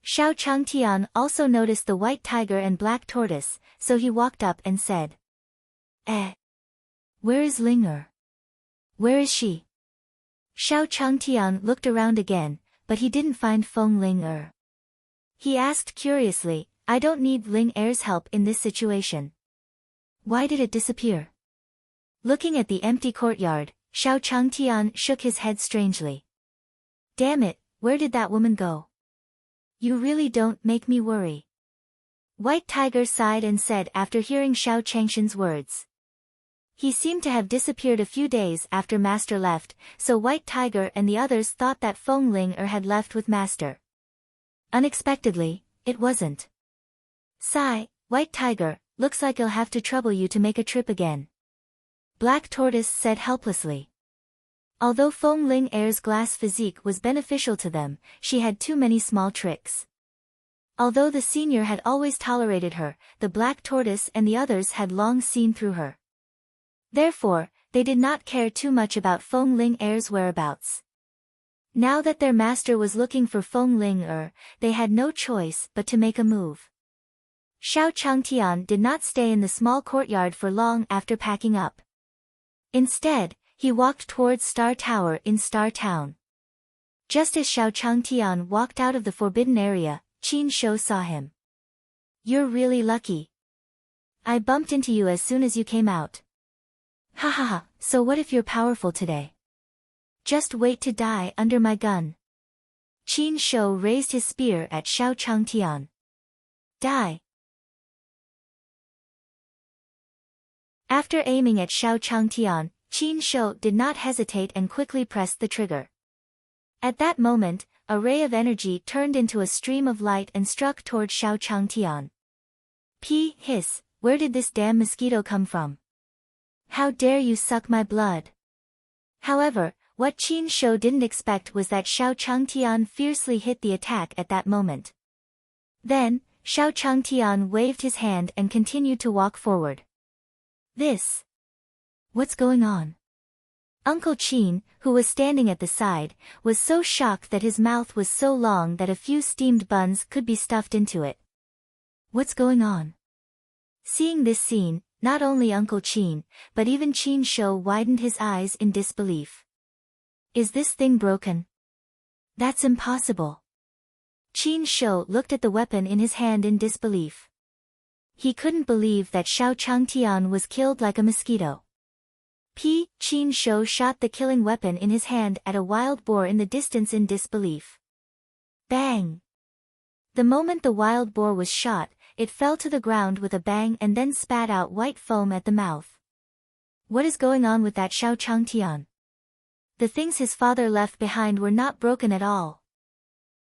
Xiao Changtian also noticed the White Tiger and Black Tortoise, so he walked up and said. Where is Ling? Where is she? Xiao Changtian looked around again, but he didn't find Feng Ling. He asked curiously, I don't need Ling Er's help in this situation. Why did it disappear? Looking at the empty courtyard, Xiao Changtian shook his head strangely. Damn it, where did that woman go? You really don't make me worry. White Tiger sighed and said after hearing Xiao Changshan's words. He seemed to have disappeared a few days after Master left, so White Tiger and the others thought that Feng Ling had left with Master. Unexpectedly, it wasn't. Sigh, White Tiger, looks like I'll have to trouble you to make a trip again. Black Tortoise said helplessly. Although Feng Ling Er's glass physique was beneficial to them, she had too many small tricks. Although the senior had always tolerated her, the Black Tortoise and the others had long seen through her. Therefore, they did not care too much about Feng Ling Er's whereabouts. Now that their master was looking for Feng Ling they had no choice but to make a move. Xiao Changtian did not stay in the small courtyard for long after packing up. Instead, he walked towards Star Tower in Star Town. Just as Xiao Changtian walked out of the forbidden area, Qin Shou saw him. You're really lucky. I bumped into you as soon as you came out. Ha ha ha, so what if you're powerful today? Just wait to die under my gun. Qin Shou raised his spear at Xiao Changtian. Die. After aiming at Xiao Changtian, Qin Shou did not hesitate and quickly pressed the trigger. At that moment, a ray of energy turned into a stream of light and struck toward Xiao Changtian. Hiss, where did this damn mosquito come from? How dare you suck my blood? However, what Qin Shou didn't expect was that Xiao Changtian fiercely hit the attack at that moment. Then, Xiao Changtian waved his hand and continued to walk forward. What's going on? Uncle Qin, who was standing at the side, was so shocked that his mouth was so long that a few steamed buns could be stuffed into it. What's going on? Seeing this scene, not only Uncle Qin, but even Qin Shou widened his eyes in disbelief. Is this thing broken? That's impossible. Qin Shou looked at the weapon in his hand in disbelief. He couldn't believe that Xiao Changtian was killed like a mosquito. Qin Shou shot the killing weapon in his hand at a wild boar in the distance in disbelief. Bang! The moment the wild boar was shot, it fell to the ground with a bang and then spat out white foam at the mouth. What is going on with that Xiao Changtian? The things his father left behind were not broken at all.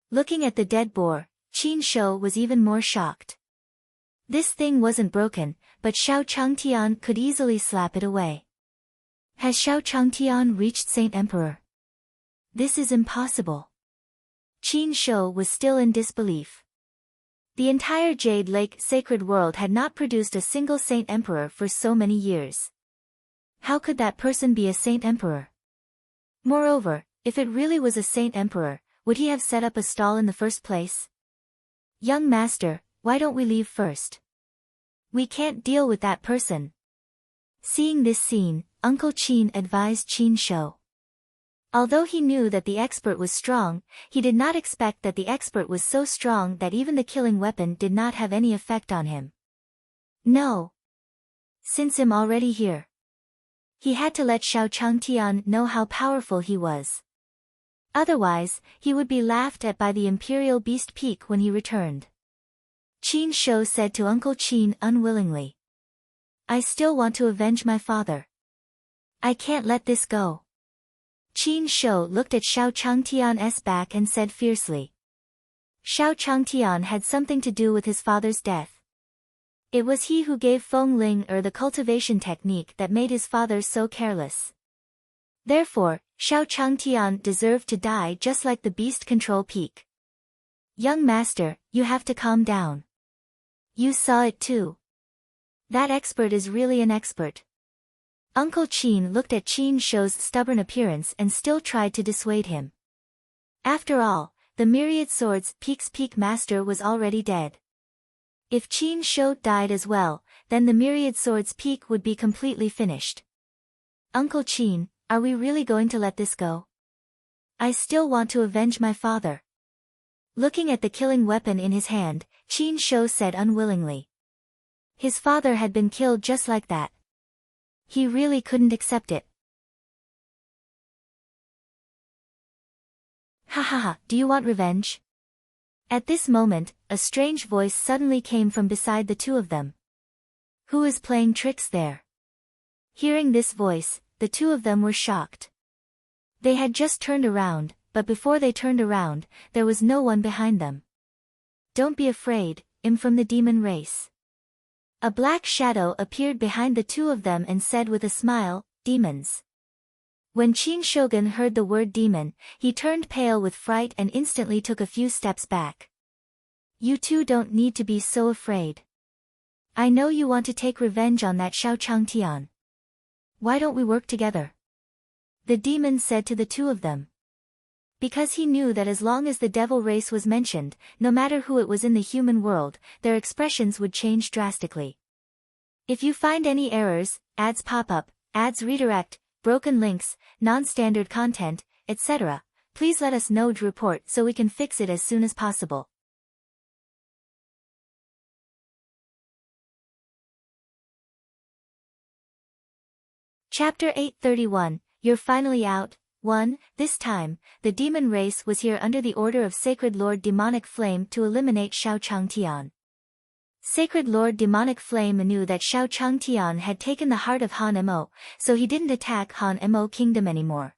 Looking at the dead boar, Qin Shou was even more shocked. This thing wasn't broken, but Xiao Changtian could easily slap it away. Has Xiao Changtian reached Saint Emperor? This is impossible. Qin Shou was still in disbelief. The entire Jade Lake sacred world had not produced a single Saint Emperor for so many years. How could that person be a Saint Emperor? Moreover, if it really was a Saint Emperor, would he have set up a stall in the first place? Young master, why don't we leave first? We can't deal with that person. Seeing this scene, Uncle Qin advised Qin Shou. Although he knew that the expert was strong, he did not expect that the expert was so strong that even the killing weapon did not have any effect on him. No. Since I'm already here. He had to let Xiao Changtian know how powerful he was. Otherwise, he would be laughed at by the Imperial Beast Peak when he returned. Qin Shou said to Uncle Qin unwillingly. I still want to avenge my father. I can't let this go. Qin Shou looked at Xiao Changtian's back and said fiercely. Xiao Changtian had something to do with his father's death. It was he who gave Feng Ling the cultivation technique that made his father so careless. Therefore, Xiao Changtian deserved to die just like the beast control peak. Young master, you have to calm down. You saw it too. That expert is really an expert. Uncle Qin looked at Qin Shou's stubborn appearance and still tried to dissuade him. After all, the Myriad Swords Peak's peak master was already dead. If Qin Shou died as well, then the Myriad Swords Peak would be completely finished. Uncle Qin, are we really going to let this go? I still want to avenge my father. Looking at the killing weapon in his hand, Qin Shou said unwillingly. His father had been killed just like that. He really couldn't accept it. Ha ha ha, do you want revenge? At this moment, a strange voice suddenly came from beside the two of them. Who is playing tricks there? Hearing this voice, the two of them were shocked. They had just turned around, but before they turned around, there was no one behind them. Don't be afraid, I'm from the demon race. A black shadow appeared behind the two of them and said with a smile, demons. When Qin Shogun heard the word demon, he turned pale with fright and instantly took a few steps back. You two don't need to be so afraid. I know you want to take revenge on that Xiao Changtian. Why don't we work together? The demon said to the two of them. Because he knew that as long as the devil race was mentioned, no matter who it was in the human world, their expressions would change drastically. If you find any errors, ads pop up, ads redirect, broken links, non-standard content, etc., please let us know to report so we can fix it as soon as possible. Chapter 831, You're Finally Out. 1. This time, the demon race was here under the order of Sacred Lord Demonic Flame to eliminate Xiao Changtian. Sacred Lord Demonic Flame knew that Xiao Changtian had taken the heart of Han Mo, so he didn't attack Han Mo Kingdom anymore.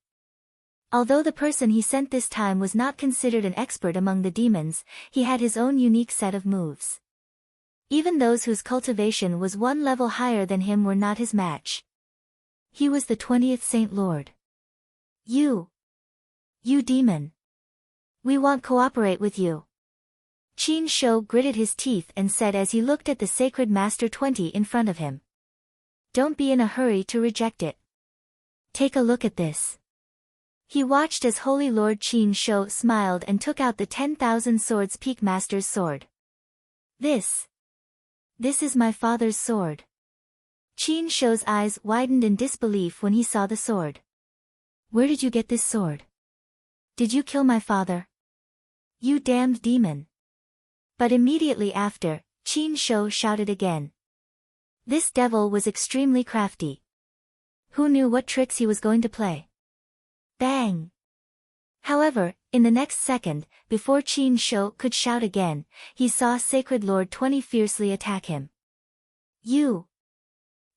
Although the person he sent this time was not considered an expert among the demons, he had his own unique set of moves. Even those whose cultivation was one level higher than him were not his match. He was the 20th Saint Lord. You demon. We won't cooperate with you. Qin Shou gritted his teeth and said as he looked at the Sacred Master 20 in front of him. Don't be in a hurry to reject it. Take a look at this. He watched as Holy Lord Qin Shou smiled and took out the 10,000 Swords Peak Master's sword. This is my father's sword. Qin Shou's eyes widened in disbelief when he saw the sword. Where did you get this sword? Did you kill my father? You damned demon. But immediately after, Qin Shou shouted again. This devil was extremely crafty. Who knew what tricks he was going to play? Bang! However, in the next second, before Qin Shou could shout again, he saw Sacred Lord 20 fiercely attack him. You!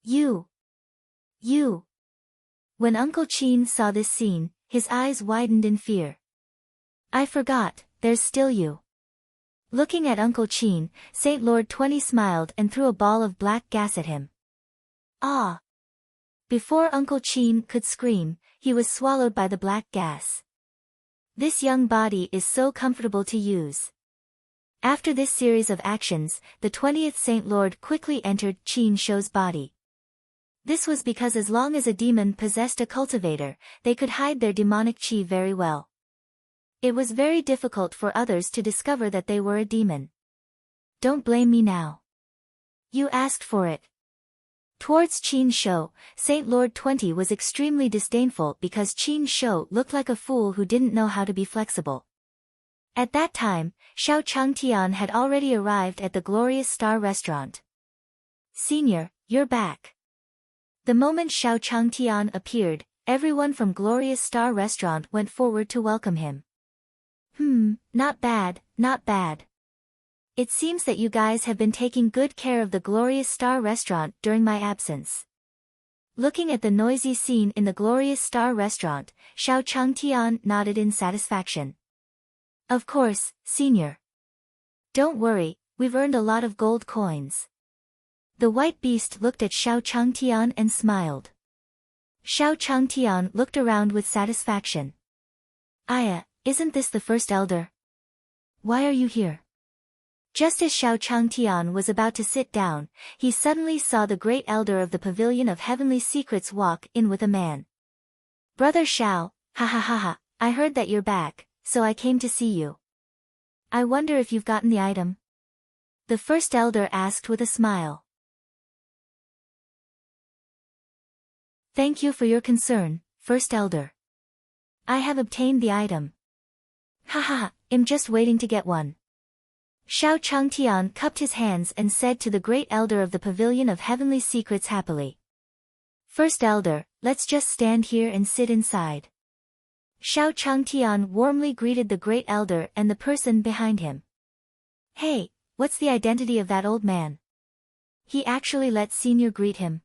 You! You! When Uncle Qin saw this scene, his eyes widened in fear. I forgot, there's still you. Looking at Uncle Qin, Saint Lord 20 smiled and threw a ball of black gas at him. Ah! Before Uncle Qin could scream, he was swallowed by the black gas. This young body is so comfortable to use. After this series of actions, the 20th Saint Lord quickly entered Qin Shou's body. This was because as long as a demon possessed a cultivator, they could hide their demonic qi very well. It was very difficult for others to discover that they were a demon. Don't blame me now. You asked for it. Towards Qin Shou, Saint Lord 20 was extremely disdainful because Qin Shou looked like a fool who didn't know how to be flexible. At that time, Xiao Changtian had already arrived at the Glorious Star restaurant. Senior, you're back. The moment Xiao Changtian appeared, everyone from Glorious Star restaurant went forward to welcome him. Not bad, not bad. It seems that you guys have been taking good care of the Glorious Star restaurant during my absence. Looking at the noisy scene in the Glorious Star restaurant, Xiao Changtian nodded in satisfaction. Of course, Senior. Don't worry, we've earned a lot of gold coins. The white beast looked at Xiao Changtian and smiled. Xiao Changtian looked around with satisfaction. Aya, isn't this the first elder? Why are you here? Just as Xiao Changtian was about to sit down, he suddenly saw the great elder of the Pavilion of Heavenly Secrets walk in with a man. Brother Xiao, ha ha ha ha, I heard that you're back, so I came to see you. I wonder if you've gotten the item? The first elder asked with a smile. Thank you for your concern, first elder. I have obtained the item. Ha ha ha, I'm just waiting to get one. Xiao Changtian cupped his hands and said to the great elder of the Pavilion of Heavenly Secrets happily. First elder, let's just stand here and sit inside. Xiao Changtian warmly greeted the great elder and the person behind him. Hey, what's the identity of that old man? He actually let Senior greet him.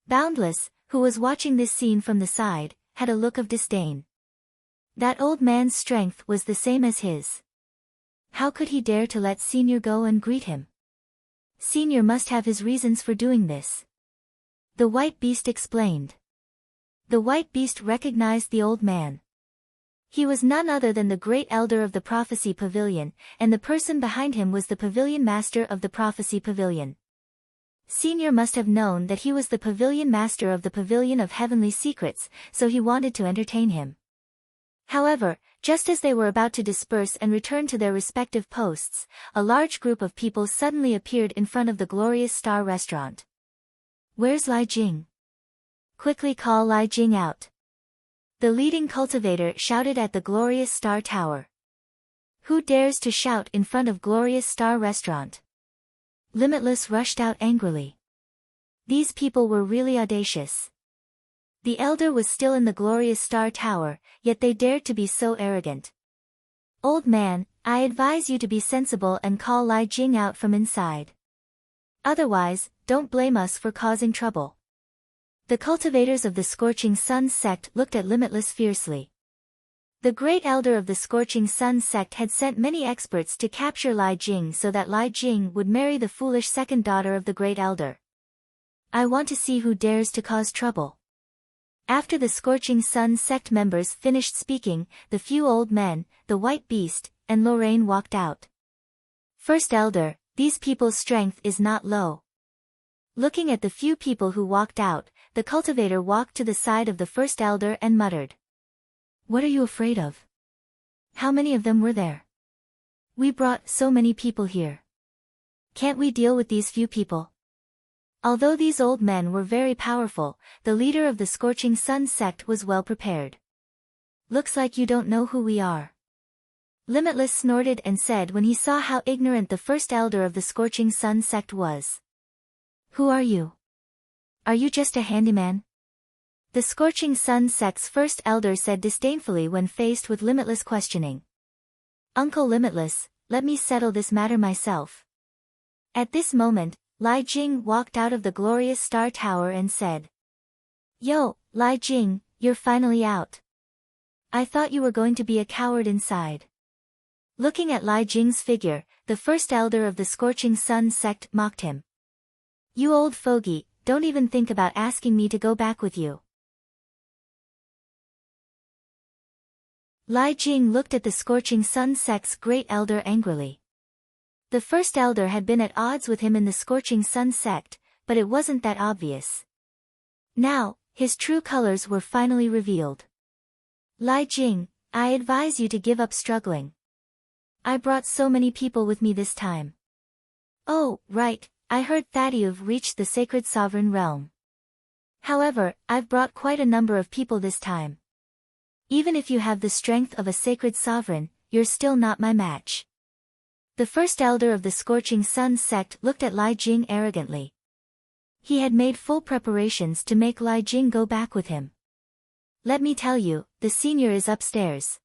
Boundless, who was watching this scene from the side, had a look of disdain. That old man's strength was the same as his. How could he dare to let Senior go and greet him? Senior must have his reasons for doing this. The white beast explained. The white beast recognized the old man. He was none other than the great elder of the Prophecy Pavilion, and the person behind him was the Pavilion Master of the Prophecy Pavilion. Senior must have known that he was the Pavilion Master of the Pavilion of Heavenly Secrets, so he wanted to entertain him. However, just as they were about to disperse and return to their respective posts, a large group of people suddenly appeared in front of the Glorious Star restaurant. Where's Lai Jing? Quickly call Lai Jing out. The leading cultivator shouted at the Glorious Star Tower. Who dares to shout in front of Glorious Star restaurant? Limitless rushed out angrily. These people were really audacious. The elder was still in the Glorious Star Tower, yet they dared to be so arrogant. Old man, I advise you to be sensible and call Lai Jing out from inside. Otherwise, don't blame us for causing trouble. The cultivators of the Scorching Sun sect looked at Limitless fiercely. The great elder of the Scorching Sun sect had sent many experts to capture Lai Jing so that Lai Jing would marry the foolish second daughter of the great elder. I want to see who dares to cause trouble. After the Scorching Sun sect members finished speaking, the few old men, the white beast, and Lorraine walked out. First elder, these people's strength is not low. Looking at the few people who walked out, the cultivator walked to the side of the first elder and muttered. What are you afraid of? How many of them were there? We brought so many people here. Can't we deal with these few people? Although these old men were very powerful, the leader of the Scorching Sun sect was well prepared. Looks like you don't know who we are. Limitless snorted and said when he saw how ignorant the first elder of the Scorching Sun sect was. Who are you? Are you just a handyman? The Scorching Sun sect's first elder said disdainfully when faced with Limitless questioning. Uncle Limitless, let me settle this matter myself. At this moment, Lai Jing walked out of the glorious Star Tower and said. Yo, Lai Jing, you're finally out. I thought you were going to be a coward inside. Looking at Lai Jing's figure, the first elder of the Scorching Sun sect mocked him. You old fogey, don't even think about asking me to go back with you. Lai Jing looked at the Scorching Sun sect's great elder angrily. The first elder had been at odds with him in the Scorching Sun sect, but it wasn't that obvious. Now, his true colors were finally revealed. Lai Jing, I advise you to give up struggling. I brought so many people with me this time. Oh, right, I heard Thaddeus reached the sacred sovereign realm. However, I've brought quite a number of people this time. Even if you have the strength of a sacred sovereign, you're still not my match. The first elder of the Scorching Sun sect looked at Lai Jing arrogantly. He had made full preparations to make Lai Jing go back with him. Let me tell you, the senior is upstairs.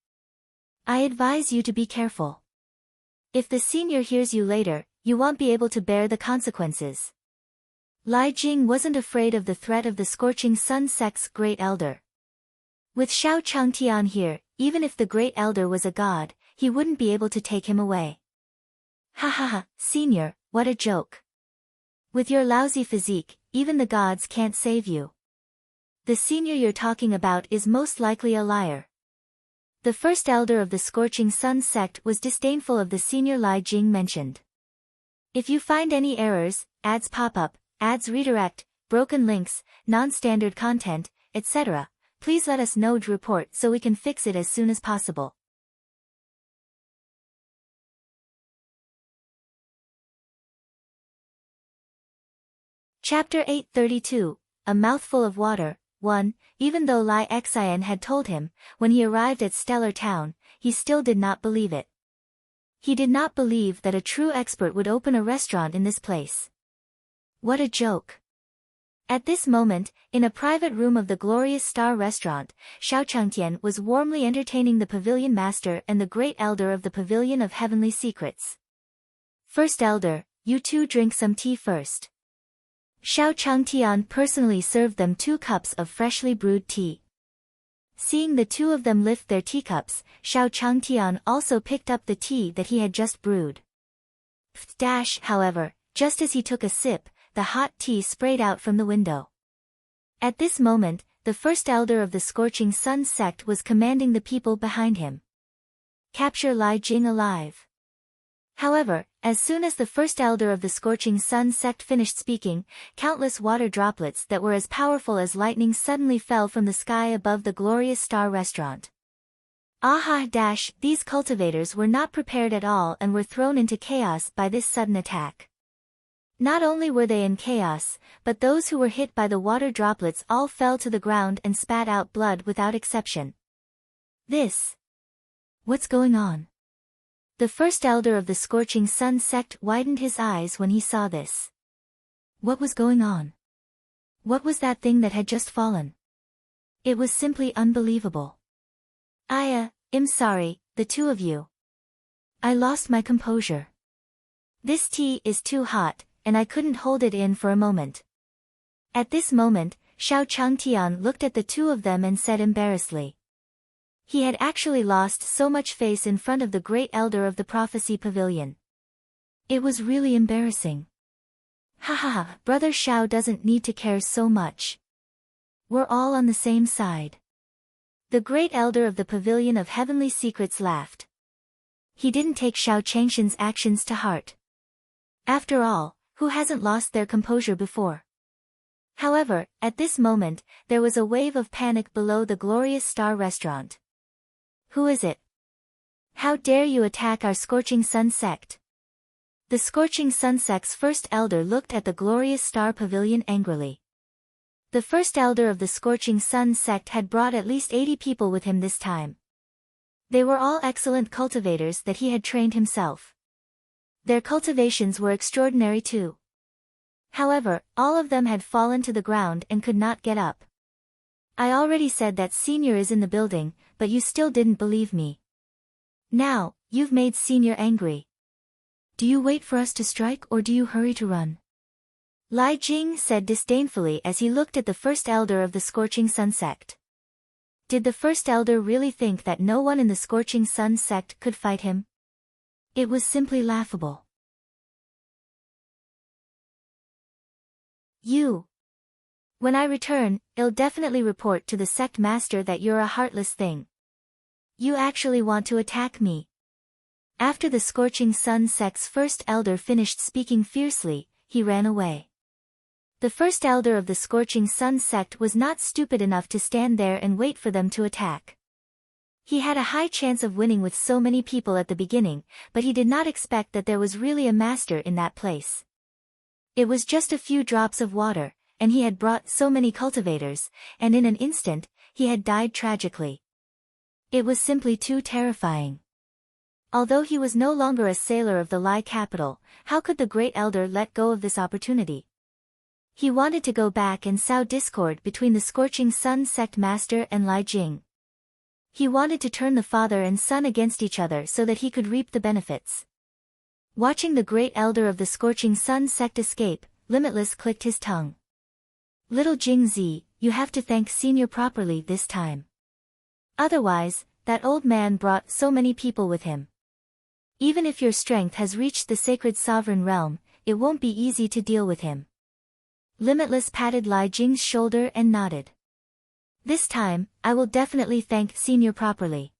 I advise you to be careful. If the senior hears you later, you won't be able to bear the consequences. Lai Jing wasn't afraid of the threat of the Scorching Sun sect's great elder. With Xiao Changtian here, even if the great elder was a god, he wouldn't be able to take him away. Ha ha ha, senior, what a joke. With your lousy physique, even the gods can't save you. The senior you're talking about is most likely a liar. The first elder of the Scorching Sun sect was disdainful of the senior Lai Jing mentioned. If you find any errors, ads pop up, ads redirect, broken links, non-standard content, etc., please let us know to report so we can fix it as soon as possible. Chapter 832, A Mouthful of Water. 1. Even though Lai Xian had told him, when he arrived at Stellar Town, he still did not believe it. He did not believe that a true expert would open a restaurant in this place. What a joke. At this moment, in a private room of the glorious Star Restaurant, Xiao Changtian was warmly entertaining the Pavilion Master and the Great Elder of the Pavilion of Heavenly Secrets. First Elder, you two drink some tea first. Xiao Changtian personally served them 2 cups of freshly brewed tea. Seeing the two of them lift their teacups, Xiao Changtian also picked up the tea that he had just brewed. However, just as he took a sip, the hot tea sprayed out from the window. At this moment, the first elder of the Scorching Sun sect was commanding the people behind him. Capture Lai Jing alive. However, as soon as the first elder of the Scorching Sun sect finished speaking, countless water droplets that were as powerful as lightning suddenly fell from the sky above the glorious Star Restaurant. These cultivators were not prepared at all and were thrown into chaos by this sudden attack. Not only were they in chaos, but those who were hit by the water droplets all fell to the ground and spat out blood without exception. What's going on? The first elder of the Scorching Sun sect widened his eyes when he saw this. What was going on? What was that thing that had just fallen? It was simply unbelievable. I'm sorry, the two of you. I lost my composure. This tea is too hot, and I couldn't hold it in for a moment. At this moment, Xiao Changtian looked at the two of them and said embarrassedly. He had actually lost so much face in front of the great elder of the Prophecy Pavilion. It was really embarrassing. Brother Xiao doesn't need to care so much. We're all on the same side. The great elder of the Pavilion of Heavenly Secrets laughed. He didn't take Xiao Changshan's actions to heart. After all, who hasn't lost their composure before? However, at this moment, there was a wave of panic below the glorious Star Restaurant. Who is it? How dare you attack our Scorching Sun sect? The Scorching Sun sect's first elder looked at the glorious Star Pavilion angrily. The first elder of the Scorching Sun sect had brought at least 80 people with him this time. They were all excellent cultivators that he had trained himself. Their cultivations were extraordinary too. However, all of them had fallen to the ground and could not get up. I already said that Senior is in the building, but you still didn't believe me. Now, you've made Senior angry. Do you wait for us to strike or do you hurry to run? Lai Jing said disdainfully as he looked at the first elder of the Scorching Sun sect. Did the first elder really think that no one in the Scorching Sun sect could fight him? It was simply laughable. When I return, I'll definitely report to the sect master that you're a heartless thing. You actually want to attack me. After the Scorching Sun sect's first elder finished speaking fiercely, he ran away. The first elder of the Scorching Sun sect was not stupid enough to stand there and wait for them to attack. He had a high chance of winning with so many people at the beginning, but he did not expect that there was really a master in that place. It was just a few drops of water, and he had brought so many cultivators, and in an instant, he had died tragically. It was simply too terrifying. Although he was no longer a sailor of the Lai capital, how could the great elder let go of this opportunity? He wanted to go back and sow discord between the Scorching Sun sect master and Lai Jing. He wanted to turn the father and son against each other so that he could reap the benefits. Watching the great elder of the Scorching Sun sect escape, Limitless clicked his tongue. Little Jingzi, you have to thank Senior properly this time. Otherwise, that old man brought so many people with him. Even if your strength has reached the sacred sovereign realm, it won't be easy to deal with him. Limitless patted Lai Jing's shoulder and nodded. This time, I will definitely thank Senior properly.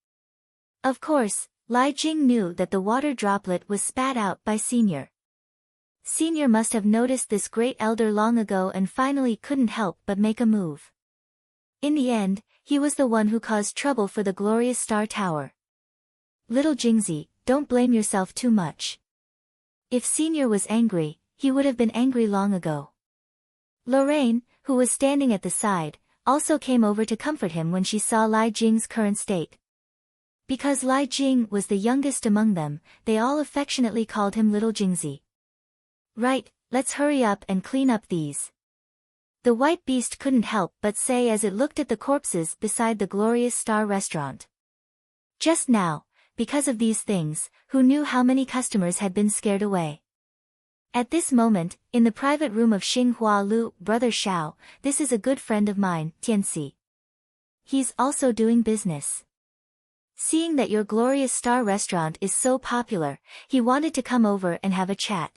Of course, Lai Jing knew that the water droplet was spat out by Senior. Senior must have noticed this great elder long ago and finally couldn't help but make a move. In the end, he was the one who caused trouble for the glorious Star Tower. Little Jingzi, don't blame yourself too much. If Senior was angry, he would have been angry long ago. Lorraine, who was standing at the side, also came over to comfort him when she saw Lai Jing's current state. Because Lai Jing was the youngest among them, they all affectionately called him Little Jingzi. Right, let's hurry up and clean up these. The white beast couldn't help but say as it looked at the corpses beside the glorious Star restaurant. Just now, because of these things, who knew how many customers had been scared away? At this moment, in the private room of Xinghua Lu, Brother Xiao, this is a good friend of mine, Tianxi. He's also doing business. Seeing that your glorious Star restaurant is so popular, he wanted to come over and have a chat.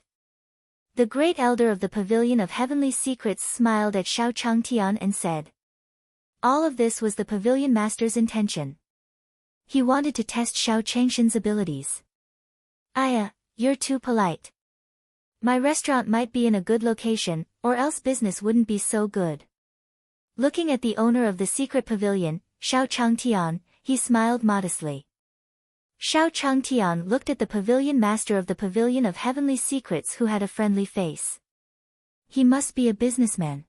The great elder of the Pavilion of Heavenly Secrets smiled at Xiao Changtian and said. All of this was the pavilion master's intention. He wanted to test Xiao Changshan's abilities. Aya, you're too polite. My restaurant might be in a good location, or else business wouldn't be so good. Looking at the owner of the secret pavilion, Xiao Changtian, he smiled modestly. Xiao Changtian looked at the pavilion master of the Pavilion of Heavenly Secrets who had a friendly face. He must be a businessman.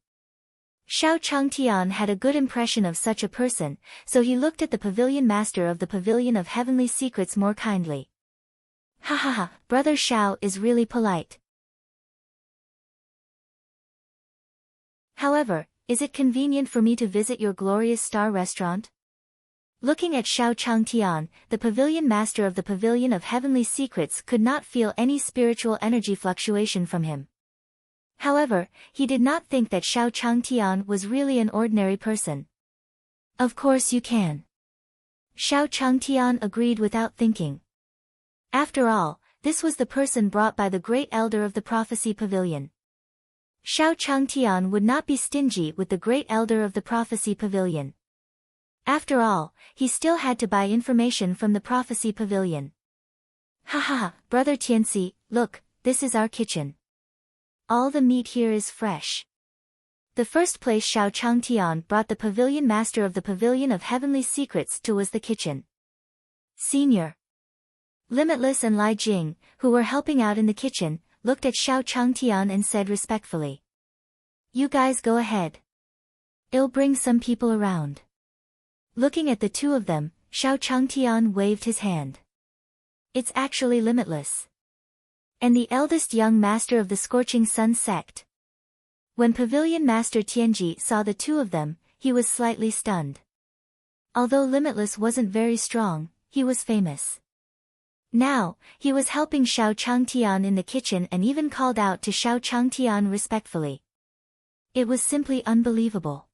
Xiao Changtian had a good impression of such a person, so he looked at the pavilion master of the Pavilion of Heavenly Secrets more kindly. Ha ha ha, Brother Xiao is really polite. However, is it convenient for me to visit your glorious Star restaurant? Looking at Xiao Changtian, the pavilion master of the Pavilion of Heavenly Secrets could not feel any spiritual energy fluctuation from him. However, he did not think that Xiao Changtian was really an ordinary person. Of course you can. Xiao Changtian agreed without thinking. After all, this was the person brought by the great elder of the Prophecy Pavilion. Xiao Changtian would not be stingy with the great elder of the Prophecy Pavilion. After all, he still had to buy information from the Prophecy Pavilion. Ha ha ha, Brother Tianxi, look, this is our kitchen. All the meat here is fresh. The first place Xiao Changtian brought the pavilion master of the Pavilion of Heavenly Secrets to was the kitchen. Senior. Limitless and Lai Jing, who were helping out in the kitchen, looked at Xiao Changtian and said respectfully. You guys go ahead. I'll bring some people around. Looking at the two of them, Xiao Changtian waved his hand. It's actually Limitless. And the eldest young master of the Scorching Sun sect. When Pavilion Master Tianji saw the two of them, he was slightly stunned. Although Limitless wasn't very strong, he was famous. Now, he was helping Xiao Changtian in the kitchen and even called out to Xiao Changtian respectfully. It was simply unbelievable.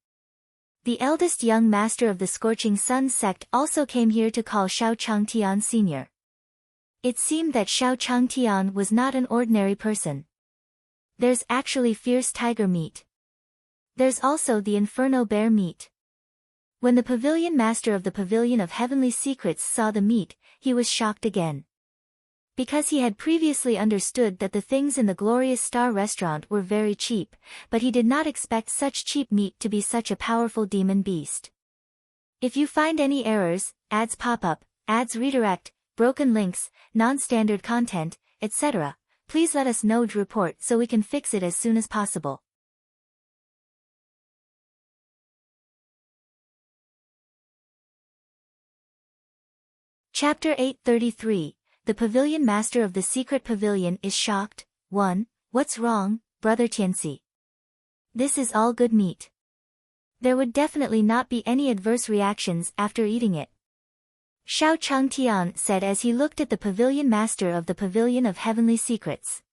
The eldest young master of the Scorching Sun sect also came here to call Xiao Changtian Sr. It seemed that Xiao Changtian was not an ordinary person. There's actually fierce tiger meat. There's also the Inferno bear meat. When the pavilion master of the Pavilion of Heavenly Secrets saw the meat, he was shocked again. Because he had previously understood that the things in the Glorious Star restaurant were very cheap, but he did not expect such cheap meat to be such a powerful demon beast. If you find any errors, ads pop up, ads redirect, broken links, non-standard content, etc., please let us know to report so we can fix it as soon as possible. Chapter 833. The Pavilion Master of the Secret Pavilion is shocked. 1. What's wrong, Brother Tianxi? This is all good meat. There would definitely not be any adverse reactions after eating it. Xiao Changtian said as he looked at the Pavilion Master of the Pavilion of Heavenly Secrets.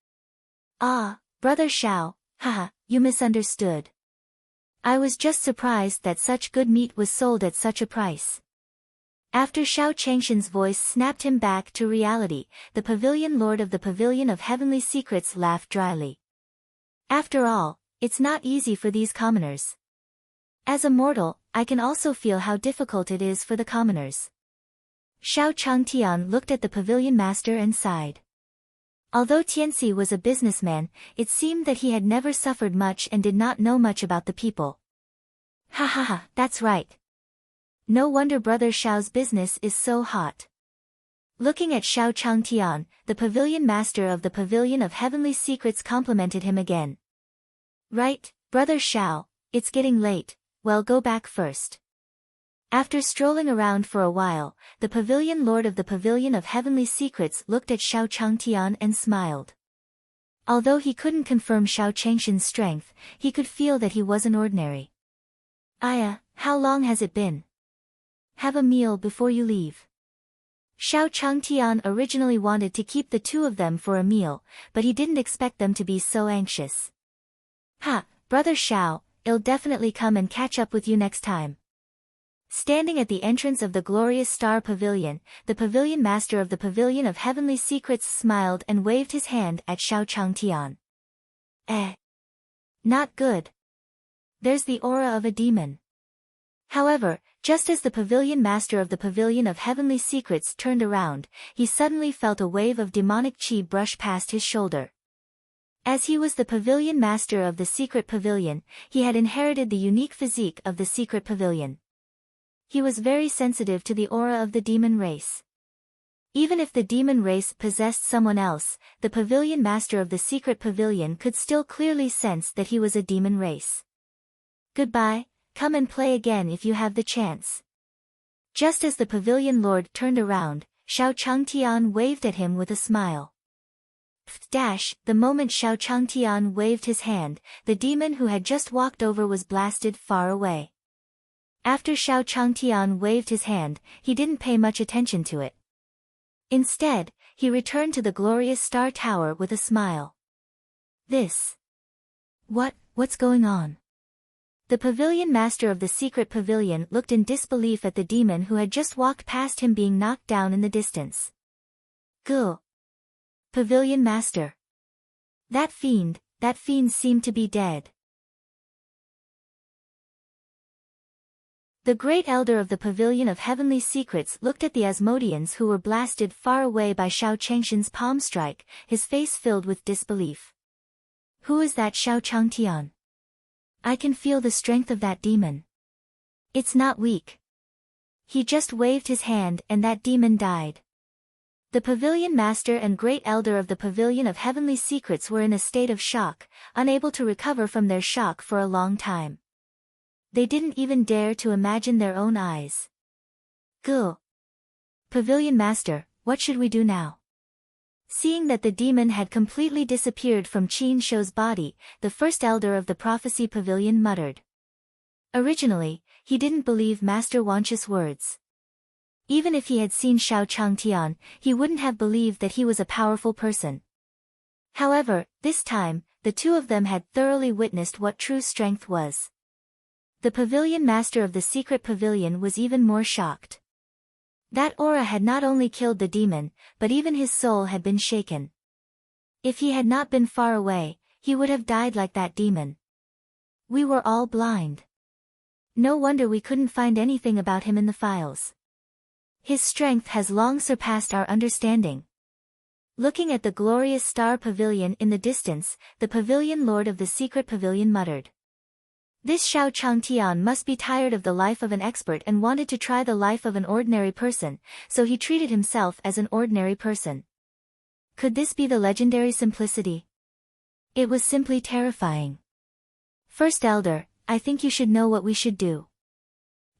Ah, Brother Xiao, haha, you misunderstood. I was just surprised that such good meat was sold at such a price. After Xiao Changshan's voice snapped him back to reality, the Pavilion Lord of the Pavilion of Heavenly Secrets laughed dryly. After all, it's not easy for these commoners. As a mortal, I can also feel how difficult it is for the commoners. Xiao Changtian looked at the Pavilion Master and sighed. Although Tianxi was a businessman, it seemed that he had never suffered much and did not know much about the people. Ha ha ha, that's right. No wonder Brother Xiao's business is so hot. Looking at Xiao Changtian, the Pavilion Master of the Pavilion of Heavenly Secrets complimented him again. Right, Brother Xiao, it's getting late, well go back first. After strolling around for a while, the Pavilion Lord of the Pavilion of Heavenly Secrets looked at Xiao Changtian and smiled. Although he couldn't confirm Xiao Changshan's strength, he could feel that he wasn't ordinary. Aya, how long has it been? Have a meal before you leave. Xiao Changtian originally wanted to keep the two of them for a meal, but he didn't expect them to be so anxious. Ha, Brother Xiao, I'll definitely come and catch up with you next time. Standing at the entrance of the Glorious Star Pavilion, the Pavilion Master of the Pavilion of Heavenly Secrets smiled and waved his hand at Xiao Changtian. Not good. There's the aura of a demon. However, just as the Pavilion Master of the Pavilion of Heavenly Secrets turned around, he suddenly felt a wave of demonic chi brush past his shoulder. As he was the Pavilion Master of the Secret Pavilion, he had inherited the unique physique of the Secret Pavilion. He was very sensitive to the aura of the demon race. Even if the demon race possessed someone else, the Pavilion Master of the Secret Pavilion could still clearly sense that he was a demon race. Goodbye. Come and play again if you have the chance. Just as the Pavilion Lord turned around, Xiao Changtian waved at him with a smile. The moment Xiao Changtian waved his hand, the demon who had just walked over was blasted far away. After Xiao Changtian waved his hand, he didn't pay much attention to it. Instead, he returned to the Glorious Star Tower with a smile. What's going on? The Pavilion Master of the Secret Pavilion looked in disbelief at the demon who had just walked past him being knocked down in the distance. Gah! Pavilion Master. That fiend seemed to be dead. The Great Elder of the Pavilion of Heavenly Secrets looked at the Asmodeans who were blasted far away by Xiao Changshan's palm strike, his face filled with disbelief. Who is that Xiao Changtian? I can feel the strength of that demon. It's not weak. He just waved his hand and that demon died. The Pavilion Master and Great Elder of the Pavilion of Heavenly Secrets were in a state of shock, unable to recover from their shock for a long time. They didn't even dare to imagine their own eyes. Gah! Pavilion Master, what should we do now? Seeing that the demon had completely disappeared from Qin Shou's body, the first elder of the Prophecy Pavilion muttered. Originally, he didn't believe Master Wanchus' words. Even if he had seen Shao Changtian, he wouldn't have believed that he was a powerful person. However, this time, the two of them had thoroughly witnessed what true strength was. The pavilion master of the secret pavilion was even more shocked. That aura had not only killed the demon, but even his soul had been shaken. If he had not been far away, he would have died like that demon. We were all blind. No wonder we couldn't find anything about him in the files. His strength has long surpassed our understanding. Looking at the glorious star pavilion in the distance, the pavilion lord of the secret pavilion muttered. This Shao Changtian must be tired of the life of an expert and wanted to try the life of an ordinary person, so he treated himself as an ordinary person. Could this be the legendary simplicity? It was simply terrifying. First Elder, I think you should know what we should do.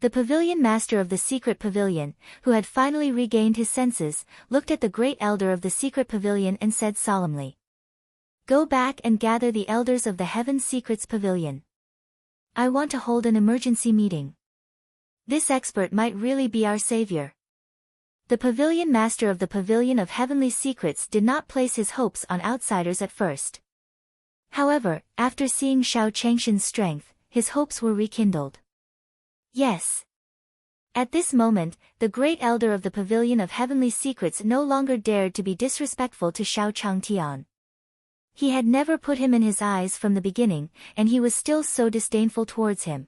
The pavilion master of the secret pavilion, who had finally regained his senses, looked at the great elder of the secret pavilion and said solemnly. Go back and gather the elders of the Heaven Secrets Pavilion. I want to hold an emergency meeting. This expert might really be our savior. The pavilion master of the Pavilion of Heavenly Secrets did not place his hopes on outsiders at first. However, after seeing Shao Changshan's strength, his hopes were rekindled. Yes. At this moment, the great elder of the Pavilion of Heavenly Secrets no longer dared to be disrespectful to Shao Changtian. He had never put him in his eyes from the beginning, and he was still so disdainful towards him.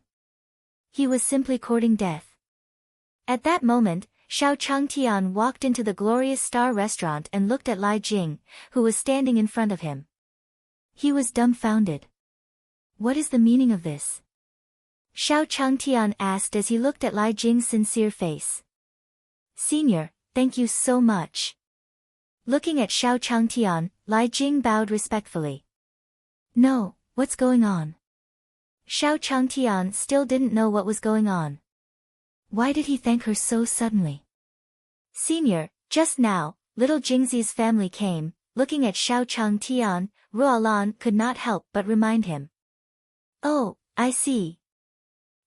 He was simply courting death. At that moment, Shao Changtian walked into the glorious star restaurant and looked at Lai Jing, who was standing in front of him. He was dumbfounded. What is the meaning of this? Shao Changtian asked as he looked at Lai Jing's sincere face. Senior, thank you so much. Looking at Shao Changtian, Lai Jing bowed respectfully. No, what's going on? Shao Changtian still didn't know what was going on. Why did he thank her so suddenly? Senior, just now, little Jingxi's family came. Looking at Shao Changtian, Ruolan could not help but remind him. Oh, I see.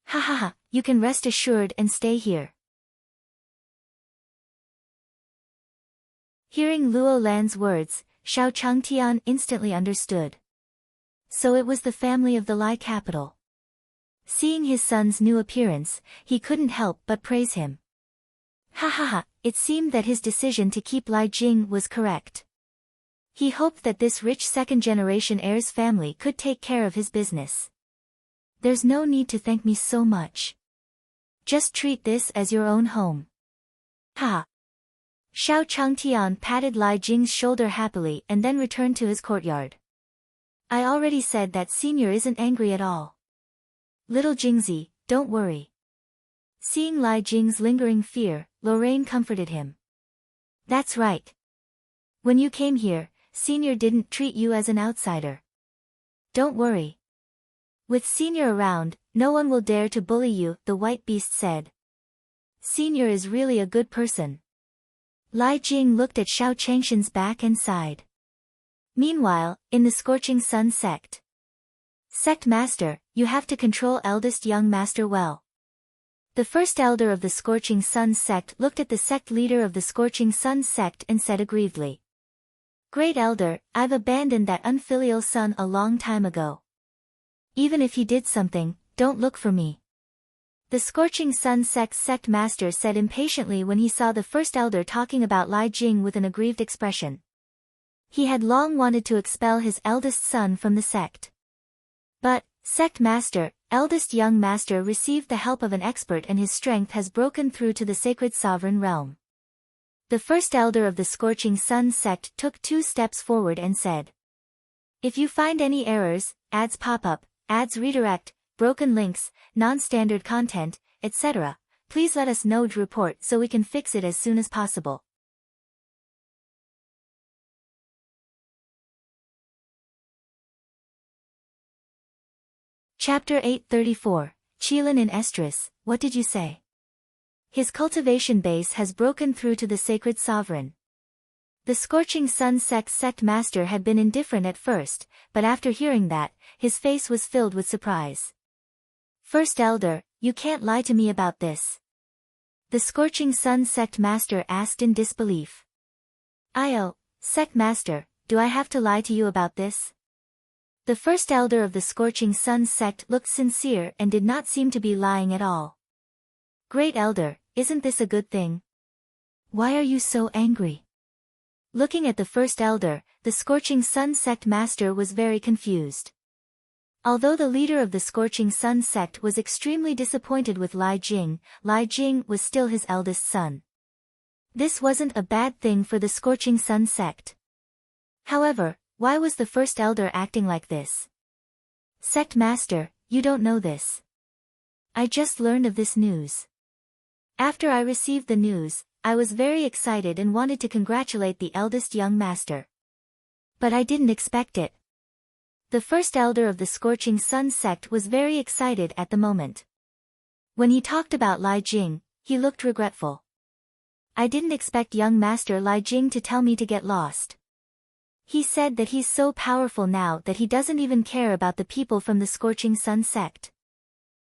Ha ha ha, you can rest assured and stay here. Hearing Luo Lan's words, Shao Changtian instantly understood. So it was the family of the Lai capital. Seeing his son's new appearance, he couldn't help but praise him. Ha ha ha, it seemed that his decision to keep Lai Jing was correct. He hoped that this rich second-generation heir's family could take care of his business. There's no need to thank me so much. Just treat this as your own home. Ha! Shao Changtian patted Lai Jing's shoulder happily and then returned to his courtyard. I already said that senior isn't angry at all. Little Jingxi, don't worry. Seeing Lai Jing's lingering fear, Lorraine comforted him. That's right. When you came here, senior didn't treat you as an outsider. Don't worry. With senior around, no one will dare to bully you, the white beast said. Senior is really a good person. Lai Jing looked at Shao Changshan's back and sighed. Meanwhile, in the Scorching Sun sect. Sect Master, you have to control eldest young master well. The first elder of the Scorching Sun sect looked at the sect leader of the Scorching Sun sect and said aggrievedly. Great elder, I've abandoned that unfilial son a long time ago. Even if he did something, don't look for me. The Scorching Sun sect's sect master said impatiently when he saw the first elder talking about Lai Jing with an aggrieved expression. He had long wanted to expel his eldest son from the sect. But, sect master, eldest young master received the help of an expert and his strength has broken through to the sacred sovereign realm. The first elder of the Scorching Sun sect took 2 steps forward and said. If you find any errors, ads pop up, ads redirect, broken links, non-standard content, etc., please let us know to report so we can fix it as soon as possible. Chapter 834, Qilin in Estrus, what did you say? His cultivation base has broken through to the sacred sovereign. The Scorching Sun sect's sect master had been indifferent at first, but after hearing that, his face was filled with surprise. First Elder, you can't lie to me about this. The Scorching Sun Sect Master asked in disbelief. Sect Master, do I have to lie to you about this? The First Elder of the Scorching Sun Sect looked sincere and did not seem to be lying at all. Great Elder, isn't this a good thing? Why are you so angry? Looking at the First Elder, the Scorching Sun Sect Master was very confused. Although the leader of the Scorching Sun Sect was extremely disappointed with Lai Jing was still his eldest son. This wasn't a bad thing for the Scorching Sun Sect. However, why was the First Elder acting like this? Sect Master, you don't know this. I just learned of this news. After I received the news, I was very excited and wanted to congratulate the eldest young master. But I didn't expect it. The First Elder of the Scorching Sun Sect was very excited at the moment. When he talked about Lai Jing, he looked regretful. I didn't expect young Master Lai Jing to tell me to get lost. He said that he's so powerful now that he doesn't even care about the people from the Scorching Sun Sect.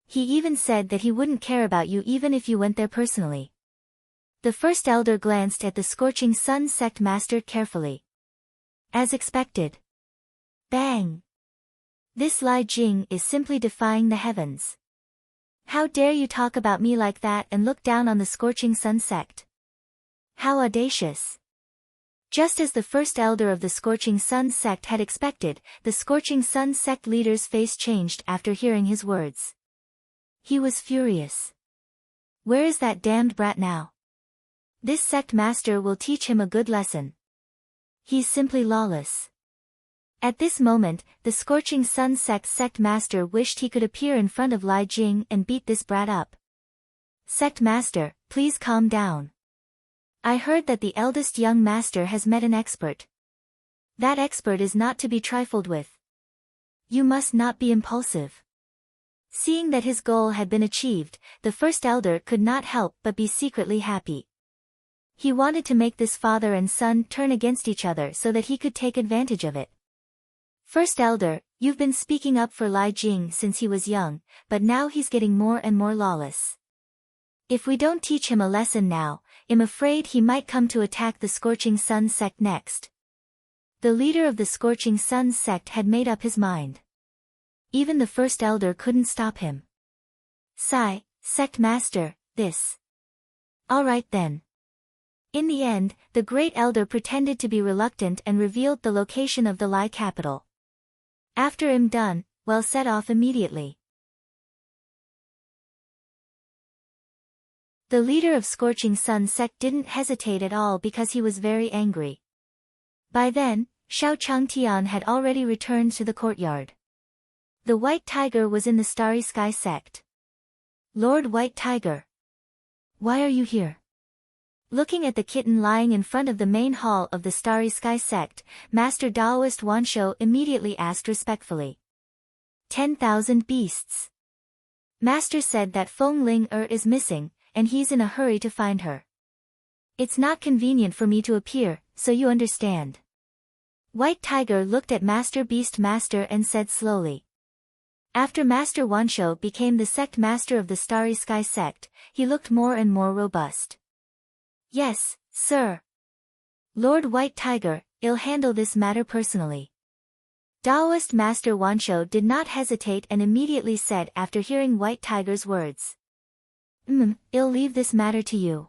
He even said that he wouldn't care about you even if you went there personally. The First Elder glanced at the Scorching Sun Sect Master carefully. As expected. Bang! This Lai Jing is simply defying the heavens. How dare you talk about me like that and look down on the Scorching Sun Sect? How audacious! Just as the First Elder of the Scorching Sun Sect had expected, the Scorching Sun Sect leader's face changed after hearing his words. He was furious. Where is that damned brat now? This sect master will teach him a good lesson. He's simply lawless. At this moment, the Scorching Sun Sect master wished he could appear in front of Lai Jing and beat this brat up. Sect master, please calm down. I heard that the eldest young master has met an expert. That expert is not to be trifled with. You must not be impulsive. Seeing that his goal had been achieved, the First Elder could not help but be secretly happy. He wanted to make this father and son turn against each other so that he could take advantage of it. First Elder, you've been speaking up for Lai Jing since he was young, but now he's getting more and more lawless. If we don't teach him a lesson now, I'm afraid he might come to attack the Scorching Sun Sect next. The leader of the Scorching Sun Sect had made up his mind. Even the First Elder couldn't stop him. Sigh, Sect Master, this. Alright then. In the end, the Great Elder pretended to be reluctant and revealed the location of the Lai capital. After I'm done, well set off immediately. The leader of Scorching Sun Sect didn't hesitate at all because he was very angry. By then, Xiao Changtian had already returned to the courtyard. The White Tiger was in the Starry Sky Sect. Lord White Tiger. Why are you here? Looking at the kitten lying in front of the main hall of the Starry Sky Sect, Master Daoist Wanshou immediately asked respectfully. 10,000 beasts. Master said that Feng Ling is missing, and he's in a hurry to find her. It's not convenient for me to appear, so you understand. White Tiger looked at Master Beast Master and said slowly. After Master Wanshou became the sect master of the Starry Sky Sect, he looked more and more robust. Yes, sir. Lord White Tiger, I'll handle this matter personally. Daoist Master Wanshou did not hesitate and immediately said after hearing White Tiger's words. I'll leave this matter to you.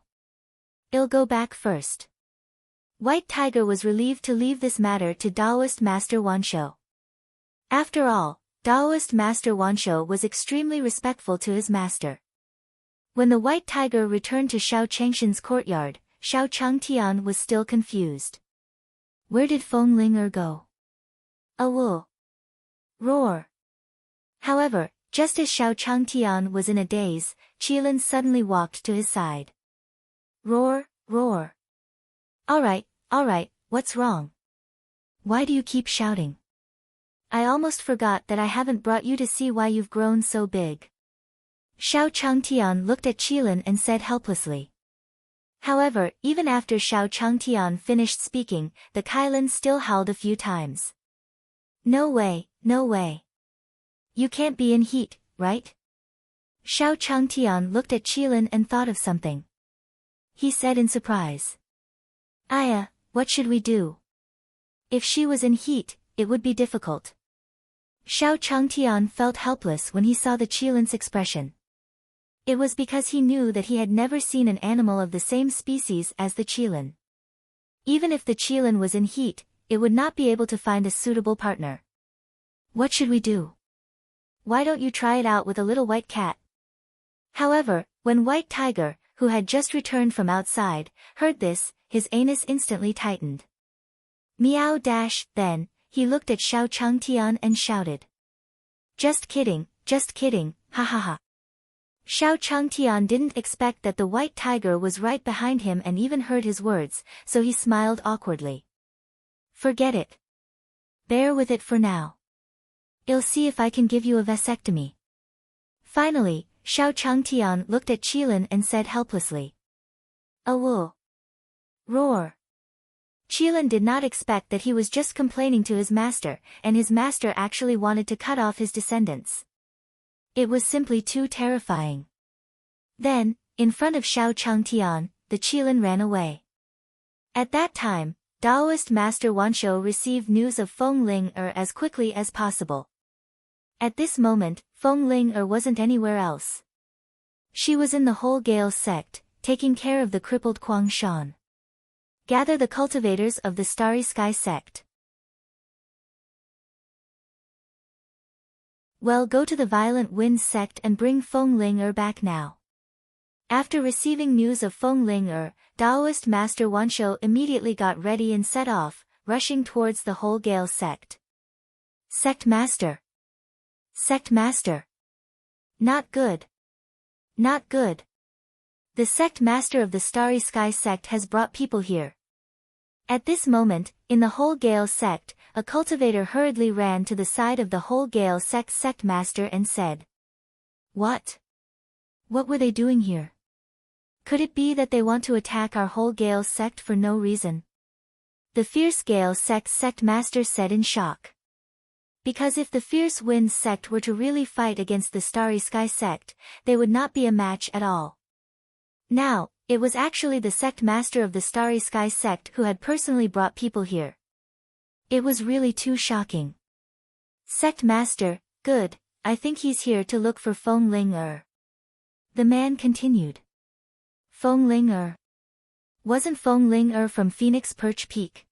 I'll go back first. White Tiger was relieved to leave this matter to Daoist Master Wanshou. After all, Daoist Master Wanshou was extremely respectful to his master. When the White Tiger returned to Xiao Changshan's courtyard, Xiao Changtian was still confused. Where did Feng Ling go? A wool. Roar. However, just as Xiao Changtian was in a daze, Qilin suddenly walked to his side. Roar, roar. Alright, what's wrong? Why do you keep shouting? I almost forgot that I haven't brought you to see why you've grown so big. Xiao Changtian looked at Qilin and said helplessly. However, even after Xiao Changtian finished speaking, the Qilin still howled a few times. No way, no way. You can't be in heat, right? Xiao Changtian looked at Qilin and thought of something. He said in surprise. Aya, what should we do? If she was in heat, it would be difficult. Xiao Changtian felt helpless when he saw the Qilin's expression. It was because he knew that he had never seen an animal of the same species as the Qilin. Even if the Qilin was in heat, it would not be able to find a suitable partner. What should we do? Why don't you try it out with a little white cat? However, when White Tiger, who had just returned from outside, heard this, his anus instantly tightened. Meow dash, then, he looked at Xiao Changtian and shouted. Just kidding, ha ha ha. Xiao Changtian didn't expect that the White Tiger was right behind him and even heard his words, so he smiled awkwardly. Forget it. Bear with it for now. I'll see if I can give you a vasectomy. Finally, Xiao Changtian looked at Qilin and said helplessly. Awoo. Roar. Qilin did not expect that he was just complaining to his master, and his master actually wanted to cut off his descendants. It was simply too terrifying. Then, in front of Xiao Changtian, the Qilin ran away. At that time, Taoist Master Wanshou received news of Feng Ling as quickly as possible. At this moment, Feng Ling wasn't anywhere else. She was in the Whole Gale sect, taking care of the crippled Kuang Shan. Gather the cultivators of the Starry Sky sect. Well, go to the Violent Wind sect and bring Feng Ling back now. After receiving news of Feng Ling Taoist Master Wanshou immediately got ready and set off, rushing towards the Whole Gale sect. Sect Master. Sect Master. Not good. Not good. The Sect Master of the Starry Sky sect has brought people here. At this moment, in the Whole Gale sect, a cultivator hurriedly ran to the side of the Whole Gale sect master and said. What? What were they doing here? Could it be that they want to attack our Whole Gale sect for no reason? The Fierce Gale sect master said in shock. Because if the Fierce Wind sect were to really fight against the Starry Sky sect, they would not be a match at all. Now, it was actually the sect master of the Starry Sky sect who had personally brought people here. It was really too shocking. Sect master, good, I think he's here to look for Feng Ling The man continued. Feng Ling Wasn't Feng Ling from Phoenix Perch Peak?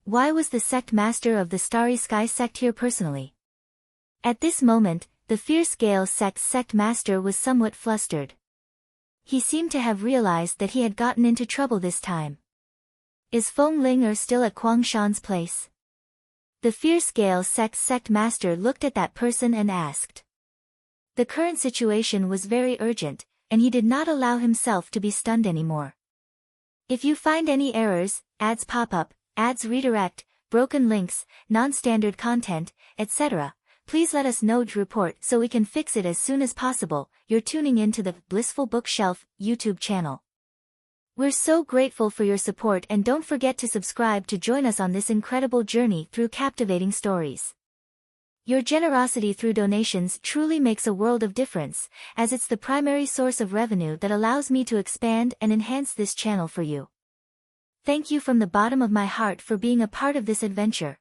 Why was the sect master of the Starry Sky sect here personally? At this moment, the Fierce Gale sect master was somewhat flustered. He seemed to have realized that he had gotten into trouble this time. Is Feng Ling still at Kuang Shan's place? The Fierce Gale sect master looked at that person and asked. The current situation was very urgent, and he did not allow himself to be stunned anymore. If you find any errors, ads pop up, ads redirect, broken links, non-standard content, etc., please let us know to report so we can fix it as soon as possible. You're tuning in to the Blissful Bookshelf YouTube channel. We're so grateful for your support, and don't forget to subscribe to join us on this incredible journey through captivating stories. Your generosity through donations truly makes a world of difference, as it's the primary source of revenue that allows me to expand and enhance this channel for you. Thank you from the bottom of my heart for being a part of this adventure.